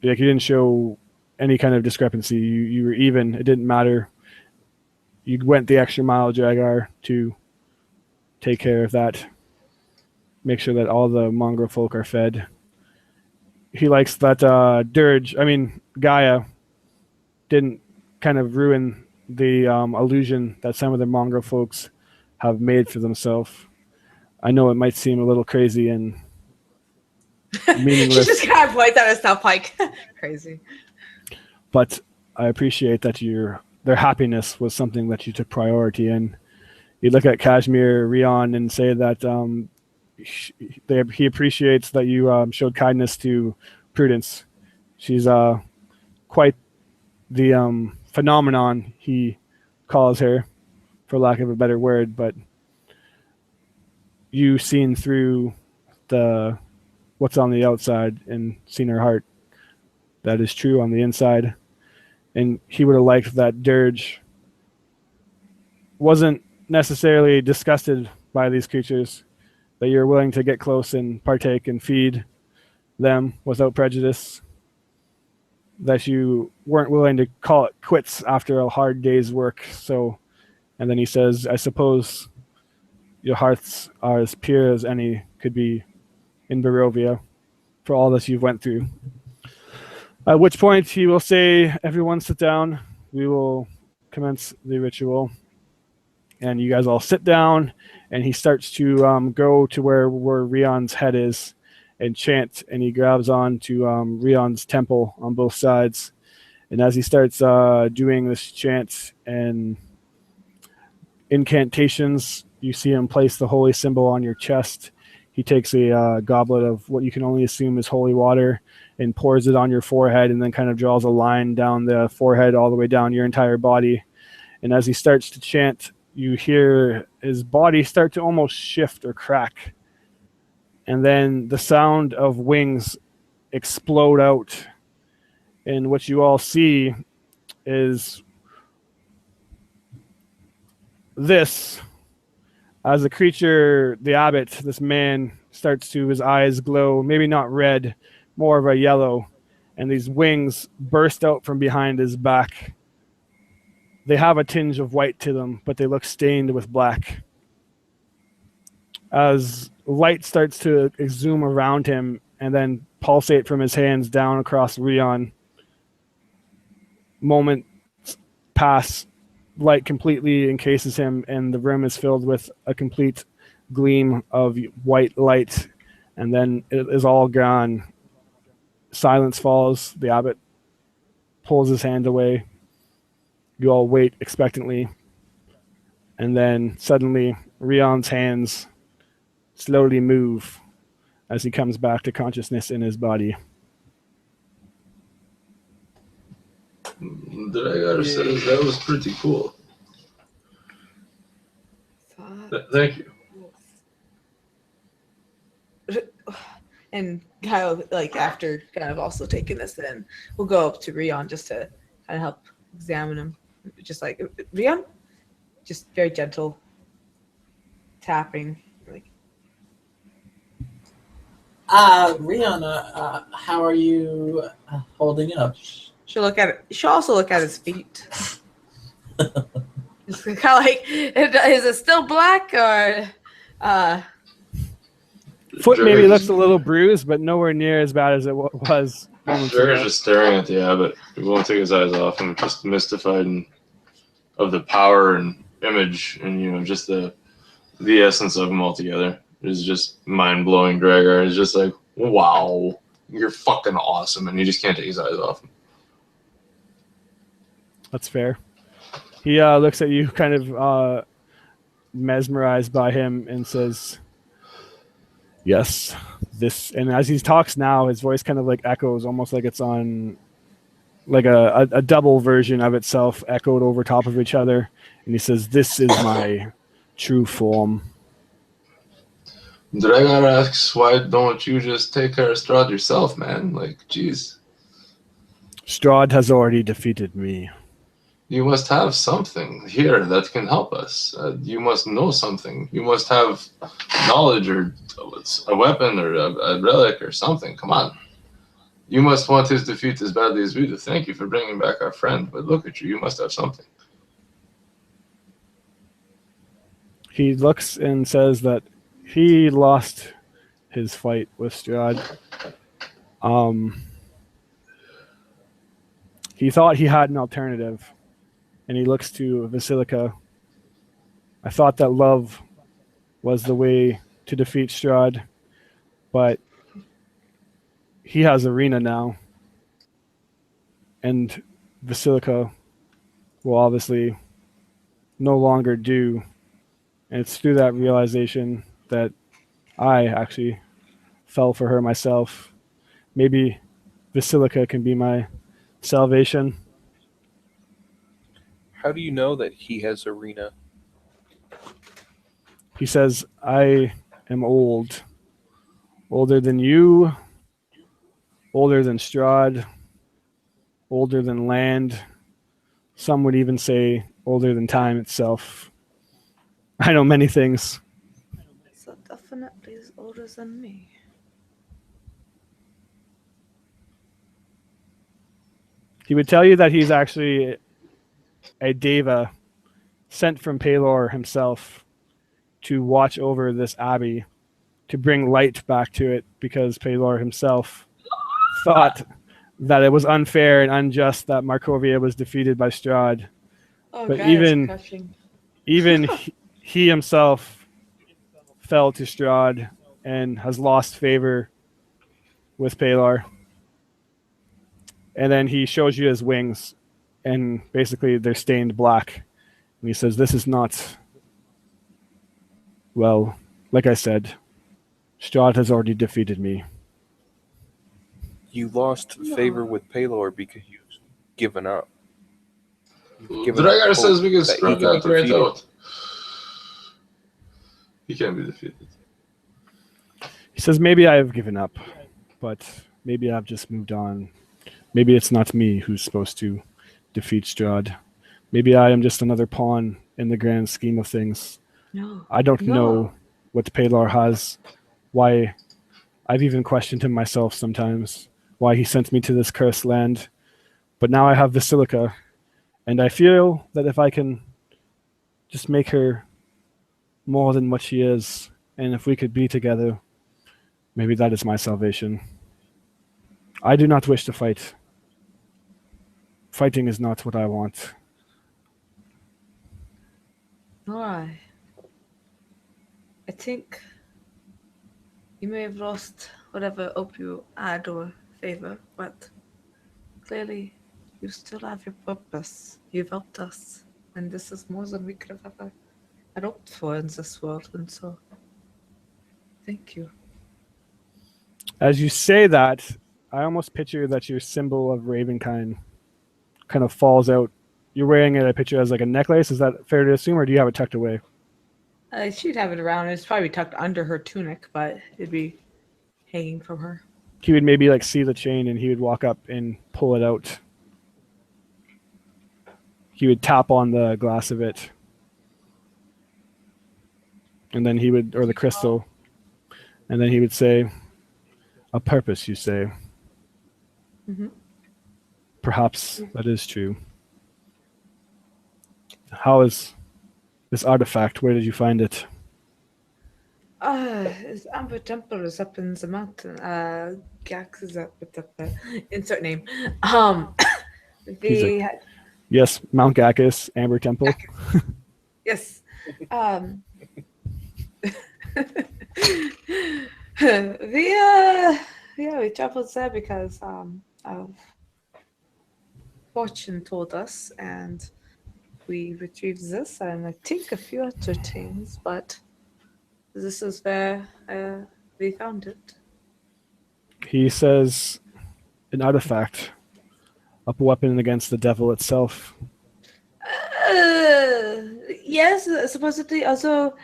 didn't show any kind of discrepancy. You were even. It didn't matter. You went the extra mile, Jagar, to take care of that. Make sure that all the mongrel folk are fed. He likes that Gaia didn't kind of ruin the illusion that some of the mongrel folks have made for themselves. I know it might seem a little crazy and meaningless. She just kind of points at herself like, crazy. But I appreciate that their happiness was something that you took priority in. You look at Kashmir, Rion, and say that he appreciates that you showed kindness to Prudence. She's quite the phenomenon, he calls her, for lack of a better word, but you seen through what's on the outside and seen her heart. That is true on the inside. And he would have liked that Dirge wasn't necessarily disgusted by these creatures, that you're willing to get close and partake and feed them without prejudice, that you weren't willing to call it quits after a hard day's work. So, and then he says, I suppose your hearts are as pure as any could be in Barovia for all that you've went through. At which point he will say, everyone sit down. We will commence the ritual. And you guys all sit down, and he starts to go to where Rion's head is and chant, and he grabs on to Rion's temple on both sides. And as he starts doing this chant and incantations, you see him place the holy symbol on your chest. He takes a goblet of what you can only assume is holy water and pours it on your forehead, and then kind of draws a line down the forehead all the way down your entire body. And as he starts to chant, you hear his body start to almost shift or crack. And then the sound of wings explode out. And what you all see is this. As the creature, the abbot, this man, starts to, his eyes glow, maybe not red, more of a yellow. And these wings burst out from behind his back. They have a tinge of white to them, but they look stained with black. As light starts to zoom around him and then pulsate from his hands down across Rion, moments pass, light completely encases him, and the room is filled with a complete gleam of white light, and then it is all gone. Silence falls. The abbot pulls his hand away. You all wait expectantly, and then suddenly Rion's hands slowly move as he comes back to consciousness in his body. Dregar says that was pretty cool. Thank you. And Kyle, like after kind of also taking this in, we'll go up to Rion just to kind of help examine him. Just like Rion, just very gentle tapping. Like, Rihanna, how are you holding up? she'll look at it. She'll also look at his feet. Just kind of like, is it still black or? Foot maybe Dregar's looks a little bruised, but nowhere near as bad as it was moments Dregar's ago. just staring at the abbot. He won't take his eyes off him, just mystified and of the power and image and just the essence of him altogether. It's just mind blowing. Dregar is just like, wow, you're fucking awesome, and he just can't take his eyes off him. That's fair. He looks at you, kind of mesmerized by him, and says, "Yes, this." And as he talks now, his voice kind of like echoes, almost like it's on like a double version of itself, echoed over top of each other. And he says, "This is my true form." Dregar asks, why don't you just take care of Strahd yourself, man? Like, jeez. Strahd has already defeated me. You must have something here that can help us. You must know something. You must have knowledge or a weapon or a relic or something. Come on. You must want his defeat as badly as we do. Thank you for bringing back our friend. But look at you. You must have something. He looks and says that he lost his fight with Strahd. He thought he had an alternative, and he looks to Vasilika. I thought that love was the way to defeat Strahd, but he has Arena now, and Vasilika will obviously no longer do. And it's through that realization that I actually fell for her myself. Maybe Vasilika can be my salvation. How do you know that he has Arena? He says, I am old. Older than you, older than Strahd, older than land. Some would even say older than time itself. I know many things. so definitely is older than me. He would tell you that he's actually a Deva sent from Pelor himself to watch over this abbey, to bring light back to it, because Pelor himself thought that it was unfair and unjust that Markovia was defeated by Strahd. Oh, But God, even- it's crushing. Even he himself fell to Strahd and has lost favor with Pelor. And then he shows you his wings, and basically they're stained black. And he says, this is not, well, like I said, Strahd has already defeated me. You lost favor with Pelor because you've given up. You've given Dregar up says hope we can that he scrub got that right defeated. out. He can't be defeated. He says, maybe I have given up, but maybe I've just moved on. Maybe it's not me who's supposed to defeat Strahd. Maybe I am just another pawn in the grand scheme of things. No. I don't No. know what Pelor has, why I've even questioned him myself sometimes, why he sent me to this cursed land. But now I have Vasilika, and I feel that if I can just make her more than what she is, and if we could be together, maybe that is my salvation. I do not wish to fight. Fighting is not what I want. Nor I. I think you may have lost whatever hope you had or favor, but clearly you still have your purpose. You've helped us, and this is more than we could have ever had hoped for in this world, and so thank you. As you say that, I almost picture that your symbol of Ravenkind kind of falls out. You're wearing a picture as like a necklace. Is that fair to assume, or do you have it tucked away? She'd have it around. It's probably tucked under her tunic, but it'd be hanging from her. He would maybe like see the chain and he would walk up and pull it out. He would tap on the glass of it. And then he would, or the crystal, and then he would say, "A purpose, you say? Mm-hmm. Perhaps that is true. How is this artifact? Where did you find it?" His Amber Temple is up in the mountain. Gax is up with the insert name. He's Yes, Mount Gacchus, Amber Temple. Yes. We traveled there because of fortune told us, and we retrieved this and I think a few other things, but this is where we found it. He says, an artifact, a weapon against the devil itself. Yes, supposedly. Also,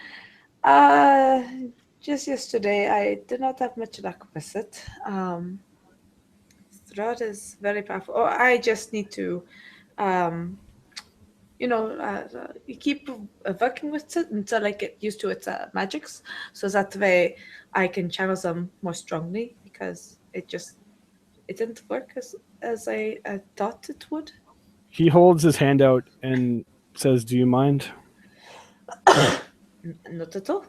just yesterday, I did not have much luck with it. Strahd is very powerful. Oh, I just need to, you keep working with it until I get used to its magics, so that way I can channel them more strongly, because it didn't work as I thought it would. He holds his hand out and says, "Do you mind?" Not at all.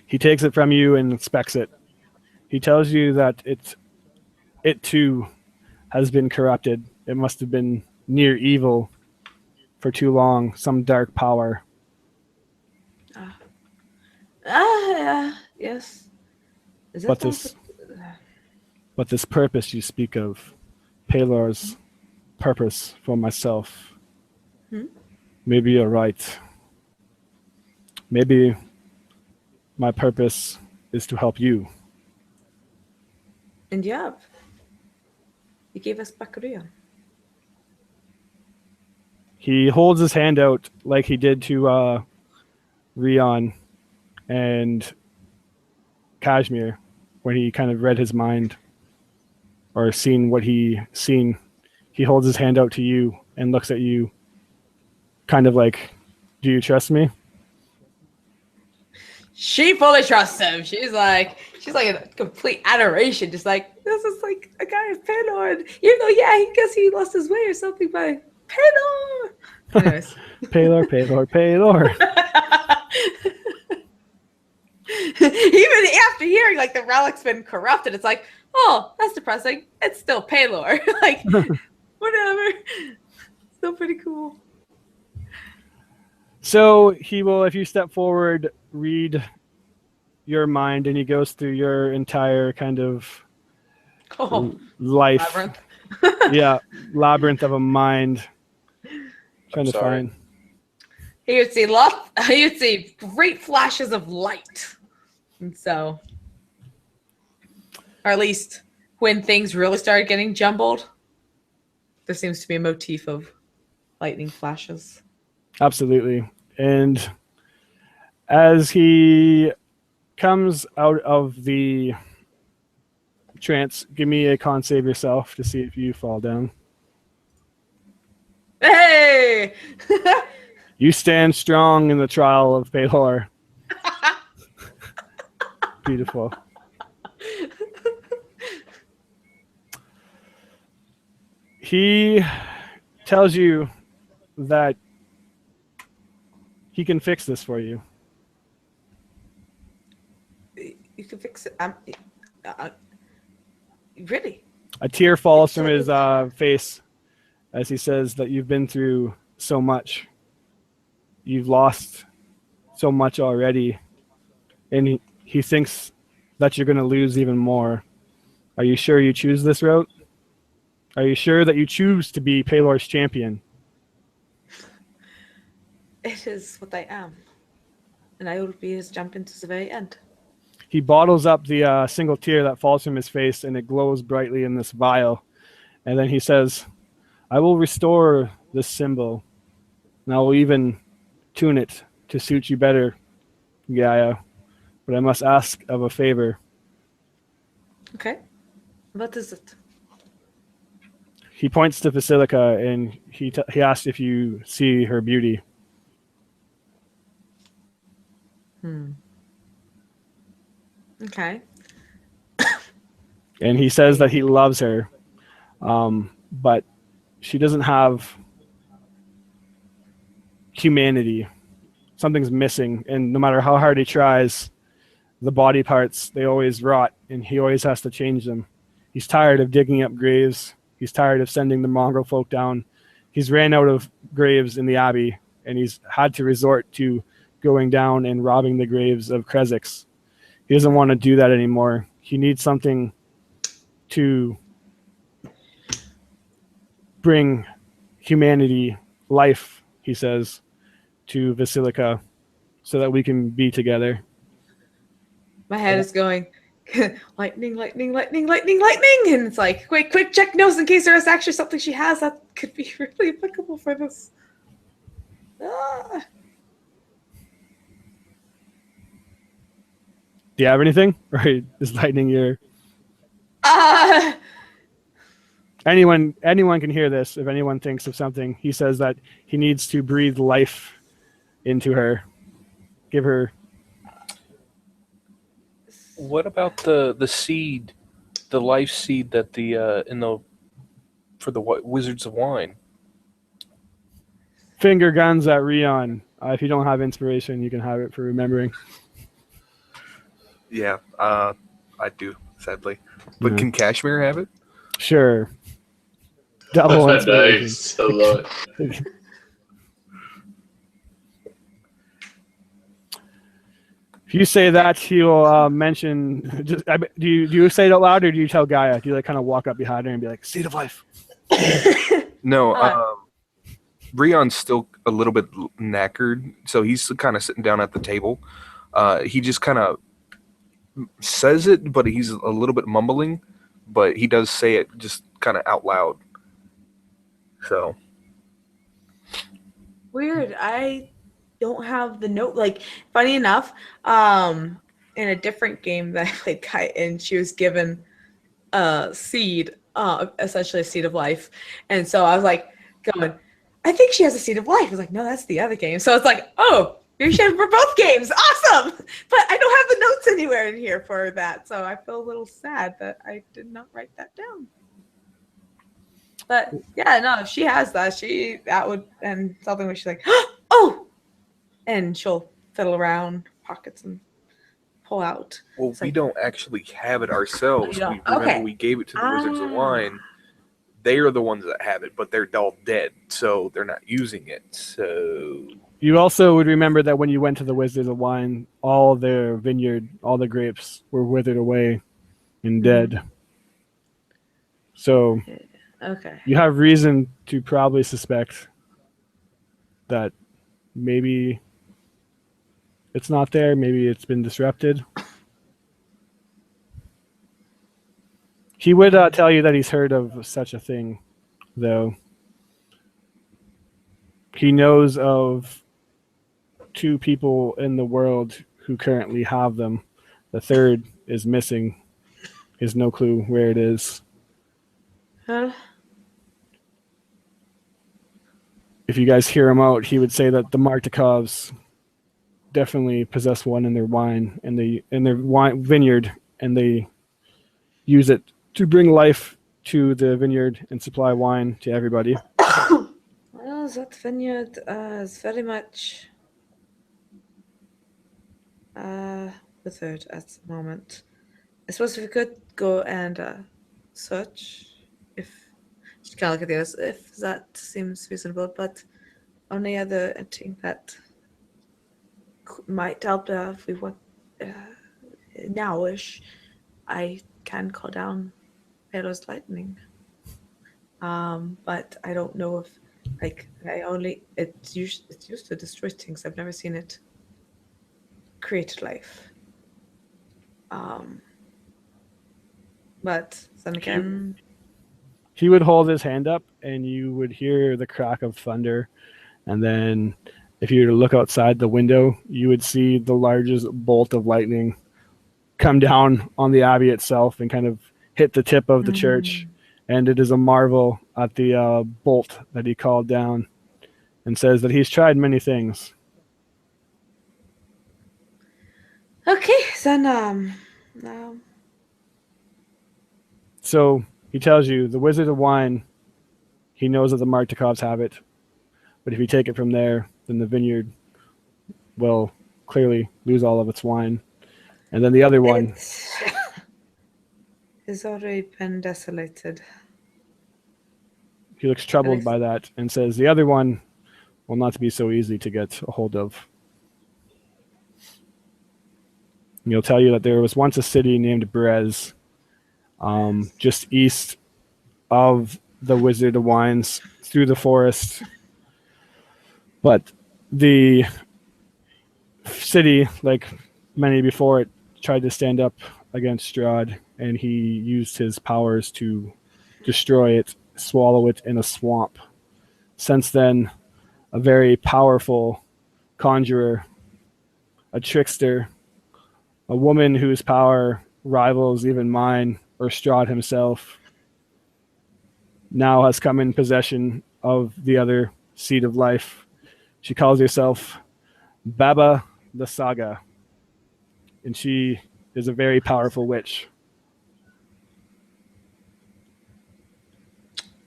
He takes it from you and inspects it. He tells you that it too has been corrupted. It must have been near evil for too long, some dark power. Yes. Is But that But this purpose you speak of, Pelor's purpose for myself, maybe you're right. Maybe my purpose is to help you. And you have. You gave us Baccaria. He holds his hand out like he did to Rion and Kashmir when he kind of read his mind or seen what he seen. He holds his hand out to you and looks at you kind of like, "Do you trust me?" She fully trusts him. She's like in complete adoration, just like, this is like a guy of Pelor. Even though, I guess he lost his way or something, but Pelor. Anyways. Pelor. Even after hearing like the relic's been corrupted, it's like, oh, that's depressing. It's still Pelor. Like, whatever. Still pretty cool. So he will, if you step forward, read your mind, and he goes through your entire kind of life. Labyrinth. Yeah, labyrinth of a mind. Trying to find. He would see great flashes of light. And so, or at least when things really started getting jumbled, there seems to be a motif of lightning flashes. Absolutely. And as he comes out of the trance, give me a con save yourself to see if you fall down. Hey! You stand strong in the trial of Pelor. Beautiful. He tells you that he can fix this for you. You can fix it. Really? A tear falls from his face as he says that you've been through so much. You've lost so much already. And he thinks that you're going to lose even more. Are you sure you choose this route? Are you sure that you choose to be Pelor's champion? It is what I am. And I will be his champion to the very end. He bottles up the single tear that falls from his face, and it glows brightly in this vial. And then he says, I will restore this symbol, and I will even tune it to suit you better, Gaia. But I must ask of a favor. Okay. What is it? He points to Basilica, and he asks if you see her beauty. Okay. And he says that he loves her, but she doesn't have humanity. Something's missing, and no matter how hard he tries, the body parts, they always rot, and he always has to change them. He's tired of digging up graves. He's tired of sending the mongrel folk down. He's ran out of graves in the abbey, and he's had to resort to going down and robbing the graves of Kreziks. He doesn't want to do that anymore. He needs something to bring humanity, life, he says, to Basilica so that we can be together. My head is going, lightning, lightning, lightning, lightning, lightning. And it's like, quick, check notes in case there is actually something she has that could be really applicable for this. Ah. Do you have anything? Or is lightning your... Anyone can hear this. If anyone thinks of something, he says that he needs to breathe life into her. Give her... What about the seed, the life seed that for the Wizards of Wine? Finger guns at Rion. If you don't have inspiration, you can have it for remembering. Yeah, I do, sadly. But can Kashmir have it? Sure. Double inspiration. Nice. I love it. If you say that, he'll mention. Do you say it out loud, or do you tell Gaia? Do you kind of walk up behind her and be like, "Seed of life"? No, Rion's still a little bit knackered, so he's kind of sitting down at the table. He just kind of says it, but he's a little bit mumbling. But he does say it just kind of out loud. So Weird. I don't have the note. Like, funny enough, in a different game that I played Kite in, she was given a seed, essentially a seed of life. And so I was like, going, I think she has a seed of life. I was like, no, that's the other game. So it's like, oh, maybe she has for both games. Awesome. But I don't have the notes anywhere in here for that. So I feel a little sad that I did not write that down. But yeah, no, if she has that would, and something where she's like, oh, and she'll fiddle around pockets and pull out. Well, we don't actually have it ourselves. We gave it to the Wizards of Wine. They are the ones that have it, but they're all dead, so they're not using it. So you also would remember that when you went to the Wizards of Wine, all their vineyard, all the grapes were withered away and dead. So you have reason to probably suspect that maybe it's not there. Maybe it's been disrupted. He would tell you that he's heard of such a thing, though. He knows of 2 people in the world who currently have them. The third is missing. He has no clue where it is. Huh? If you guys hear him out, he would say that the Martikovs definitely possess one in their wine, and in their wine vineyard, and they use it to bring life to the vineyard and supply wine to everybody. Well, that vineyard is very much withered at the moment. I suppose we could go and search if she can look at the others, if that seems reasonable, but only other thing that might help if we want nowish, I can call down Pharaoh's lightning. But I don't know if it's used to destroy things. I've never seen it create life. But then again, he would hold his hand up, and you would hear the crack of thunder. And then if you were to look outside the window, you would see the largest bolt of lightning come down on the abbey itself and kind of hit the tip of the church. And it is a marvel at the bolt that he called down, and says that he's tried many things. Okay, then So he tells you the Wizard of Wine, he knows that the Martikovs have it, but if you take it from there, then the vineyard will clearly lose all of its wine. And then the other one, It's already been desolated. he looks troubled by that and says the other one will not be so easy to get a hold of. And he'll tell you that there was once a city named Brez, just east of the Wizard of Wines, through the forest. But the city, like many before it, tried to stand up against Strahd, and he used his powers to destroy it, swallow it in a swamp. Since then, a very powerful conjurer, a trickster, a woman whose power rivals even mine or Strahd himself, now has come in possession of the other seed of life. She calls herself Baba the Saga, and she is a very powerful witch.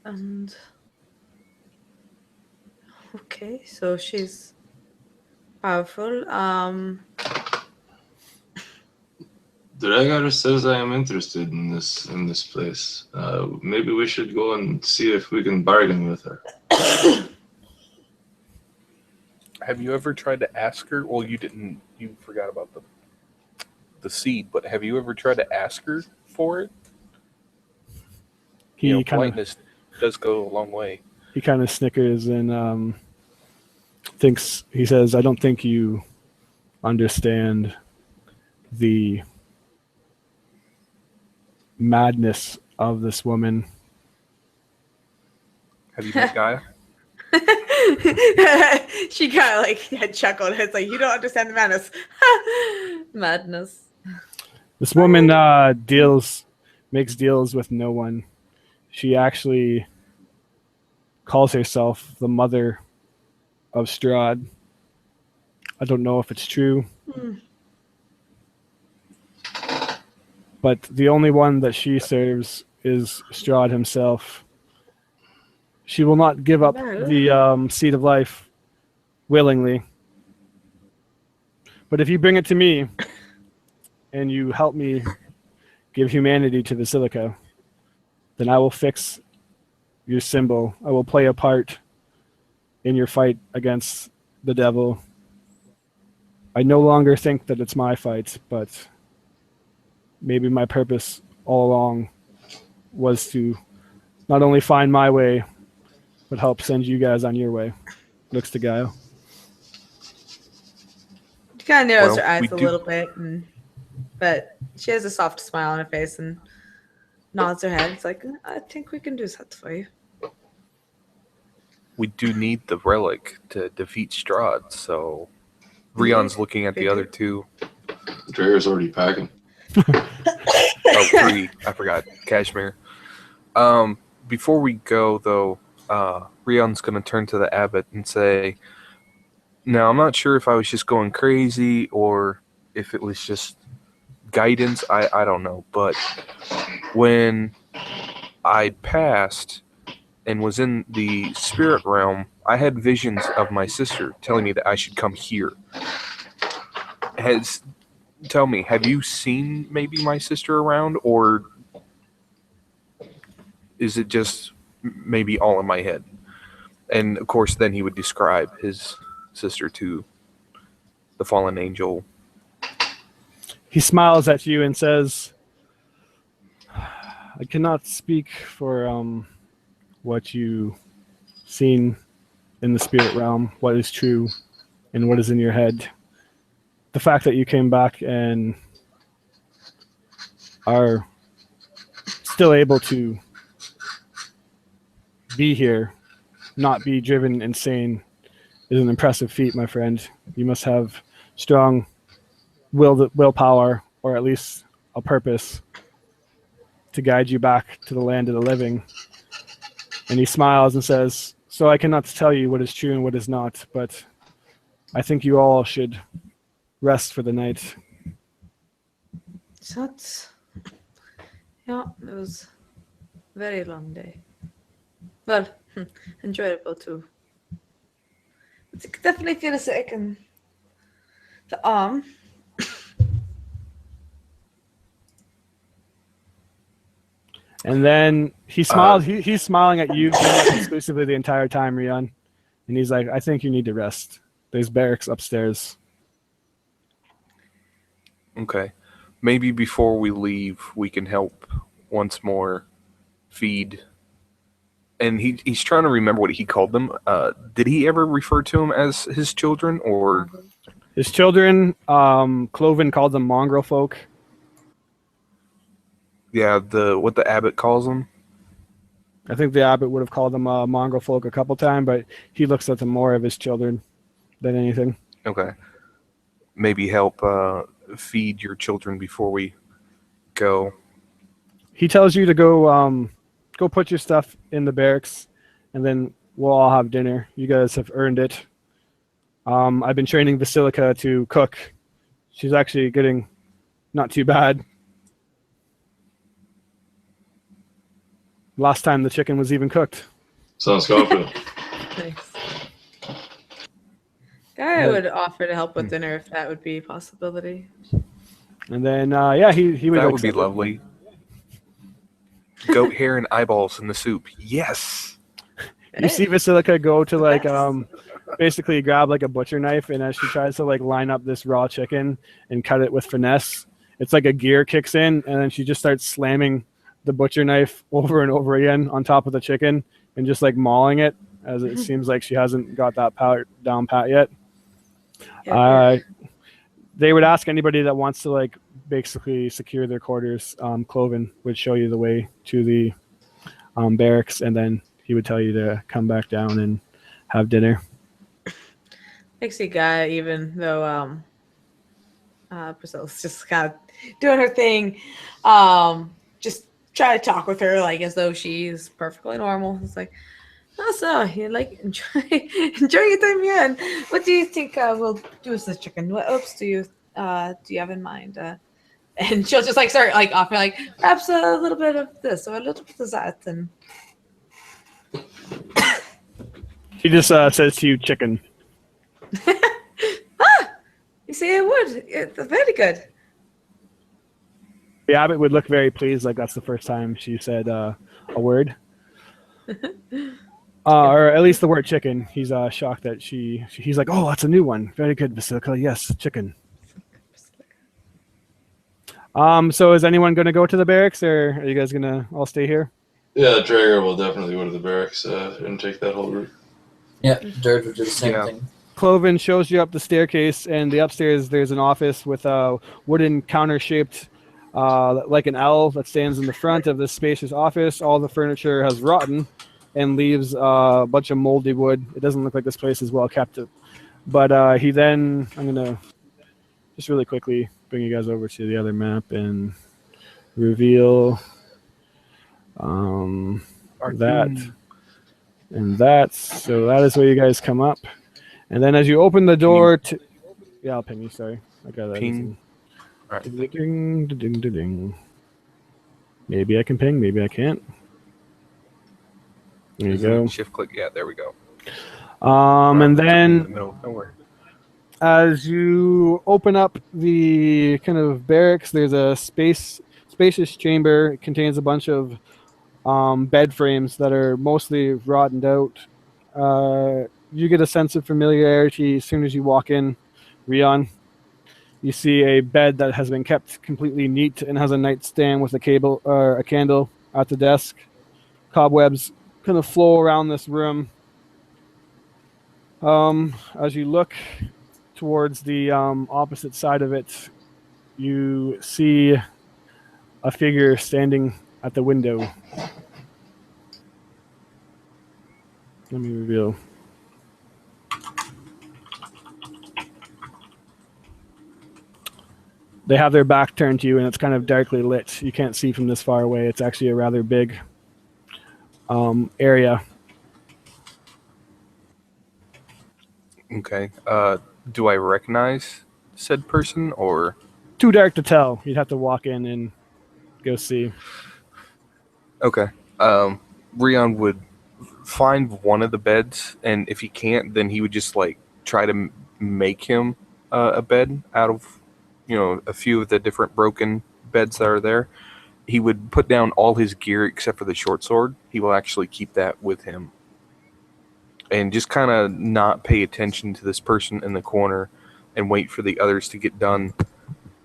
And okay, so she's powerful. The Regar says I am interested in this place. Maybe we should go and see if we can bargain with her. Have you ever tried to ask her? Well, you didn't. You forgot about the seed, but have you ever tried to ask her for it? He kind politeness does go a long way. He kind of snickers and thinks. He says, "I don't think you understand the madness of this woman." Have you met Gaia? She kind of like had chuckled. It's like, you don't understand the madness. Madness. This woman makes deals with no one. She actually calls herself the mother of Strahd. I don't know if it's true. But the only one that she serves is Strahd himself. She will not give up the seed of life willingly. But if you bring it to me and you help me give humanity to Basilica, then I will fix your symbol. I will play a part in your fight against the devil. I no longer think that it's my fight, but maybe my purpose all along was to not only find my way, but help send you guys on your way. Looks to Gaia. She kind of narrows her Well, eyes we a do- little bit, but she has a soft smile on her face and nods her head. It's like, I think we can do that for you. We do need the relic to defeat Strahd, so Rion's looking at the other two. Dreher's already packing. Oh, three. I forgot. Kashmir. Before we go, though, Rion's going to turn to the abbot and say, now, I'm not sure if I was just going crazy or if it was just guidance. I don't know. But when I passed and was in the spirit realm, I had visions of my sister telling me that I should come here. Tell me, have you seen maybe my sister around, or is it just maybe all in my head? And of course, then he would describe his sister to the fallen angel. He smiles at you and says, I cannot speak for what you seen in the spirit realm, what is true and what is in your head. The fact that you came back and are still able to be here, not be driven insane, is an impressive feat, my friend. You must have strong willpower, or at least a purpose to guide you back to the land of the living. And he smiles and says, "So I cannot tell you what is true and what is not, but I think you all should rest for the night." So that's, yeah, it was a very long day. Well, enjoyable too. But I could definitely feel a second. The arm. And then he smiled. He's smiling at you exclusively the entire time, Rion. And he's like, "I think you need to rest. There's barracks upstairs." Okay. Maybe before we leave, we can help once more feed. And he's trying to remember what he called them. Did he ever refer to them as his children, or His children, Cloven called them mongrel folk. yeah, what the abbot calls them? I think the abbot would have called them mongrel folk a couple times, but he looks at them more of his children than anything. Okay. Maybe help feed your children before we go. He tells you to go put your stuff in the barracks, and then we'll all have dinner. You guys have earned it. I've been training Basilica to cook. She's actually getting not too bad. Last time the chicken was even cooked. Sounds confident. Nice. Guy would offer to help with dinner if that would be a possibility. And then, he would. That would be accept it. lovely. Goat hair and eyeballs in the soup. Yes. You see Basilica go to basically grab like a butcher knife, and as she tries to like line up this raw chicken and cut it with finesse, it's like a gear kicks in, and then she just starts slamming the butcher knife over and over again on top of the chicken and just like mauling it, as it seems like she hasn't got that part down pat yet. They would ask anybody that wants to like basically secure their quarters. Cloven would show you the way to the barracks, and then he would tell you to come back down and have dinner. Makes you guy, even though Priscilla's just kind of doing her thing, just try to talk with her like as though she's perfectly normal. It's like, oh, so you like enjoy your time here. And what do you think we'll do with this chicken? What else do you have in mind? And she'll just like start like offering like perhaps a little bit of this or a little bit of that, and He just says to you, "Chicken." you say it would. It's very good. The abbot would look very pleased, like that's the first time she said a word. Or at least the word chicken. He's shocked that he's like, "Oh, that's a new one. Very good, Basilica. Yes, chicken." So is anyone going to go to the barracks, or are you guys going to all stay here? Yeah, Drager will definitely go to the barracks and take that whole route. Yeah, Dirge would do the same Yeah. thing. Cloven shows you up the staircase, and the upstairs there's an office with a wooden counter-shaped, like an L that stands in the front of this spacious office. All the furniture has rotten and leaves a bunch of moldy wood. It doesn't look like this place is well kept. But I'm going to just really quickly bring you guys over to the other map and reveal that. And that's, so that is where you guys come up. And then as you open the door to... Yeah, I'll ping you, sorry. I got that. Ping. All right. Ding, ding, ding, ding, ding. Maybe I can ping, maybe I can't. There you go. Shift click. Yeah, there we go. And In the then middle. Don't worry. as you open up the kind of barracks, there's a spacious chamber. It contains a bunch of bed frames that are mostly rotted out. You get a sense of familiarity as soon as you walk in, Rion. You see a bed that has been kept completely neat and has a nightstand with a candle at the desk. Cobwebs kind of flow around this room. As you look towards the opposite side of it, you see a figure standing at the window. Let me reveal. They have their back turned to you, and it's kind of darkly lit. You can't see from this far away. It's actually a rather big area. Okay. Do I recognize said person or? Too dark to tell. You'd have to walk in and go see. Okay. Rion would find one of the beds, and if he can't, then he would just like try to make him a bed out of, a few of the different broken beds that are there. He would put down all his gear except for the short sword. He will actually keep that with him, and just kind of not pay attention to this person in the corner, and wait for the others to get done.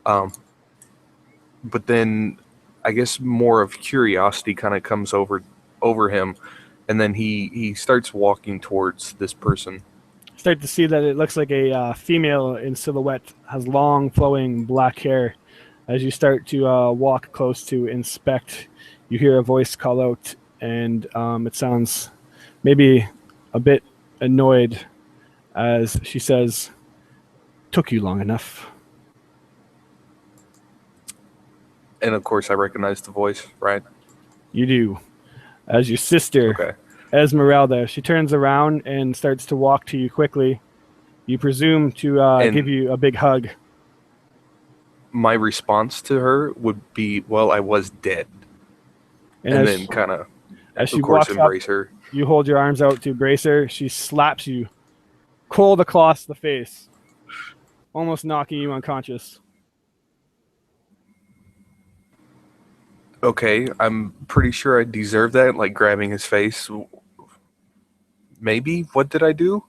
But then, I guess more of curiosity kind of comes over him, and then he starts walking towards this person. Start to see that it looks like a female in silhouette, has long flowing black hair. As you start to walk close to inspect, you hear a voice call out, and it sounds maybe a bit annoyed as she says, "Took you long enough." And of course, I recognize the voice, right? You do. As your sister, Okay. Esmeralda, she turns around and starts to walk to you quickly. You presume to And- give you a big hug. My response to her would be, "Well, I was dead," and as then kind of, as she of course, walks up, embrace her. you hold your arms out to embrace her. She slaps you cold across the face, almost knocking you unconscious. Okay, I'm pretty sure I deserve that, like grabbing his face. Maybe? What did I do?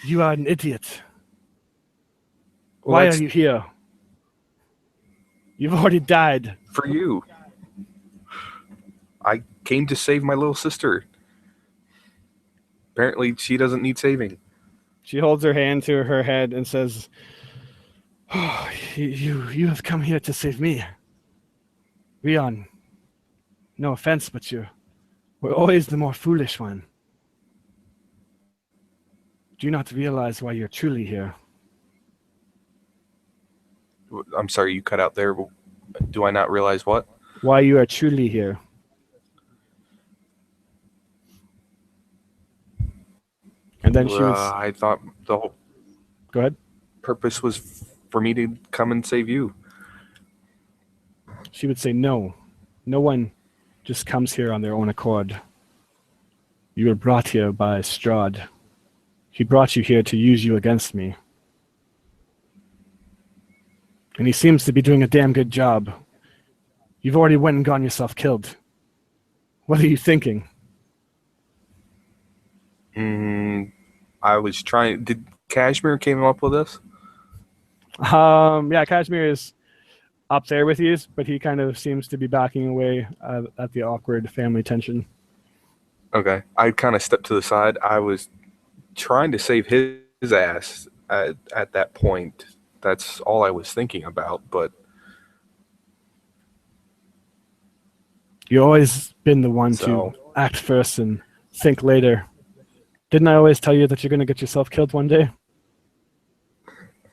You are an idiot. Well, Why that's are you here? You've already died. for you. I came to save my little sister. Apparently, she doesn't need saving. She holds her hand to her head and says, oh, you have come here to save me. Rion, no offense, but you were always the more foolish one. Do you not realize why you're truly here? I'm sorry, you cut out there. Do I not realize what? Why you are truly here? And then she would... I thought the whole Go ahead. purpose was for me to come and save you. She would say, no. No one just comes here on their own accord. You were brought here by Strahd. He brought you here to use you against me. And he seems to be doing a damn good job. You've already went and gotten yourself killed. What are you thinking? I was trying... Did Kashmir came up with this? Yeah, Kashmir is up there with you, but he kind of seems to be backing away at the awkward family tension. Okay. I kind of stepped to the side. I was trying to save his ass at that point. That's all I was thinking about, but... You've always been the one to act first and think later. Didn't I always tell you that you're going to get yourself killed one day?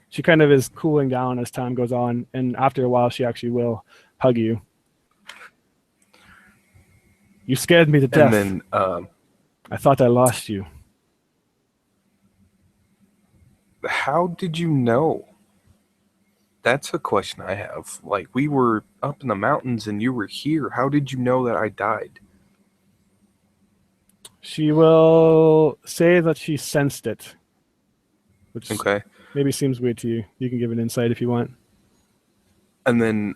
She kind of is cooling down as time goes on, and after a while, she actually will hug you. You scared me to death. And then... I thought I lost you. How did you know? That's a question I have. Like, we were up in the mountains and you were here. How did you know that I died? She will say that she sensed it, which Okay. maybe seems weird to you. You can give an insight if you want. And then,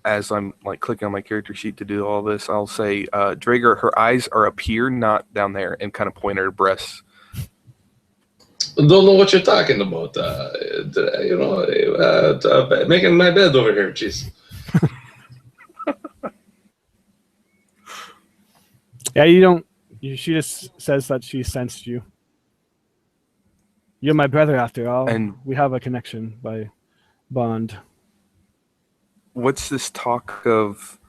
as I'm like clicking on my character sheet to do all this, I'll say, Drager, her eyes are up here, not down there, and kind of point at her breasts. Don't know what you're talking about. Making my bed over here. Jeez. Yeah, you don't. She just says that she sensed you. You're my brother, after all, And- we have a connection by bond. What's this talk of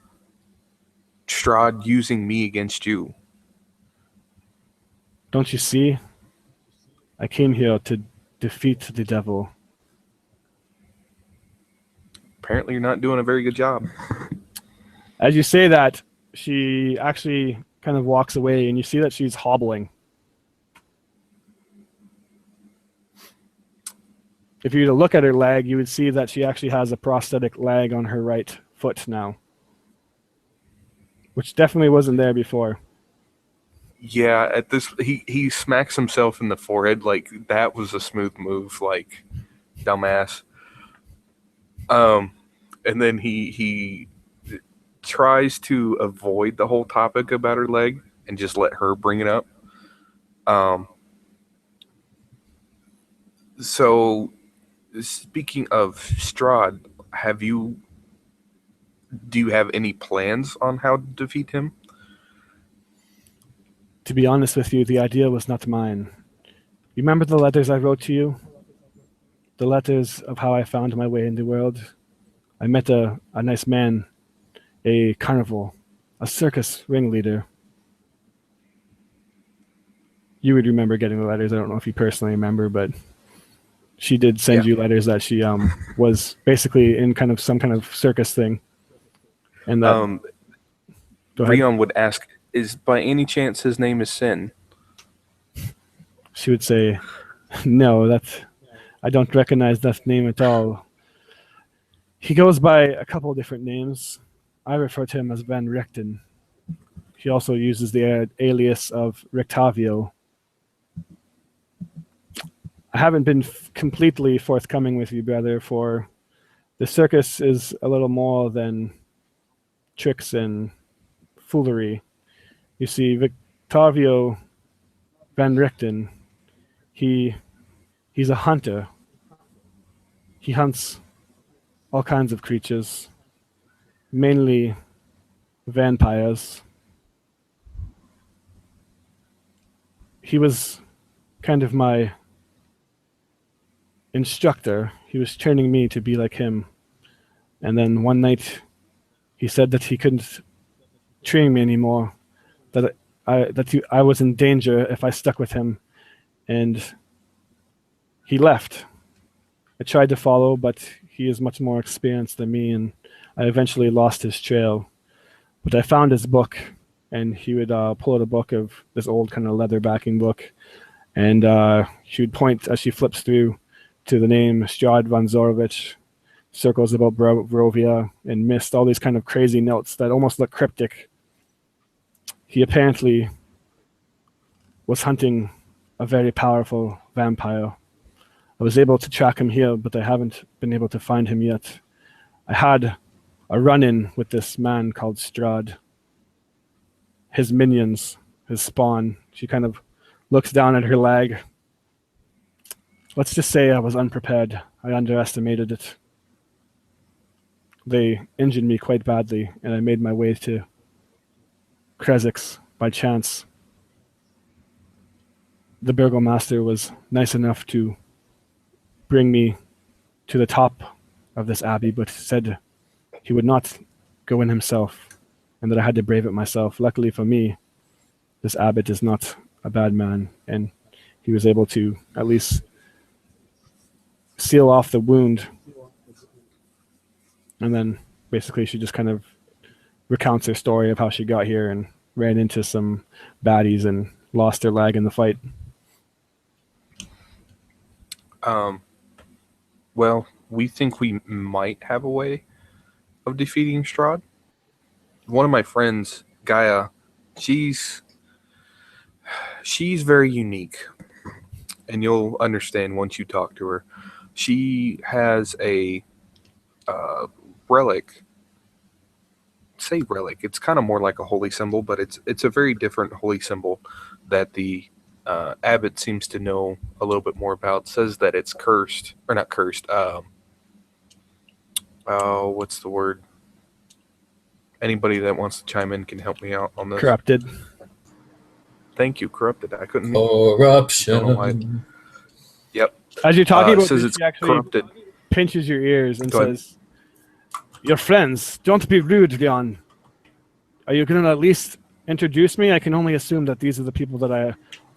Strahd using me against you? Don't you see? I came here to defeat the devil. Apparently, you're not doing a very good job. As you say that, she actually kind of walks away, and you see that she's hobbling. If you were to look at her leg, you would see that she actually has a prosthetic leg on her right foot now, which definitely wasn't there before. Yeah, at this, he smacks himself in the forehead like that was a smooth move, like dumbass. And then he tries to avoid the whole topic about her leg and just let her bring it up. So, speaking of Strahd, do you have any plans on how to defeat him? To be honest with you, the idea was not mine. You remember the letters I wrote to you? The letters of how I found my way in the world? I met a nice man, a carnival, a circus ringleader. You would remember getting the letters. I don't know if you personally remember, but she did send you letters that she was basically in kind of some kind of circus thing. And that, go ahead. Rion would ask, is by any chance his name is Sin? She would say, no, I don't recognize that name at all. He goes by a couple of different names. I refer to him as Van Richten. He also uses the alias of Rictavio. I haven't been completely forthcoming with you, brother, for the circus is a little more than tricks and foolery. You see, Victavio Van Richten, he's a hunter. He hunts all kinds of creatures, mainly vampires. He was kind of my instructor. He was training me to be like him. And then one night he said that he couldn't train me anymore, that I was in danger if I stuck with him. And he left. I tried to follow, but he is much more experienced than me, and I eventually lost his trail. But I found his book, and he would pull out a book of this old kind of leather backing book, and she would point as she flips through to the name Strahd von Zorovich, circles about Barovia, and mist, all these kind of crazy notes that almost look cryptic. He apparently was hunting a very powerful vampire. I was able to track him here, but I haven't been able to find him yet. I had a run-in with this man called Strahd. His minions, his spawn. She kind of looks down at her leg. Let's just say I was unprepared. I underestimated it. They injured me quite badly, and I made my way to Krezix by chance. The burgomaster was nice enough to bring me to the top of this abbey, but said he would not go in himself, and that I had to brave it myself. Luckily for me, this abbot is not a bad man, and he was able to at least seal off the wound. And then basically she just kind of recounts her story of how she got here and ran into some baddies and lost her leg in the fight. Well, we think we might have a way of defeating Strahd. One of my friends, Gaia, she's very unique, and you'll understand once you talk to her. She has a relic. Say relic. It's kind of more like a holy symbol, but it's a very different holy symbol that the abbot seems to know a little bit more about. Says that it's cursed, or not cursed. What's the word? Anybody that wants to chime in can help me out on this. Corrupted. Thank you, corrupted. I couldn't. Corruption. I don't know why. Yep. As you're talking about says this, it's she actually corrupted. pinches your ears and Go ahead. says, "Your friends, don't be rude, Leon. Are you going to at least introduce me? I can only assume that these are the people that I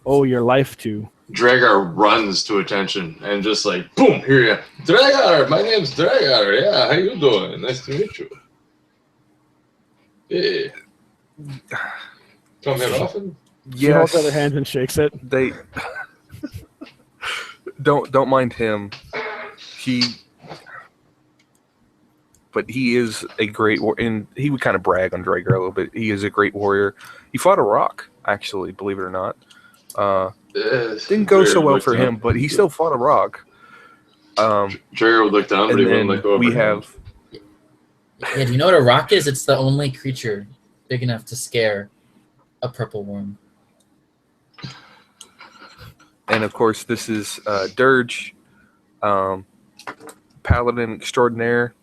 owe your life to. Dragar runs to attention and just like, boom, here you go. Dragar, my name's Dragar. Yeah, how you doing? Nice to meet you. Hey. Come here often? She holds out her hands and shakes it. They don't mind him. But he is a great and he would kind of brag on Dragar a little bit. He is a great warrior. He fought a rock, actually, believe it or not. Didn't go so well for him, but he still fought a rock. Dragar would look down, but he wouldn't look over. We have. Yeah, do you know what a rock is? It's the only creature big enough to scare a purple worm. And of course, this is Dirge, Paladin Extraordinaire.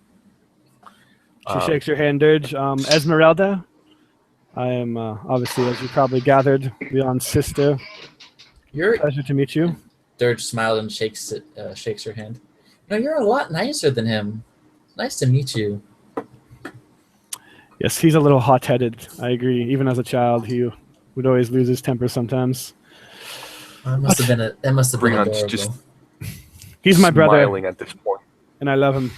She shakes your hand, Dirge. Esmeralda, I am obviously, as you probably gathered, Leon's sister. Pleasure to meet you. Dirge smiled and shakes her hand. No, you're a lot nicer than him. Nice to meet you. Yes, he's a little hot-headed. I agree. Even as a child, he would always lose his temper sometimes. That must have been adorable. Just he's my brother, smiling at this point, and I love him.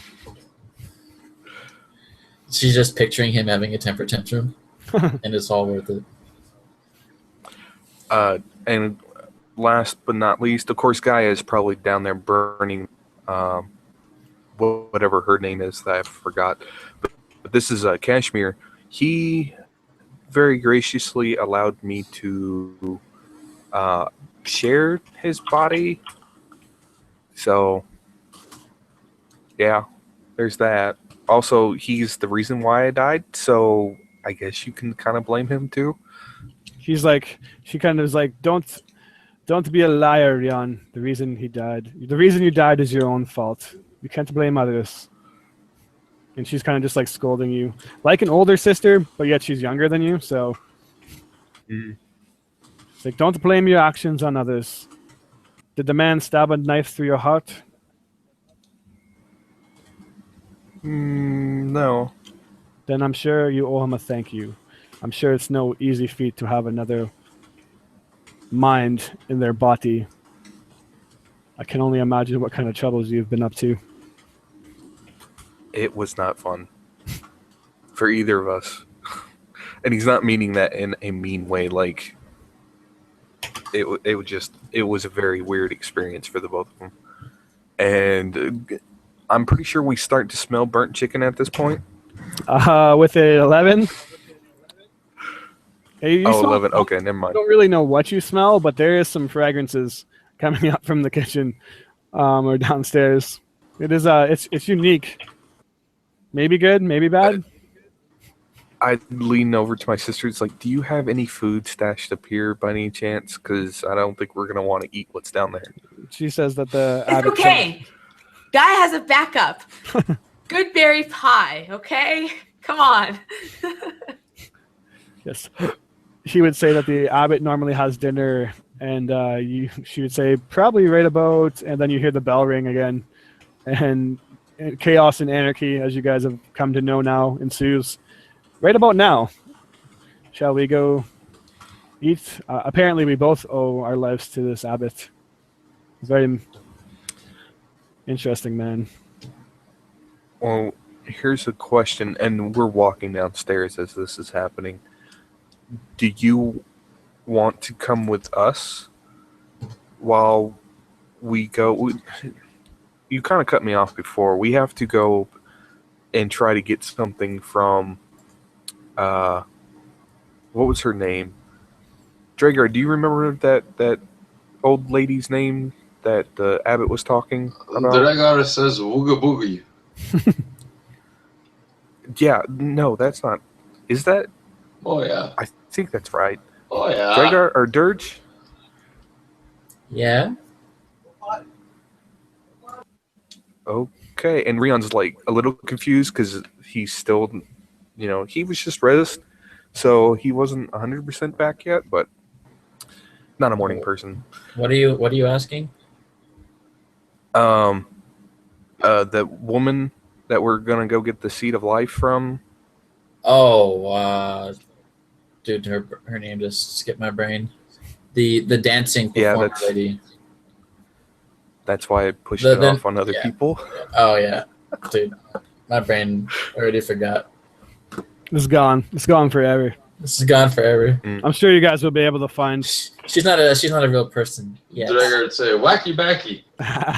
She's just picturing him having a temper tantrum, and it's all worth it. And last but not least, of course, Gaia is probably down there burning whatever her name is that I forgot. But this is Kashmir. He very graciously allowed me to share his body. So, yeah, there's that. Also, he's the reason why I died, so I guess you can kind of blame him too. She kind of is like, don't be a liar, Rian. The reason he died, the reason you died is your own fault. You can't blame others. And she's kind of just like scolding you, like an older sister, but yet she's younger than you. So, It's like, don't blame your actions on others. Did the man stab a knife through your heart? No. Then I'm sure you owe him a thank you. I'm sure it's no easy feat to have another mind in their body. I can only imagine what kind of troubles you've been up to. It was not fun for either of us. And he's not meaning that in a mean way. Like, it was a very weird experience for the both of them. And I'm pretty sure we start to smell burnt chicken at this point. With an 11? Hey, you smell, 11. Okay, never mind. I don't really know what you smell, but there is some fragrances coming up from the kitchen or downstairs. It is it's unique. Maybe good, maybe bad. I lean over to my sister. It's like, do you have any food stashed up here by any chance? Because I don't think we're going to want to eat what's down there. She says that the... It's okay. Guy has a backup. Good berry pie, okay? Come on. Yes. She would say that the abbot normally has dinner, and she would say probably right about, and then you hear the bell ring again, and chaos and anarchy, as you guys have come to know now, ensues. Right about now. Shall we go eat? Apparently, we both owe our lives to this abbot. Very interesting man. Well, here's a question, and we're walking downstairs as this is happening. Do you want to come with us while we go? You kind of cut me off before. We have to go and try to get something from, what was her name? Dragar, do you remember that old lady's name that the abbot was talking about? Dragar says wooga boogie. Yeah, no, that's not. Is that? Oh, yeah. I think that's right. Oh, yeah. Dragar or Dirge? Yeah. Okay, and Rion's like a little confused because he's still, he was just rezzed, so he wasn't 100% back yet, but not a morning person. What are you asking? The woman that we're gonna go get the seed of life from. Oh, dude, her name just skipped my brain. the dancing Yeah, performer that's- lady. That's why I pushed The- it then- off on other yeah. people. Oh yeah, dude, my brain already forgot. It's gone. It's gone forever. This is gone forever. I'm sure you guys will be able to find. She's not a real person yet. Dragger would say, wacky backy.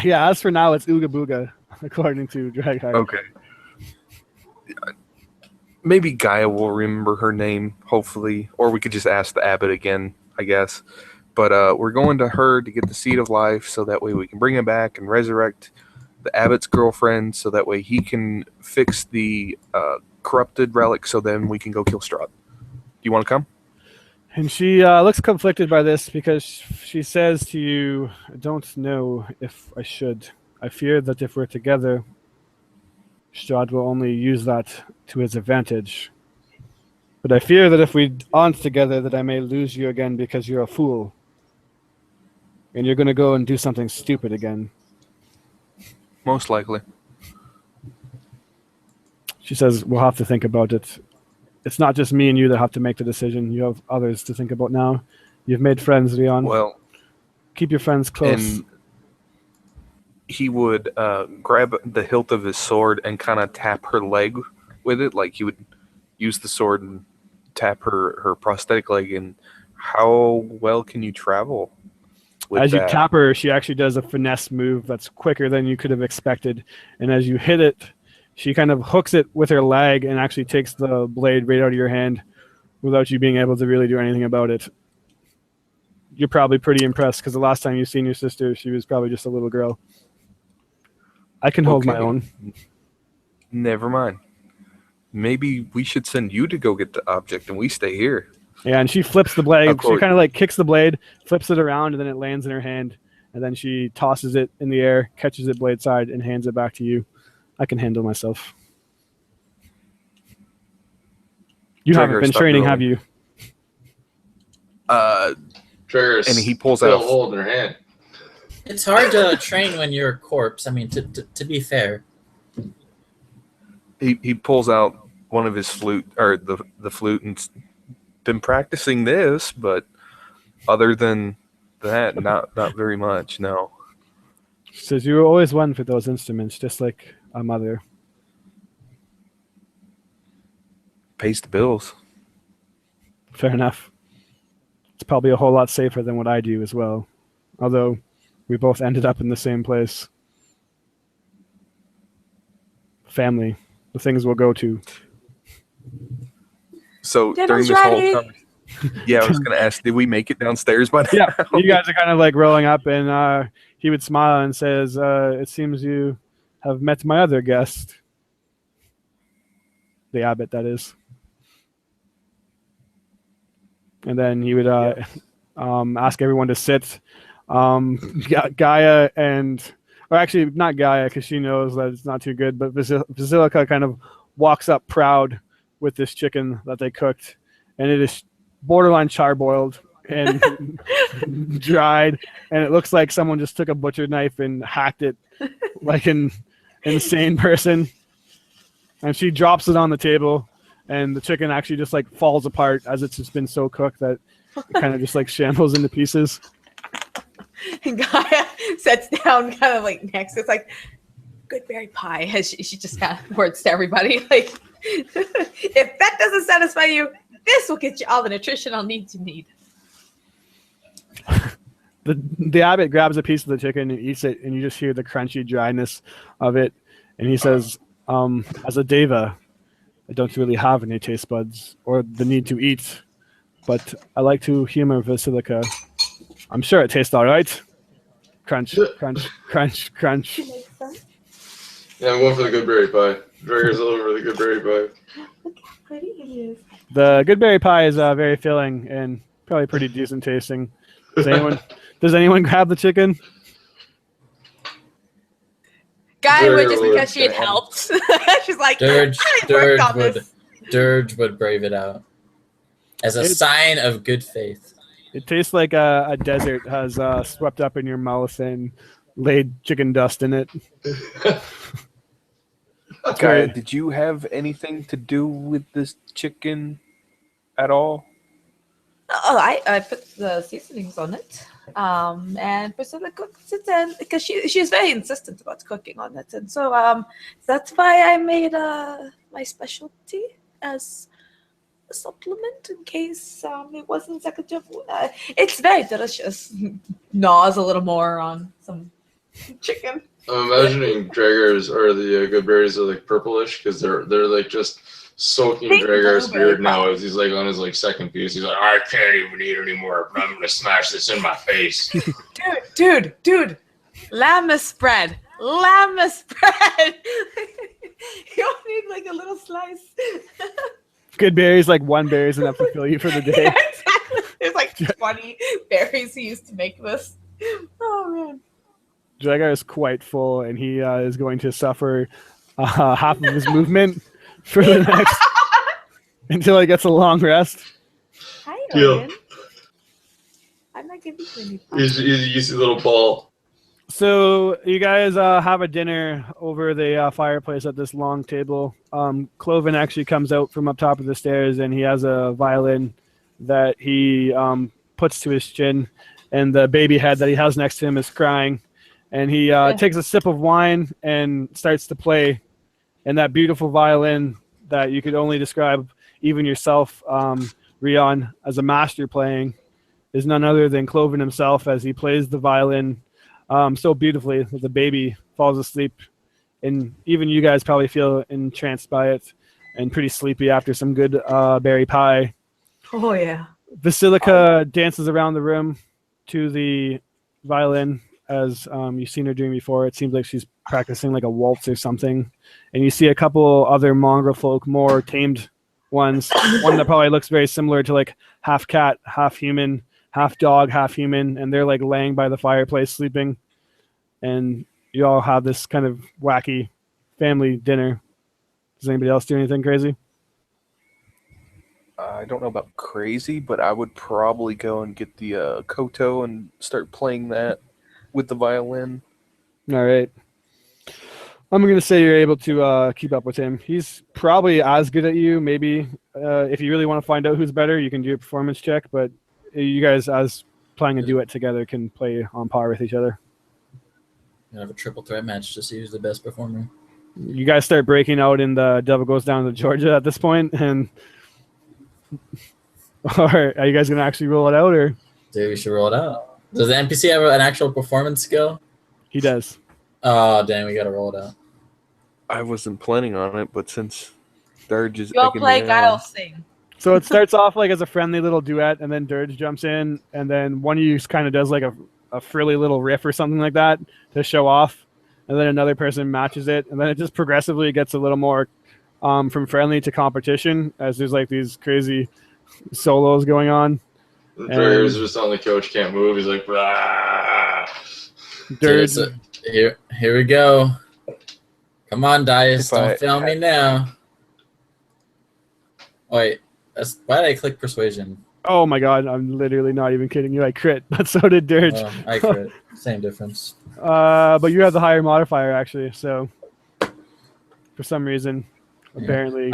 Yeah, as for now, it's Ooga Booga, according to Dragheart. Okay. Maybe Gaia will remember her name, hopefully, or we could just ask the abbot again, I guess. But we're going to her to get the seed of life, so that way we can bring him back and resurrect the abbot's girlfriend, so that way he can fix the corrupted relic, so then we can go kill Strahd. Do you want to come? And she looks conflicted by this because she says to you, I don't know if I should. I fear that if we're together, Strahd will only use that to his advantage. But I fear that if we aren't together, that I may lose you again because you're a fool. And you're going to go and do something stupid again. Most likely. She says, we'll have to think about it. It's not just me and you that have to make the decision. You have others to think about now. You've made friends, Leon. Well, keep your friends close. and he would grab the hilt of his sword and kind of tap her leg with it. Like he would use the sword and tap her prosthetic leg. And how well can you travel with As you that? tap her, she actually does a finesse move that's quicker than you could have expected. And as you hit it, she kind of hooks it with her leg and actually takes the blade right out of your hand without you being able to really do anything about it. You're probably pretty impressed because the last time you've seen your sister, she was probably just a little girl. I can hold my Okay. own. Never mind. Maybe we should send you to go get the object and we stay here. Yeah, and she flips the blade. Of She course. kind of like kicks the blade, flips it around, and then it lands in her hand. And then she tosses it in the air, catches it blade side, and hands it back to you. I can handle myself. You Trigger, haven't been stop training, rolling. have you? Trigger's And he pulls still out- holding her hand. It's hard to train when you're a corpse. I mean, to be fair. He pulls out one of his flute, or the flute, and been practicing this, but other than that, not very much. No. She says, you were always one for those instruments, just like a mother. Pays the bills. Fair enough. It's probably a whole lot safer than what I do as well. Although we both ended up in the same place. Family. The things we'll go to. So Dinner's during this whole ready. conversation, yeah, I was gonna ask, did we make it downstairs by now? Yeah, you guys are kind of like rolling up, and he would smile and says, it seems you have met my other guest. The abbot, that is. And then he would ask everyone to sit. Gaia or actually not Gaia, because she knows that it's not too good, but Basilica kind of walks up proud with this chicken that they cooked, and it is borderline charboiled and dried, and it looks like someone just took a butcher knife and hacked it like an insane person. And she drops it on the table, and the chicken actually just like falls apart as it's just been so cooked that it kind of just like shambles into pieces. And Gaia sits down kind of like next. It's like good berry pie. As she just kind of words to everybody like, if that doesn't satisfy you, this will get you all the nutritional needs you need. The abbot grabs a piece of the chicken and eats it, and you just hear the crunchy dryness of it. And he says, as a deva, I don't really have any taste buds or the need to eat, but I like to humor Basilica. I'm sure it tastes all right. Crunch, crunch, crunch, crunch. Yeah, I'm going for the good berry pie. Dragger's all over the good berry pie. Look how pretty it is. The good berry pie is very filling and probably pretty decent tasting. Does anyone grab the chicken? Gaia would just Very because she had well. helped. She's like, Dirge, I worked on this. Dirge would brave it out as a It- sign of good faith. It tastes like a desert has swept up in your mouth and laid chicken dust in it. Gaia, did you have anything to do with this chicken at all? Oh, I put the seasonings on it. And Priscilla cooks it, and because she's very insistent about cooking on it, and so that's why I made my specialty as a supplement in case it wasn't second. It's very delicious. Gnaws a little more on some chicken. I'm imagining Draggers or the good berries are like purplish because they're like just soaking Pink Dragar's blueberry beard now pie. as he's like on his like second piece. He's like, I can't even eat anymore. I'm gonna smash this in my face. Dude, llama spread. Llama spread. You only need like a little slice. Good berries, like one berry is enough to fill you for the day. Yeah, exactly. There's like 20 berries he used to make this. Oh man. Dragar is quite full, and he is going to suffer half of his movement for the next until he gets a long rest. Hi, Deal. Owen. I'm not giving you any fun. He's a little ball. So you guys have a dinner over the fireplace at this long table. Cloven actually comes out from up top of the stairs, and he has a violin that he puts to his chin, and the baby head that he has next to him is crying. And he takes a sip of wine and starts to play. And that beautiful violin that you could only describe even yourself, Rion, as a master playing, is none other than Cloven himself as he plays the violin so beautifully that the baby falls asleep. And even you guys probably feel entranced by it and pretty sleepy after some good berry pie. Oh yeah. Basilica dances around the room to the violin as you've seen her doing before. It seems like she's practicing like a waltz or something. And you see a couple other mongrel folk, more tamed ones. One that probably looks very similar to like half cat, half human, half dog, half human. And they're like laying by the fireplace sleeping. And you all have this kind of wacky family dinner. Does anybody else do anything crazy? I don't know about crazy, but I would probably go and get the koto and start playing that with the violin. All right. I'm going to say you're able to keep up with him. He's probably as good at you. Maybe if you really want to find out who's better, you can do a performance check. But you guys, as playing a duet together, can play on par with each other. You have a triple threat match to see who's the best performer. You guys start breaking out in the Devil Goes Down to Georgia at this point, and or are you guys going to actually roll it out, or? Dude, we should roll it out. Does the NPC have an actual performance skill? He does. Oh, dang, we got to roll it out. I wasn't planning on it, but since Dirge is You'll egging play me Guile on, sing. So it starts off like as a friendly little duet, and then Dirge jumps in, and then one of you kind of does like a frilly little riff or something like that to show off, and then another person matches it, and then it just progressively gets a little more from friendly to competition as there's like these crazy solos going on. Draggers just on the couch, can't move. He's like, "Rah." Dirge, Dude, here we go. Come on, Dice. Don't fail me now. Wait, why did I click Persuasion? oh my god, I'm literally not even kidding you. I crit, but so did Dirge. Oh, I crit. Same difference. But you have the higher modifier actually, so for some reason, apparently.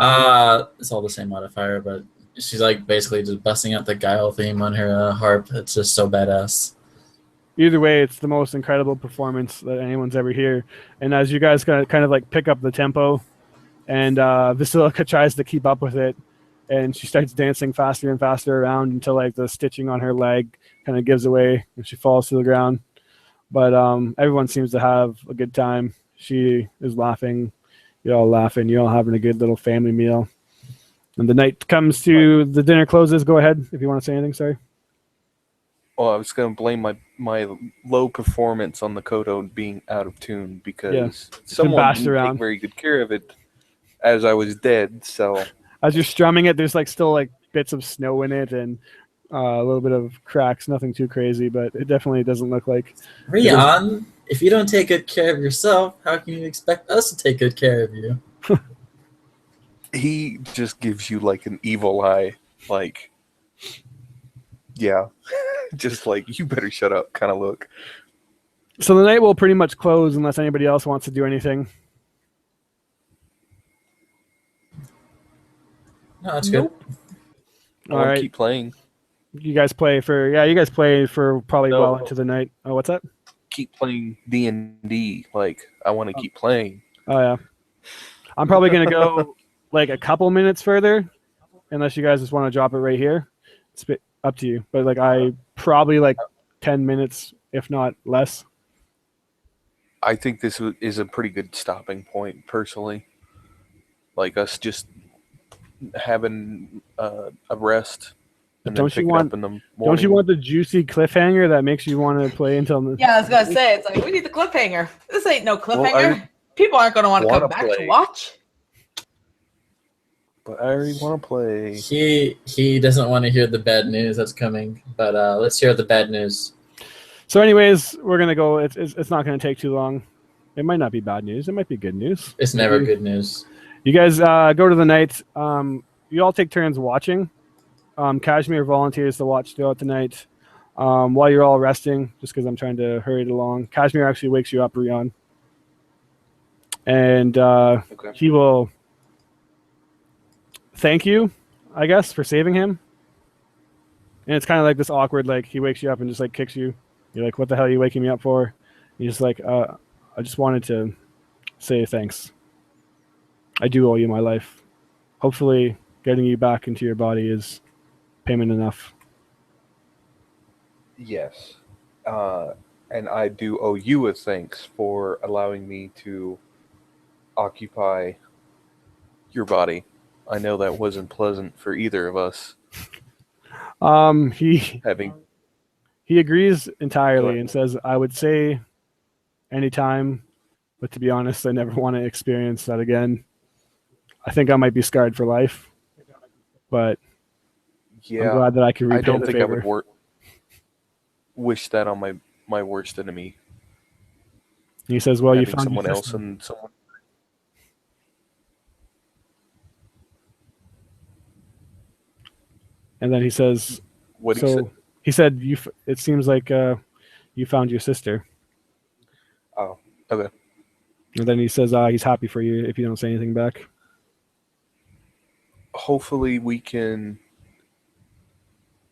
It's all the same modifier, but she's like basically just busting out the Guile theme on her harp. It's just so badass. Either way, it's the most incredible performance that anyone's ever heard. And as you guys kind of like pick up the tempo, and Vasilica tries to keep up with it, and she starts dancing faster and faster around until like the stitching on her leg kind of gives away and she falls to the ground. But everyone seems to have a good time. She is laughing. You're all laughing. You're all having a good little family meal. And the night comes to the dinner closes. Go ahead if you want to say anything. Sorry. well, I was going to blame my low performance on the koto being out of tune because someone bashed didn't around. take very good care of it as I was dead. So As you're strumming it, there's like still like bits of snow in it and a little bit of cracks. Nothing too crazy, but it definitely doesn't look like. Rion, if you don't take good care of yourself, how can you expect us to take good care of you? he just gives you like an evil eye, like, yeah, just like you better shut up kind of look. So the night will pretty much close unless anybody else wants to do anything. No, that's Nope. good. I All want right. to keep playing. You guys play for you guys play for probably No. well into the night. Oh, what's that? Keep playing D&D. Like, I want to keep playing. Oh yeah. I'm probably gonna go like a couple minutes further, unless you guys just want to drop it right here. It's up to you. But like I probably like 10 minutes, if not less. I think this is a pretty good stopping point, personally. Like us just having a rest and then Don't you pick it want- up in the morning. Don't you want the juicy cliffhanger that makes you want to play until the Yeah, I was gonna say it's like we need the cliffhanger. This ain't no cliffhanger. I People aren't gonna want to wanna come back to play. watch. But I already want to play. He doesn't want to hear the bad news that's coming, but let's hear the bad news. So anyways, we're gonna go. It's not gonna take too long. It might not be bad news. It might be good news. It's never good news. You guys go to the night. You all take turns watching. Kashmir volunteers to watch throughout the night while you're all resting, just because I'm trying to hurry it along. Kashmir actually wakes you up, Rion. And Okay. he will thank you, I guess, for saving him. And it's kind of like this awkward, like he wakes you up and just like kicks you. You're like, what the hell are you waking me up for? And you're just like, I just wanted to say thanks. I do owe you my life. Hopefully getting you back into your body is payment enough. Yes. And I do owe you a thanks for allowing me to occupy your body. I know that wasn't pleasant for either of us, He having agrees Go entirely ahead. and says, I would say anytime, but to be honest, I never want to experience that again. I think I might be scarred for life, but I'm yeah. glad that I can repay I don't the think favor. I would wish that on my worst enemy. And he says, well, you Having found someone your else sister. and someone. And then he says, What do you so say? he said, it seems like you found your sister. Oh, okay. And then he says he's happy for you if you don't say anything back. Hopefully we can.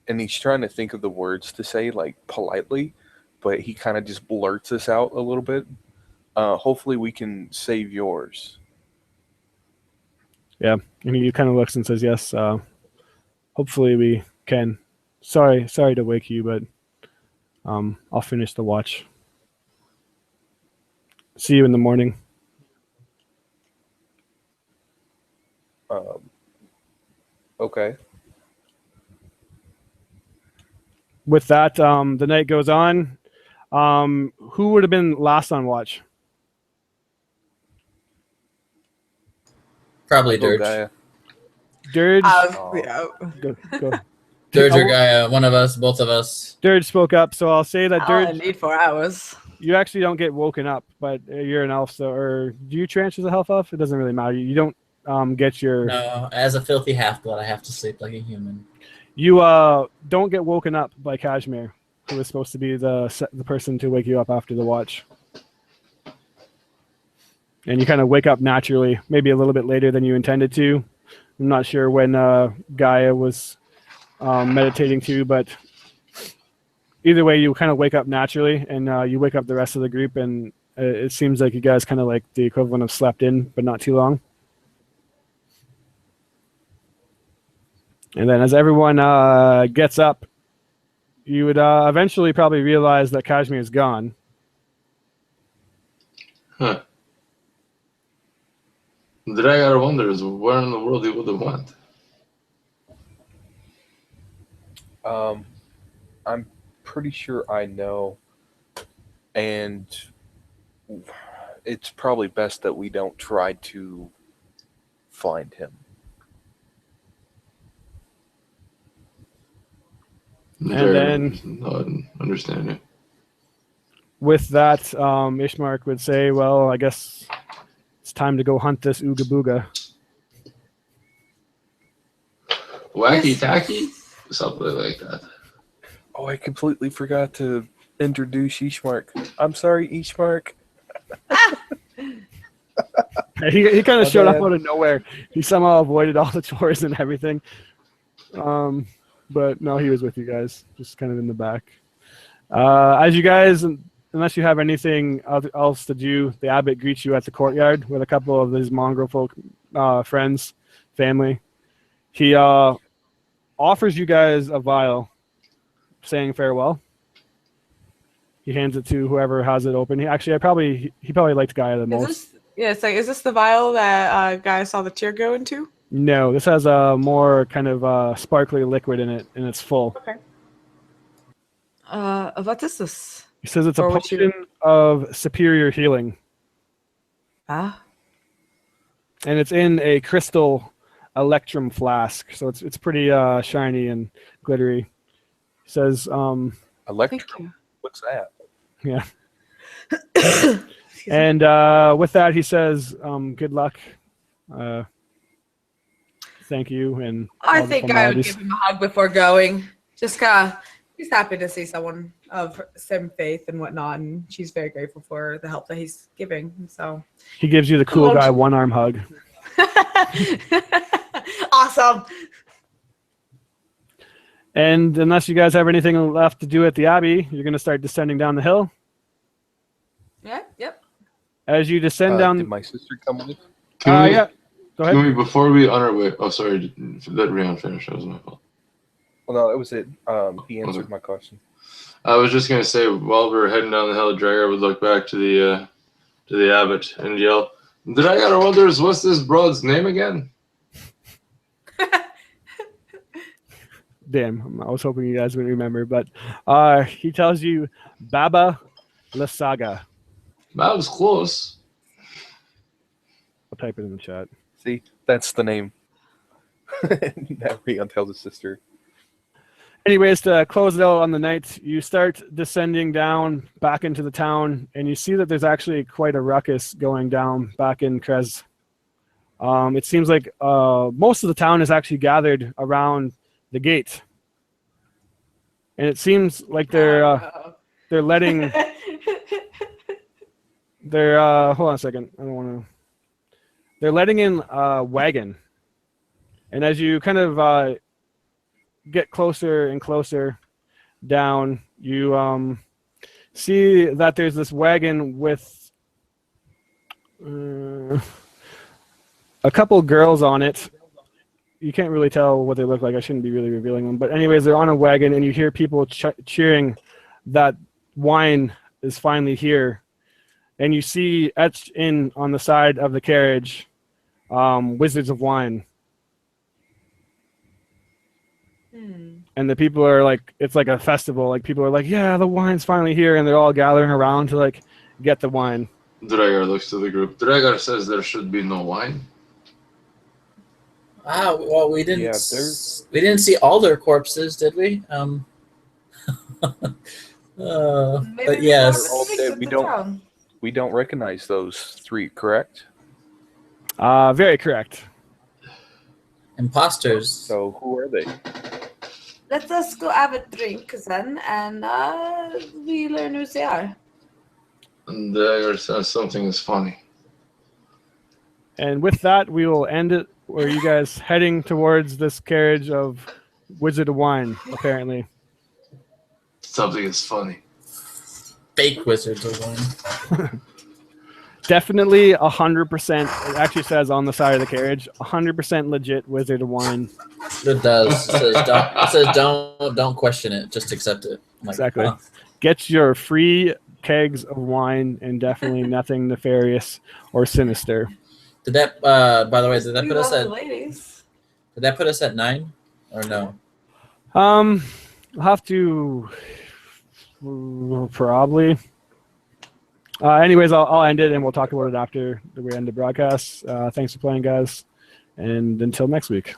And he's trying to think of the words to say, like, politely, but he kind of just blurts this out a little bit. Hopefully we can save yours. Yeah. And he kind of looks and says, yes, hopefully we can. Sorry to wake you, but I'll finish the watch. See you in the morning. Okay. With that, the night goes on. Who would have been last on watch? Probably Go Dirge. Gaia. Dirge. Yeah. Go. Dirge or Oh, Gaia, one of us, both of us. Dirge spoke up, so I'll say that I Dirge. only need 4 hours. You actually don't get woken up, but you're an elf, so or do you trance as a half elf? It doesn't really matter. You don't get your. No, as a filthy half-blood, I have to sleep like a human. You don't get woken up by Kashmir, who was supposed to be the person to wake you up after the watch. And you kind of wake up naturally, maybe a little bit later than you intended to. I'm not sure when Gaia was meditating to, but either way, you kind of wake up naturally, and you wake up the rest of the group, and it seems like you guys kind of like the equivalent of slept in, but not too long. And then as everyone gets up, you would eventually probably realize that Kashmir is gone. Huh. The thing I gotta wonder is where in the world he would have went. I'm pretty sure I know, and it's probably best that we don't try to find him. then- No, I didn't understand it. With that, Ishmark would say, well, I guess it's time to go hunt this Ooga Booga. Wacky tacky? Something like that. Oh, I completely forgot to introduce Ishmark. I'm sorry, Ishmark. He kind My of showed up bad. out of nowhere. He somehow avoided all the chores and everything. but no, he was with you guys, just kind of in the back. As you guys, unless you have anything else to do, the abbot greets you at the courtyard with a couple of his mongrel folk friends, family. He offers you guys a vial, saying farewell. He hands it to whoever has it open. He probably liked Gaia the most. Is this the vial that guy saw the tear go into? No, this has a more kind of sparkly liquid in it, and it's full. Okay. What is this? He says it's a Or what you- potion of superior healing, Ah. and it's in a crystal electrum flask, so it's pretty shiny and glittery. He says, Thank Electro. you. What's that? yeah. And with that, he says, good luck. Thank you. And I all the think I would formalities. give him a hug before going. Just he's happy to see someone of same faith and whatnot, and she's very grateful for the help that he's giving. So He gives you the cool guy one-arm hug. awesome. And unless you guys have anything left to do at the Abbey, you're going to start descending down the hill. Yeah. Yep. As you descend down... Did my sister come with? Can we, yeah. Go ahead. can we, before we on our way? Oh, sorry, let Rion finish. That was my fault. Well, no, that was it. He answered my question. I was just gonna say, while we were heading down the hill, Dragar would look back to the abbot and yell, "Dragar Wonders, what's this broad's name again?" Damn, I was hoping you guys would remember, but he tells you Baba Lasaga. That was close. I'll type it in the chat. See, that's the name. That Rion tells his sister. Anyways, to close it out on the night, you start descending down back into the town, and you see that there's actually quite a ruckus going down back in Krez. It seems like most of the town is actually gathered around the gate, and it seems like they're letting hold on a second. I don't want to. They're letting in a wagon, and as you kind of get closer and closer down, you see that there's this wagon with a couple girls on it. You can't really tell what they look like. I shouldn't be really revealing them. But anyways, they're on a wagon, and you hear people cheering that wine is finally here. And you see etched in on the side of the carriage, Wizards of Wine. And the people are like, it's like a festival. Like people are like, yeah, the wine's finally here, and they're all gathering around to like get the wine. Dragar looks to the group. Dragar says there should be no wine. Well, we didn't. Yeah, we didn't see all their corpses, did we? But yes, all dead. We don't recognize those three, correct? Very correct. Imposters. So who are they? Let us go have a drink then, and we learn who they are. And Dragar says something is funny. And with that, we will end it where you guys heading towards this carriage of Wizard of Wine, apparently. Something is funny. Fake Wizards of Wine. Definitely 100%. It actually says on the side of the carriage, 100% legit Wizard of Wine. It does. It says don't question it. Just accept it. I'm like, Exactly. huh. Get your free kegs of wine, and definitely nothing nefarious or sinister. Did that? By the way, did that We put us love at? the ladies. Did that put us at 9 or no? I'll have to probably. Anyways, I'll end it, and we'll talk about it after we end the broadcast. Thanks for playing, guys, and until next week.